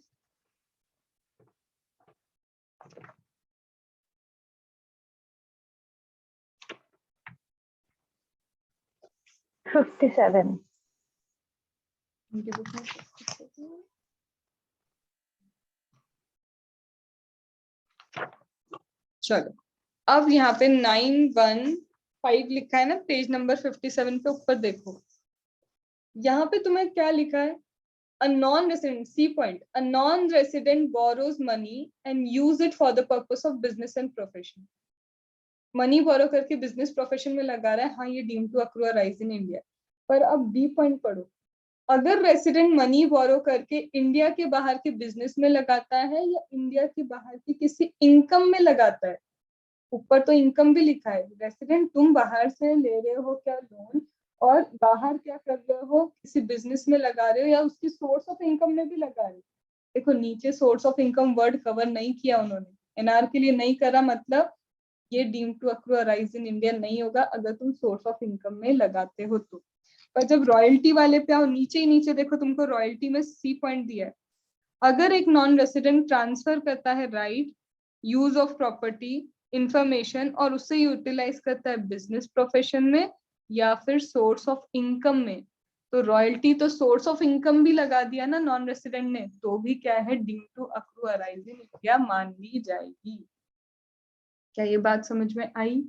चलो, अब यहाँ पे 915 लिखा है ना, पेज नंबर 57 पे ऊपर देखो, यहाँ पे तुम्हें क्या लिखा है, a non-resident, C point, a non-resident borrows money and use it for the purpose of business and profession. Money borrow करके बिजनेस प्रोफेशन में लगा रहा है, हाँ ये deemed to accrue arise in India. पर अब बी पॉइंट पढ़ो, अगर रेसिडेंट मनी बोरो करके इंडिया के बाहर के बिजनेस में लगाता है या इंडिया के बाहर की किसी इनकम में लगाता है, ऊपर तो इनकम भी लिखा है, रेसिडेंट तुम बाहर से ले रहे हो क्या लोन, और बाहर क्या कर रहे हो, किसी बिजनेस में लगा रहे हो या उसकी सोर्स ऑफ इनकम में भी लगा रहे हो। देखो नीचे source of income word cover नहीं किया उन्होंने, एनआर के लिए नहीं करा, मतलब ये deemed to accrue arise in India नहीं होगा अगर तुम सोर्स ऑफ इनकम में लगाते हो तो। पर जब रॉयल्टी वाले पे आओ, नीचे ही नीचे देखो तुमको रॉयल्टी में सी पॉइंट दिया है, अगर एक नॉन रेसिडेंट ट्रांसफर करता है right, use of property, information और उससे यूटिलाइज करता है बिजनेस प्रोफेशन में या फिर सोर्स ऑफ इनकम में। तो रॉयल्टी तो सोर्स ऑफ इनकम भी लगा दिया ना नॉन रेसिडेंट ने, तो भी क्या है deemed to accrue arise in India मान ली जाएगी। क्या ये बात समझ में आई?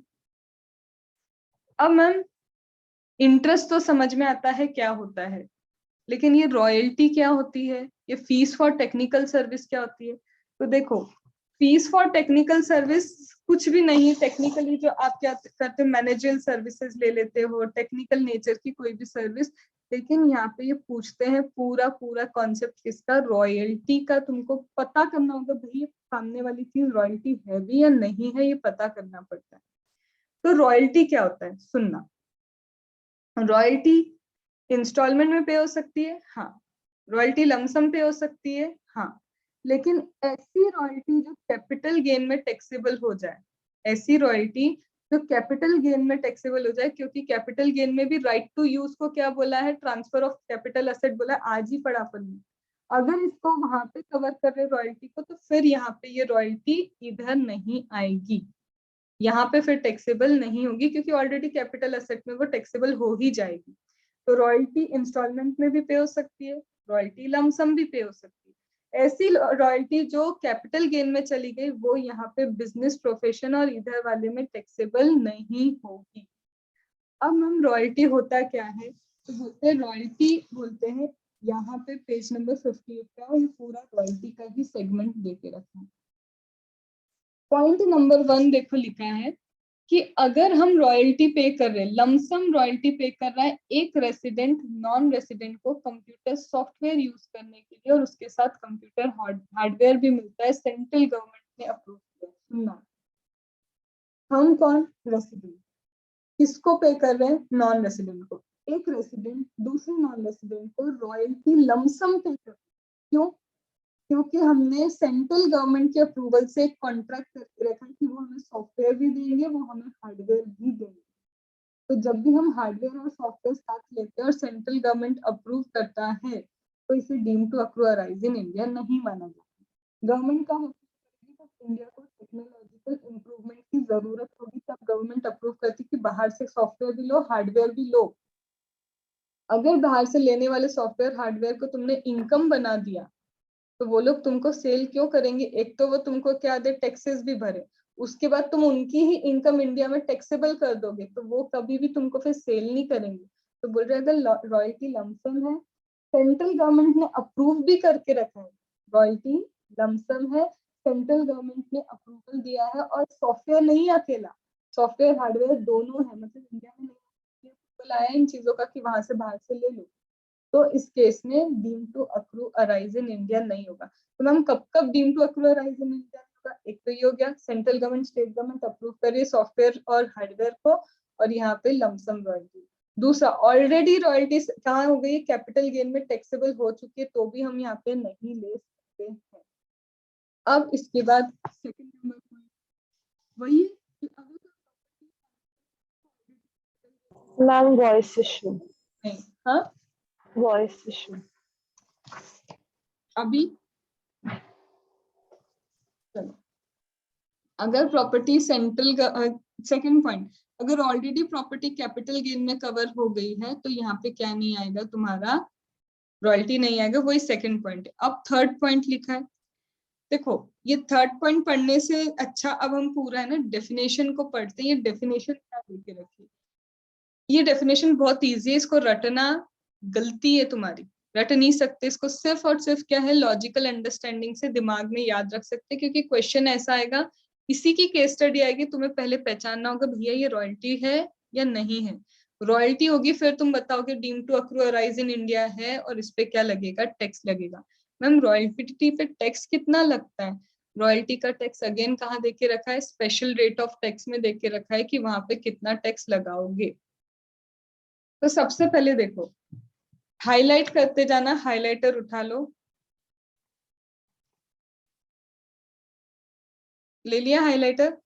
अब मैम इंटरेस्ट तो समझ में आता है क्या होता है, लेकिन ये रॉयल्टी क्या होती है, ये फीस फॉर टेक्निकल सर्विस क्या होती है? तो देखो फीस फॉर टेक्निकल सर्विस कुछ भी नहीं, टेक्निकली जो आप क्या करते हो मैनेजरियल सर्विसेज ले लेते हो, टेक्निकल नेचर की कोई भी सर्विस। लेकिन यहाँ पे ये पूछते हैं पूरा पूरा कॉन्सेप्ट किसका, रॉयल्टी का। तुमको पता करना होगा भाई ये सामने वाली चीज रॉयल्टी है भी या नहीं है, ये पता करना पड़ता है। तो रॉयल्टी क्या होता है सुनना, रॉयल्टी इंस्टॉलमेंट में पे हो सकती है, हाँ। रॉयल्टी लमसम पे हो सकती है, हाँ। लेकिन ऐसी रॉयल्टी जो कैपिटल गेन में टैक्सेबल हो जाए, ऐसी रॉयल्टी जो कैपिटल गेन में टैक्सेबल हो जाए, क्योंकि कैपिटल गेन में भी राइट टू यूज को क्या बोला है, ट्रांसफर ऑफ कैपिटल एसेट बोला है, आज ही पढ़ा अपन ने। अगर इसको वहां पे कवर कर रहे रॉयल्टी को, तो फिर यहाँ पे ये रॉयल्टी इधर नहीं आएगी, यहाँ पे फिर टैक्सेबल नहीं होगी, क्योंकि ऑलरेडी कैपिटल एसेट में वो टैक्सेबल हो ही जाएगी। तो रॉयल्टी इंस्टॉलमेंट में भी पे हो सकती है, रॉयल्टी लमसम भी पे हो सकती है। ऐसी रॉयल्टी जो कैपिटल गेन में चली गई वो यहाँ पे बिजनेस प्रोफेशन और इधर वाले में टैक्सेबल नहीं होगी। अब हम रॉयल्टी होता क्या है, तो बोलते हैं रॉयल्टी बोलते हैं, यहाँ पे पेज नंबर 58 का ये पूरा रॉयल्टी का ही सेगमेंट देके रखा है। पॉइंट नंबर 1 देखो लिखा है कि अगर हम रॉयल्टी पे कर रहे हैं, लमसम रॉयल्टी पे कर रहा है एक रेसिडेंट नॉन रेसिडेंट को कंप्यूटर सॉफ्टवेयर यूज करने के लिए, और उसके साथ कंप्यूटर हार्डवेयर भी मिलता है, सेंट्रल गवर्नमेंट ने अप्रूव किया। सुनना, हम कौन, रेसिडेंट, किसको पे कर रहे हैं, नॉन रेसिडेंट को। एक रेसिडेंट दूसरे नॉन रेसिडेंट को रॉयल्टी लमसम पे कर रहे हैं। क्यों? क्योंकि हमने सेंट्रल गवर्नमेंट के अप्रूवल से एक कॉन्ट्रैक्ट करके रखा कि वो हमें सॉफ्टवेयर भी देंगे, वो हमें हार्डवेयर भी देंगे। तो जब भी हम हार्डवेयर और सॉफ्टवेयर साथ लेते हैं और सेंट्रल गवर्नमेंट अप्रूव करता है, तो इसे deem to accrue arise in India नहीं माना जाता। गवर्नमेंट का इंडिया को टेक्नोलॉजिकल इंप्रूवमेंट की जरूरत होगी, तब गवर्नमेंट अप्रूव करती कि बाहर से सॉफ्टवेयर भी लो, हार्डवेयर भी लो। अगर बाहर से लेने वाले सॉफ्टवेयर हार्डवेयर को तुमने इनकम बना दिया, तो वो लोग तुमको सेल क्यों करेंगे? एक तो वो तुमको क्या दे, टैक्सेस भी भरे, उसके बाद तुम उनकी ही इनकम इंडिया में टैक्सेबल कर दोगे, तो वो कभी भी तुमको फिर सेल नहीं करेंगे। तो बोल रहे अगर रॉयल्टी लमसम है, सेंट्रल गवर्नमेंट ने अप्रूव भी करके रखा है, रॉयल्टी लमसम है, सेंट्रल गवर्नमेंट ने अप्रूवल दिया है, और सॉफ्टवेयर नहीं अकेला, सॉफ्टवेयर हार्डवेयर दोनों है, मतलब इंडिया में नहीं अप्रूवल आया इन चीजों का कि वहां से बाहर से ले लो, तो इस केस में deem to accrue arise in India नहीं होगा। तो मैम कब कब deem to accrue arise in India होगा? एक तो ये हो गया central government state government approve करिए सॉफ्टवेयर और हार्डवेयर को, और यहाँ पे लमसम रॉयल्टी। दूसरा, ऑलरेडी रॉयल्टी कहाँ हो गई, कैपिटल गेन में टैक्सेबल हो चुकी है, तो भी हम यहाँ पे नहीं ले सकते हैं। अब इसके बाद सेकंड नंबर पॉइंट वही है कि मैम वॉइस इशू, नहीं, हाँ वॉइस इशू। अभी चलो, अगर प्रॉपर्टी सेंट्रल, सेकंड पॉइंट, अगर ऑलरेडी प्रॉपर्टी कैपिटल गेन में कवर हो गई है, तो यहाँ पे क्या नहीं आएगा, तुम्हारा रॉयल्टी नहीं आएगा, वही सेकंड पॉइंट है। अब थर्ड पॉइंट लिखा है, देखो ये थर्ड पॉइंट पढ़ने से अच्छा अब हम पूरा है ना डेफिनेशन को पढ़ते हैं। ये डेफिनेशन क्या लेके रखी, ये डेफिनेशन बहुत इजी है, इसको रटना गलती है तुम्हारी, रट नहीं सकते इसको, सिर्फ और सिर्फ क्या है लॉजिकल अंडरस्टैंडिंग से दिमाग में याद रख सकते, क्योंकि क्वेश्चन ऐसा आएगा, इसी की केस स्टडी आएगी, तुम्हें पहले पहचानना होगा भैया ये रॉयल्टी है या नहीं है। रॉयल्टी होगी फिर तुम बताओगे deem to accrue arise in India है, और इस पे क्या लगेगा, टैक्स लगेगा। मैम रॉयल्टी पे टैक्स कितना लगता है? रॉयल्टी का टैक्स अगेन कहाँ देके रखा है, स्पेशल रेट ऑफ टैक्स में देके रखा है कि वहां पे कितना टैक्स लगाओगे। तो सबसे पहले देखो, हाईलाइट करते जाना, हाइलाइटर उठा लो, ले लिया हाइलाइटर?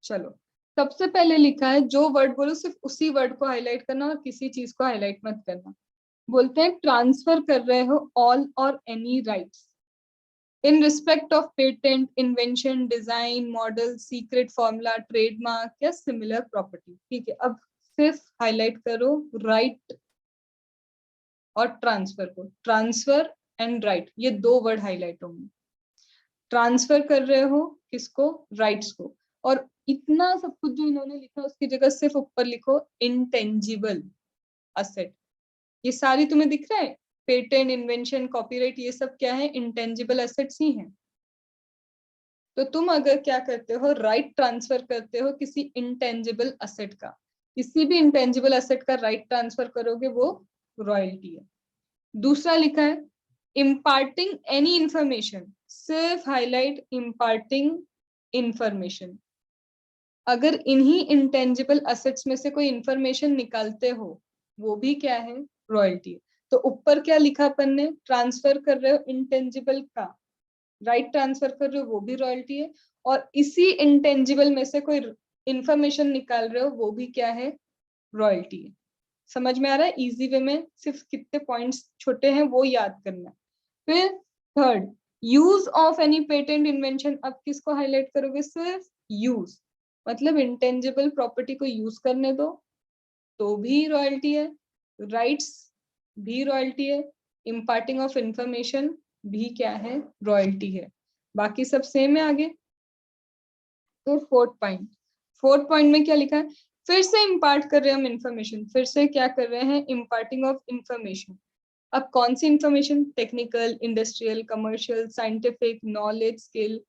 चलो, सबसे पहले लिखा है, जो वर्ड बोलो सिर्फ उसी वर्ड को हाईलाइट करना और किसी चीज को हाईलाइट मत करना। बोलते हैं ट्रांसफर कर रहे हो ऑल और any rights, in respect of patent, invention, design, model, secret formula, trademark या सिमिलर प्रॉपर्टी। ठीक है, अब सिर्फ हाईलाइट करो राइट और ट्रांसफर को। ट्रांसफर एंड राइट, ये दो वर्ड हाईलाइट होंगे। ट्रांसफर कर रहे हो किसको? राइट्स को। और इतना सब कुछ जो इन्होंने लिखा उसकी जगह सिर्फ ऊपर लिखो इंटेंजिबल असेट। ये सारी तुम्हें दिख रहा है, पेटेंट, इन्वेंशन, कॉपीराइट, ये सब क्या है? इंटेंजिबल एसेट्स ही हैं। तो तुम अगर क्या करते हो, राइट ट्रांसफर करते हो किसी इंटेंजिबल असेट का, किसी भी इंटेंजिबल असेट का राइट ट्रांसफर करोगे, वो रॉयल्टी है। दूसरा लिखा है इम्पार्टिंग एनी इंफॉर्मेशन, सिर्फ हाईलाइट इम्पार्टिंग इंफॉर्मेशन। अगर इन्हीं इंटेंजिबल असेट्स में से कोई इंफॉर्मेशन निकालते हो, वो भी क्या है? रॉयल्टी। तो ऊपर क्या लिखा अपन ने? ट्रांसफर कर रहे हो इंटेंजिबल का, राइट ट्रांसफर कर रहे हो, वो भी रॉयल्टी है। और इसी इंटेंजिबल में से कोई इंफॉर्मेशन निकाल रहे हो, वो भी क्या है? रॉयल्टी है। समझ में आ रहा है? इजी वे में सिर्फ कितने पॉइंट्स छोटे हैं वो याद करना। फिर third, use of any patent, invention. अब किसको हाईलाइट करोगे? सिर्फ यूज, मतलब इंटेंजिबल प्रॉपर्टी को यूज करने दो तो भी रॉयल्टी है, राइट्स भी रॉयल्टी है, इम्पार्टिंग ऑफ इंफॉर्मेशन भी क्या है? रॉयल्टी है। बाकी सब सेम है आगे। तो फोर्थ पॉइंट में क्या लिखा है? फिर से इम्पार्ट कर रहे हैं हम इंफॉर्मेशन, फिर से क्या कर रहे हैं? Imparting of information. अब कौन सी information? Technical, industrial, commercial, scientific, knowledge, skill.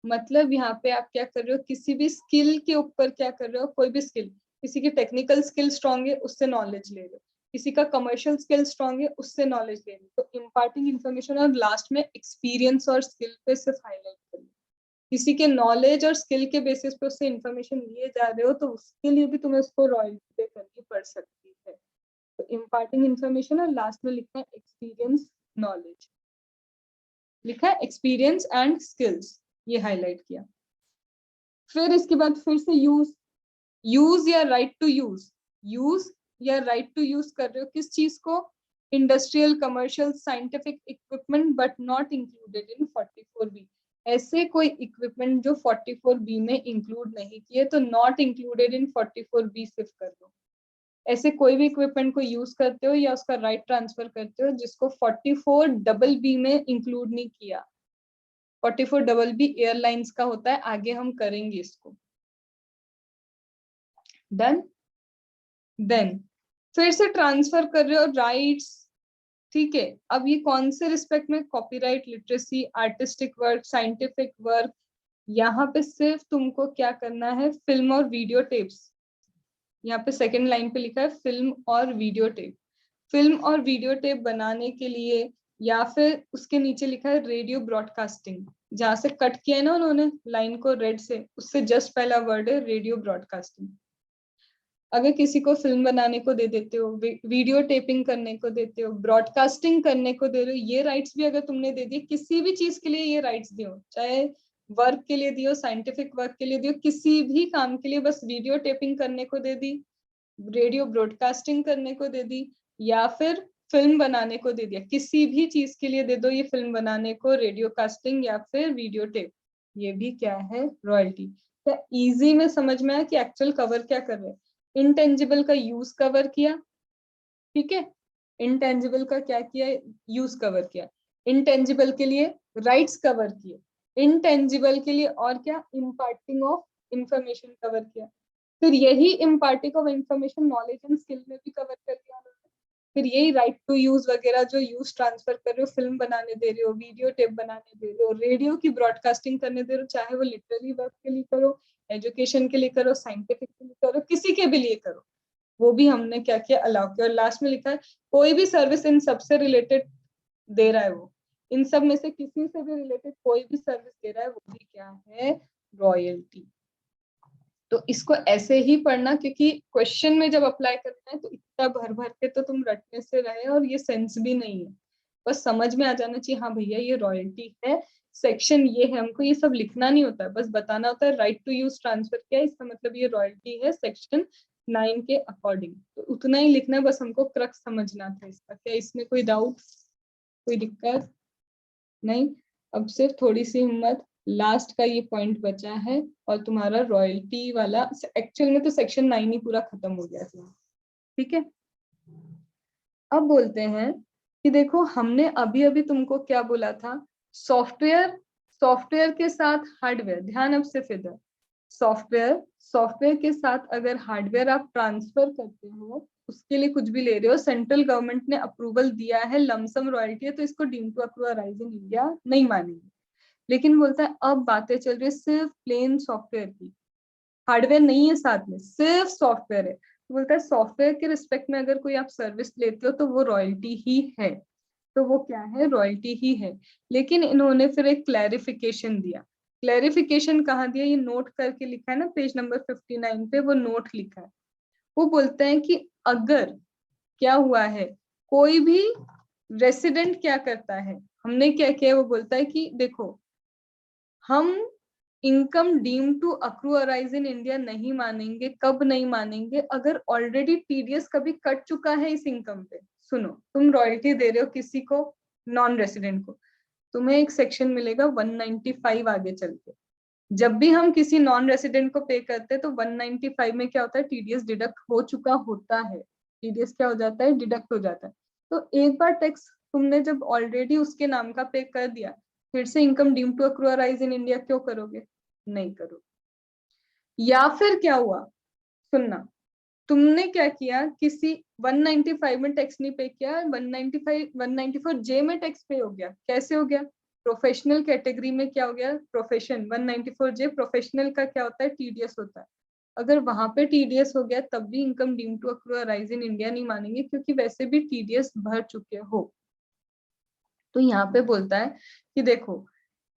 मतलब यहाँ पे आप क्या कर रहे हो? किसी भी स्किल के ऊपर क्या कर रहे हो? कोई भी स्किल, किसी की टेक्निकल स्किल स्ट्रांग है उससे नॉलेज ले लो, किसी का कमर्शियल स्किल स्ट्रांग है उससे नॉलेज ले लो। तो इम्पार्टिंग इंफॉर्मेशन, और लास्ट में एक्सपीरियंस और स्किल पे सिर्फ हाईलाइट कर लो। किसी के नॉलेज और स्किल के बेसिस पे उससे इंफॉर्मेशन लिए जा रहे हो तो उसके लिए भी तुम्हें उसको रॉयल्टी पे करनी पड़ सकती है। तो इम्पार्टिंग इंफॉर्मेशन, और लास्ट में लिखा है एक्सपीरियंस, नॉलेज, लिखा है एक्सपीरियंस एंड स्किल्स, ये हाईलाइट किया। फिर इसके बाद फिर से यूज या राइट टू यूज या राइट टू यूज कर रहे हो किस चीज को? Industrial, commercial, scientific equipment but not included in 44B। ऐसे कोई इक्विपमेंट जो 44B में इंक्लूड नहीं किए तो नॉट इंक्लूडेड इन 44B सिर्फ कर दो। ऐसे कोई भी इक्विपमेंट को यूज करते हो या उसका राइट ट्रांसफर करते हो जिसको 44BB में इंक्लूड नहीं किया। 44BB एयरलाइंस का होता है, आगे हम करेंगे इसको। डन। देन फिर से ट्रांसफर कर रहे हो राइट्स। ठीक है, अब ये कौन से रिस्पेक्ट में? Copyright, literacy, artistic work, scientific work. यहाँ पे सिर्फ तुमको क्या करना है? फिल्म और वीडियो टेप्स। यहाँ पे सेकंड लाइन पे लिखा है फिल्म और वीडियो टेप। फिल्म और वीडियो टेप बनाने के लिए, या फिर उसके नीचे लिखा है रेडियो ब्रॉडकास्टिंग, जहां से कट किया है ना उन्होंने लाइन को रेड से, उससे जस्ट पहला वर्ड है रेडियो ब्रॉडकास्टिंग। अगर किसी को फिल्म बनाने को दे देते हो, वीडियो टेपिंग करने को देते हो, ब्रॉडकास्टिंग करने को दे रहे हो, ये राइट्स भी अगर तुमने दे दिए, किसी भी चीज के लिए ये राइट्स दियो, चाहे वर्क के लिए दियो, साइंटिफिक वर्क के लिए दियो, किसी भी काम के लिए, बस वीडियो टेपिंग करने को दे दी, रेडियो ब्रॉडकास्टिंग करने को दे दी, या फिर फिल्म बनाने को दे दिया, किसी भी चीज के लिए दे दो ये फिल्म बनाने को, रेडियो कास्टिंग या फिर वीडियो टेप, ये भी क्या है? रॉयल्टी। क्या इजी में समझ में आया कि एक्चुअल कवर क्या कर रहे हैं? इंटेंजिबल का यूज कवर किया, ठीक है, इंटेंजिबल का क्या किया? यूज कवर किया। इंटेंजिबल के लिए राइट्स कवर किए, इंटेंजिबल के लिए और क्या? इम्पार्टिंग ऑफ इंफॉर्मेशन कवर किया। फिर यही imparting of information knowledge and skill में भी कवर कर दिया उन्होंने। फिर यही राइट टू यूज वगैरह जो यूज ट्रांसफर कर रहे हो, फिल्म बनाने दे रहे हो, वीडियो टेप बनाने दे रहे हो, रेडियो की ब्रॉडकास्टिंग करने दे रहे हो, चाहे वो लिटरेरी वर्क के लिए करो, एजुकेशन के लिए करो, साइंटिफिक के लिए करो, किसी के भी लिए करो, वो भी हमने क्या किया? अलाउ किया। और लास्ट में लिखा है कोई भी सर्विस इन सबसे रिलेटेड दे रहा है, वो इन सब में से किसी से भी रिलेटेड कोई भी सर्विस दे रहा है, वो भी क्या है? रॉयल्टी। तो इसको ऐसे ही पढ़ना, क्योंकि क्वेश्चन में जब अप्लाई करना है तो इतना भर भर के तो तुम रटने से रहे, और ये सेंस भी नहीं है। बस समझ में आ जाना चाहिए, हाँ भैया ये रॉयल्टी है, सेक्शन ये है, हमको ये सब लिखना नहीं होता है, बस बताना होता है राइट टू यूज ट्रांसफर किया, इसका मतलब ये रॉयल्टी है सेक्शन 9 के अकॉर्डिंग। तो उतना ही लिखना है, बस हमको क्रक्स समझना था इसका। क्या इसमें कोई डाउट, कोई दिक्कत नहीं? अब सिर्फ थोड़ी सी हिम्मत, लास्ट का ये पॉइंट बचा है और तुम्हारा रॉयल्टी वाला, एक्चुअल में तो सेक्शन 9 ही पूरा खत्म हो गया था। ठीक है, अब बोलते हैं कि देखो हमने अभी अभी तुमको क्या बोला था, सॉफ्टवेयर, सॉफ्टवेयर के साथ हार्डवेयर, ध्यान अब सिर्फ इधर, सॉफ्टवेयर, सॉफ्टवेयर के साथ अगर हार्डवेयर आप ट्रांसफर करते हो, उसके लिए कुछ भी ले रहे हो, सेंट्रल गवर्नमेंट ने अप्रूवल दिया है, लमसम रॉयल्टी है, तो इसको deemed to accrue arise in India नहीं मानेंगे। लेकिन बोलता है अब बातें चल रही है सिर्फ प्लेन सॉफ्टवेयर की, हार्डवेयर नहीं है साथ में, सिर्फ सॉफ्टवेयर है। तो बोलता है सॉफ्टवेयर के रिस्पेक्ट में अगर कोई आप सर्विस लेते हो तो वो रॉयल्टी ही है, तो वो क्या है, रॉयल्टी ही है। लेकिन इन्होंने फिर एक क्लैरिफिकेशन दिया, क्लैरिफिकेशन कहाँ दिया, ये नोट करके लिखा है ना पेज नंबर 59 पे, वो नोट लिखा है। वो बोलते हैं कि अगर क्या हुआ है, कोई भी रेसिडेंट क्या करता है, हमने क्या किया, वो बोलता है कि देखो हम income deem to accrue arise in India नहीं मानेंगे, कब नहीं मानेंगे, अगर ऑलरेडी टीडीएस कभी कट चुका है इस इनकम पे। सुनो, तुम रॉयल्टी दे रहे हो किसी को, नॉन रेसिडेंट को, तुम्हें एक सेक्शन मिलेगा 195 आगे चल के, जब भी हम किसी नॉन रेसिडेंट को पे करते हैं तो 195 में क्या होता है, टीडीएस डिडक्ट हो चुका होता है, टीडीएस क्या हो जाता है, डिडक्ट हो जाता है। तो एक बार टैक्स तुमने जब ऑलरेडी उसके नाम का पे कर दिया, फिर से income deem to accrue arise in India क्यों करोगे, नहीं करोगे। या फिर क्या हुआ, सुनना, तुमने क्या किया, किसी 195 में टैक्स नहीं पे किया, 195 194 जे में टैक्स पे हो गया, कैसे हो गया, प्रोफेशनल कैटेगरी में क्या हो गया, प्रोफेशन 194 जे, प्रोफेशनल का क्या होता है, टीडीएस होता है। अगर वहां पे टीडीएस हो गया तब भी income deem to accrue arise in India नहीं मानेंगे, क्योंकि वैसे भी टीडीएस भर चुके हो। तो यहाँ पे बोलता है कि देखो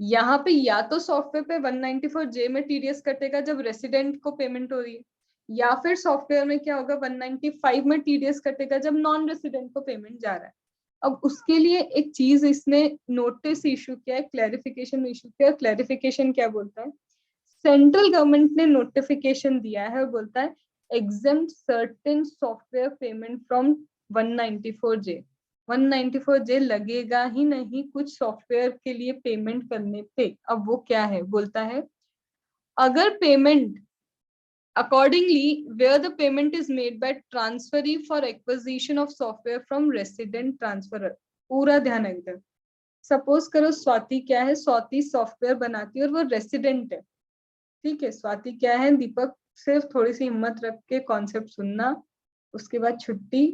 यहाँ पे या तो सॉफ्टवेयर पे 194 जे में टीडीएस कटेगा जब रेसिडेंट को पेमेंट हो रही है, या फिर सॉफ्टवेयर में क्या होगा, 195 में टीडीएस कटेगा जब नॉन रेसिडेंट को पेमेंट जा रहा है। अब उसके लिए एक चीज इसने नोटिस इशू किया है, क्लैरिफिकेशन इशू किया है। क्लैरिफिकेशन क्या बोलता है, सेंट्रल गवर्नमेंट ने नोटिफिकेशन दिया है और बोलता है exempt certain software payment from 194 जे, 194 जे लगेगा ही नहीं कुछ सॉफ्टवेयर के लिए पेमेंट करने पे। अब वो क्या है, बोलता है अगर payment accordingly where the payment is made by transferee for acquisition of software from resident transferor। पूरा ध्यान है इधर, सपोज करो स्वाति क्या है, स्वाति सॉफ्टवेयर बनाती है और वो रेसिडेंट है, ठीक है, स्वाति क्या है, दीपक सिर्फ थोड़ी सी हिम्मत रख के कॉन्सेप्ट सुनना, उसके बाद छुट्टी,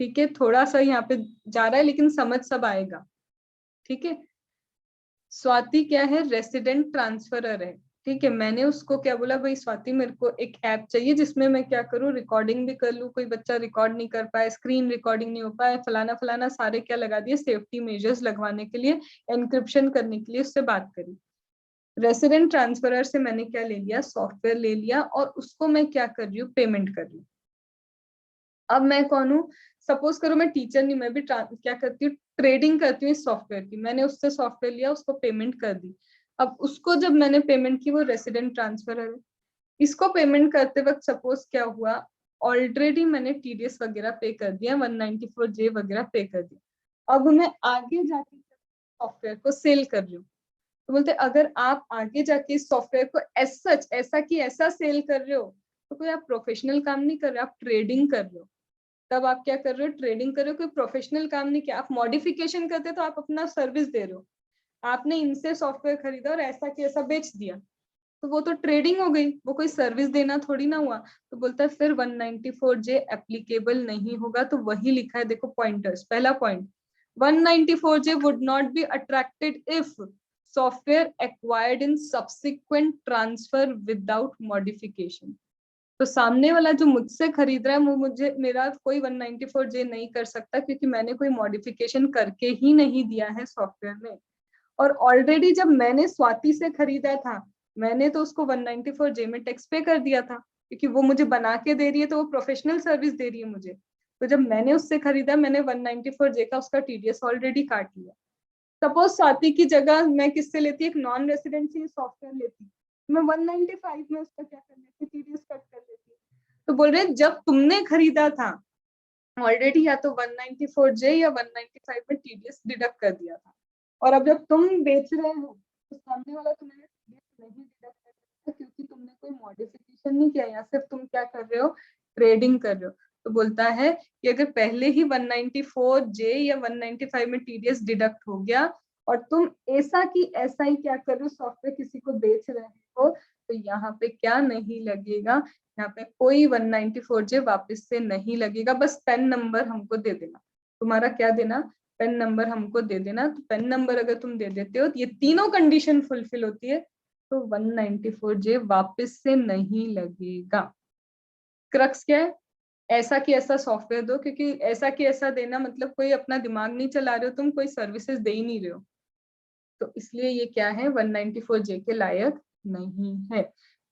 ठीक है, थोड़ा सा यहाँ पे जा रहा है लेकिन समझ सब आएगा, ठीक है। स्वाति क्या है, रेसिडेंट ट्रांसफरर है, ठीक है। मैंने उसको क्या बोला, भाई स्वाति मेरे को एक ऐप चाहिए जिसमें मैं क्या करूँ, रिकॉर्डिंग भी कर लूँ, कोई बच्चा रिकॉर्ड नहीं कर पाए, स्क्रीन रिकॉर्डिंग नहीं हो पाए, फलाना फलाना सारे क्या लगा दिए, सेफ्टी मेजर्स लगवाने के लिए, एनक्रिप्शन करने के लिए उससे बात करी। रेसिडेंट ट्रांसफरर से मैंने क्या ले लिया, सॉफ्टवेयर ले लिया और उसको मैं क्या कर रही हूँ, पेमेंट कर रही हूँ। अब मैं कौन हूँ, सपोज करो मैं टीचर नहीं, मैं भी क्या करती हूँ, ट्रेडिंग करती हूँ इस सॉफ्टवेयर की। मैंने उससे सॉफ्टवेयर लिया, उसको पेमेंट कर दी। अब उसको जब मैंने पेमेंट की, वो रेसिडेंट ट्रांसफर है, इसको पेमेंट करते वक्त सपोज क्या हुआ, ऑलरेडी मैंने टीडीएस वगैरह पे कर दिया, 194 जे वगैरह पे कर दिया। अब मैं आगे जाके सॉफ्टवेयर को सेल कर रही हूँ, तो बोलते अगर आप आगे जाके इस सॉफ्टवेयर को एज सच ऐसा की ऐसा सेल कर रहे हो तो कोई आप प्रोफेशनल काम नहीं कर रहे, आप ट्रेडिंग कर रहे हो। तब आप क्या कर रहे हो, ट्रेडिंग कर रहे हो, कोई प्रोफेशनल काम नहीं किया। आप मॉडिफिकेशन करते तो आप अपना सर्विस दे रहे हो, आपने इनसे सॉफ्टवेयर खरीदा और ऐसा कि ऐसा बेच दिया, तो वो तो ट्रेडिंग हो गई, वो कोई सर्विस देना थोड़ी ना हुआ। तो बोलता है फिर 194 जे एप्लीकेबल नहीं होगा। तो वही लिखा है, देखो पॉइंटर्स, पहला point 194 J would not be attracted if software acquired in subsequent transfer without modification. तो सामने वाला जो मुझसे खरीद रहा है वो मुझे, मेरा कोई 194 जे नहीं कर सकता, क्योंकि मैंने कोई मॉडिफिकेशन करके ही नहीं दिया है सॉफ्टवेयर में। और ऑलरेडी जब मैंने स्वाति से खरीदा था, मैंने तो उसको 194 जे में टैक्स पे कर दिया था, क्योंकि वो मुझे बना के दे रही है, तो वो प्रोफेशनल सर्विस दे रही है मुझे। तो जब मैंने उससे खरीदा, मैंने 194 जे का उसका टीडीएस ऑलरेडी काट लिया। सपोज स्वाति की जगह मैं किससे लेती, एक नॉन रेसिडेंट से सॉफ्टवेयर लेती, मैं 195 में उसका क्या कर लेती, टीडीएस कट कर लेती। तो बोल रहे जब तुमने खरीदा था ऑलरेडी, या तो 194 जे या 195 में टीडीएस डिडक्ट कर दिया था। और अब जब तुम बेच रहे हो तो सामने वाला तुम्हें नहीं डिडक्ट करेगा क्योंकि तुमने कोई मॉडिफिकेशन नहीं किया, या सिर्फ तुम क्या कर रहे हो, ट्रेडिंग कर रहे हो। तो बोलता है कि अगर पहले ही 194J या 195 में टीडीएस डिडक्ट हो गया और तुम ऐसा की ऐसा ही क्या कर रहे हो, सॉफ्टवेयर किसी को बेच रहे हो, तो यहाँ पे क्या नहीं लगेगा, यहाँ पे कोई 194J वापस से नहीं लगेगा। बस पेन नंबर हमको दे देना, तुम्हारा क्या देना, पेन नंबर हमको दे देना। तो पेन नंबर अगर तुम दे देते हो, ये तीनों कंडीशन फुलफिल होती है, तो 194J वापस से नहीं लगेगा। क्रक्स क्या है, ऐसा कि ऐसा सॉफ्टवेयर दो, क्योंकि ऐसा कि ऐसा देना मतलब कोई अपना दिमाग नहीं चला रहे हो तुम, कोई सर्विसेज दे ही नहीं रहे हो, तो इसलिए ये क्या है, 194J के लायक नहीं है।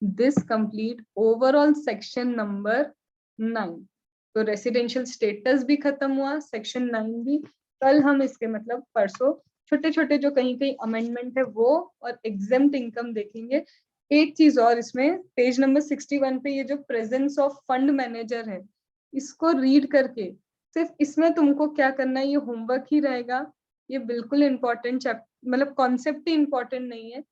This complete overall section number 9। तो रेसिडेंशियल स्टेटस भी खत्म हुआ, सेक्शन 9 भी। कल हम इसके मतलब परसों छोटे छोटे जो कहीं कहीं अमेंडमेंट है वो और एग्जेम्प्ट इनकम देखेंगे। एक चीज और, इसमें पेज नंबर 61 पे ये जो प्रेजेंस ऑफ फंड मैनेजर है, इसको रीड करके सिर्फ इसमें तुमको क्या करना है, ये होमवर्क ही रहेगा, ये बिल्कुल इंपॉर्टेंट मतलब कॉन्सेप्ट ही इंपॉर्टेंट नहीं है।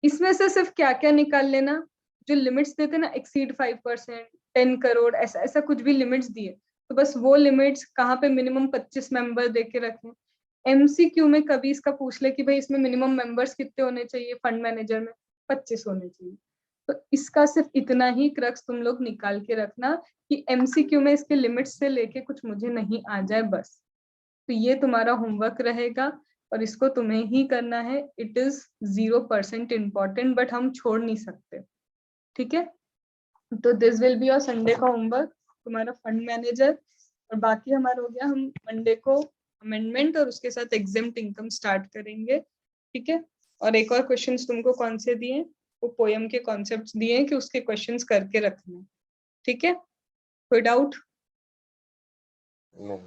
इसमें से सिर्फ क्या क्या निकाल लेना, जो लिमिट्स देते ना, एक्सीड 5%, 10 करोड़, ऐसा ऐसा कुछ भी लिमिट्स दिए, तो बस वो लिमिट्स कहाँ पे मिनिमम 25 मेंबर दे के रखें। एमसीक्यू में कभी इसका पूछ ले कि भाई इसमें मिनिमम मेंबर्स कितने होने चाहिए, फंड मैनेजर में 25 होने चाहिए। तो इसका सिर्फ इतना ही क्रक्स तुम लोग निकाल के रखना कि एमसीक्यू में इसके लिमिट्स से लेके कुछ मुझे नहीं आ जाए बस। तो ये तुम्हारा होमवर्क रहेगा और इसको तुम्हें ही करना है। इट इज 0% इम्पॉर्टेंट, बट हम छोड़ नहीं सकते, ठीक है। तो this will be your Sunday का होमवर्क, तुम्हारा फंड मैनेजर। और बाकी हमारा हो गया, हम मंडे को अमेंडमेंट और उसके साथ एग्जेम्प्ट इनकम स्टार्ट करेंगे, ठीक है। और एक और क्वेश्चंस तुमको कौन से दिए, वो पोयम के कॉन्सेप्ट्स दिए कि उसके क्वेश्चंस करके रखने, ठीक है। कोई डाउट? No.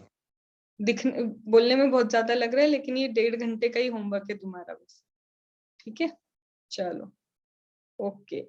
दिखने बोलने में बहुत ज्यादा लग रहा है, लेकिन ये 1.5 घंटे का ही होमवर्क है तुम्हारा बस, ठीक है। चलो, ओके।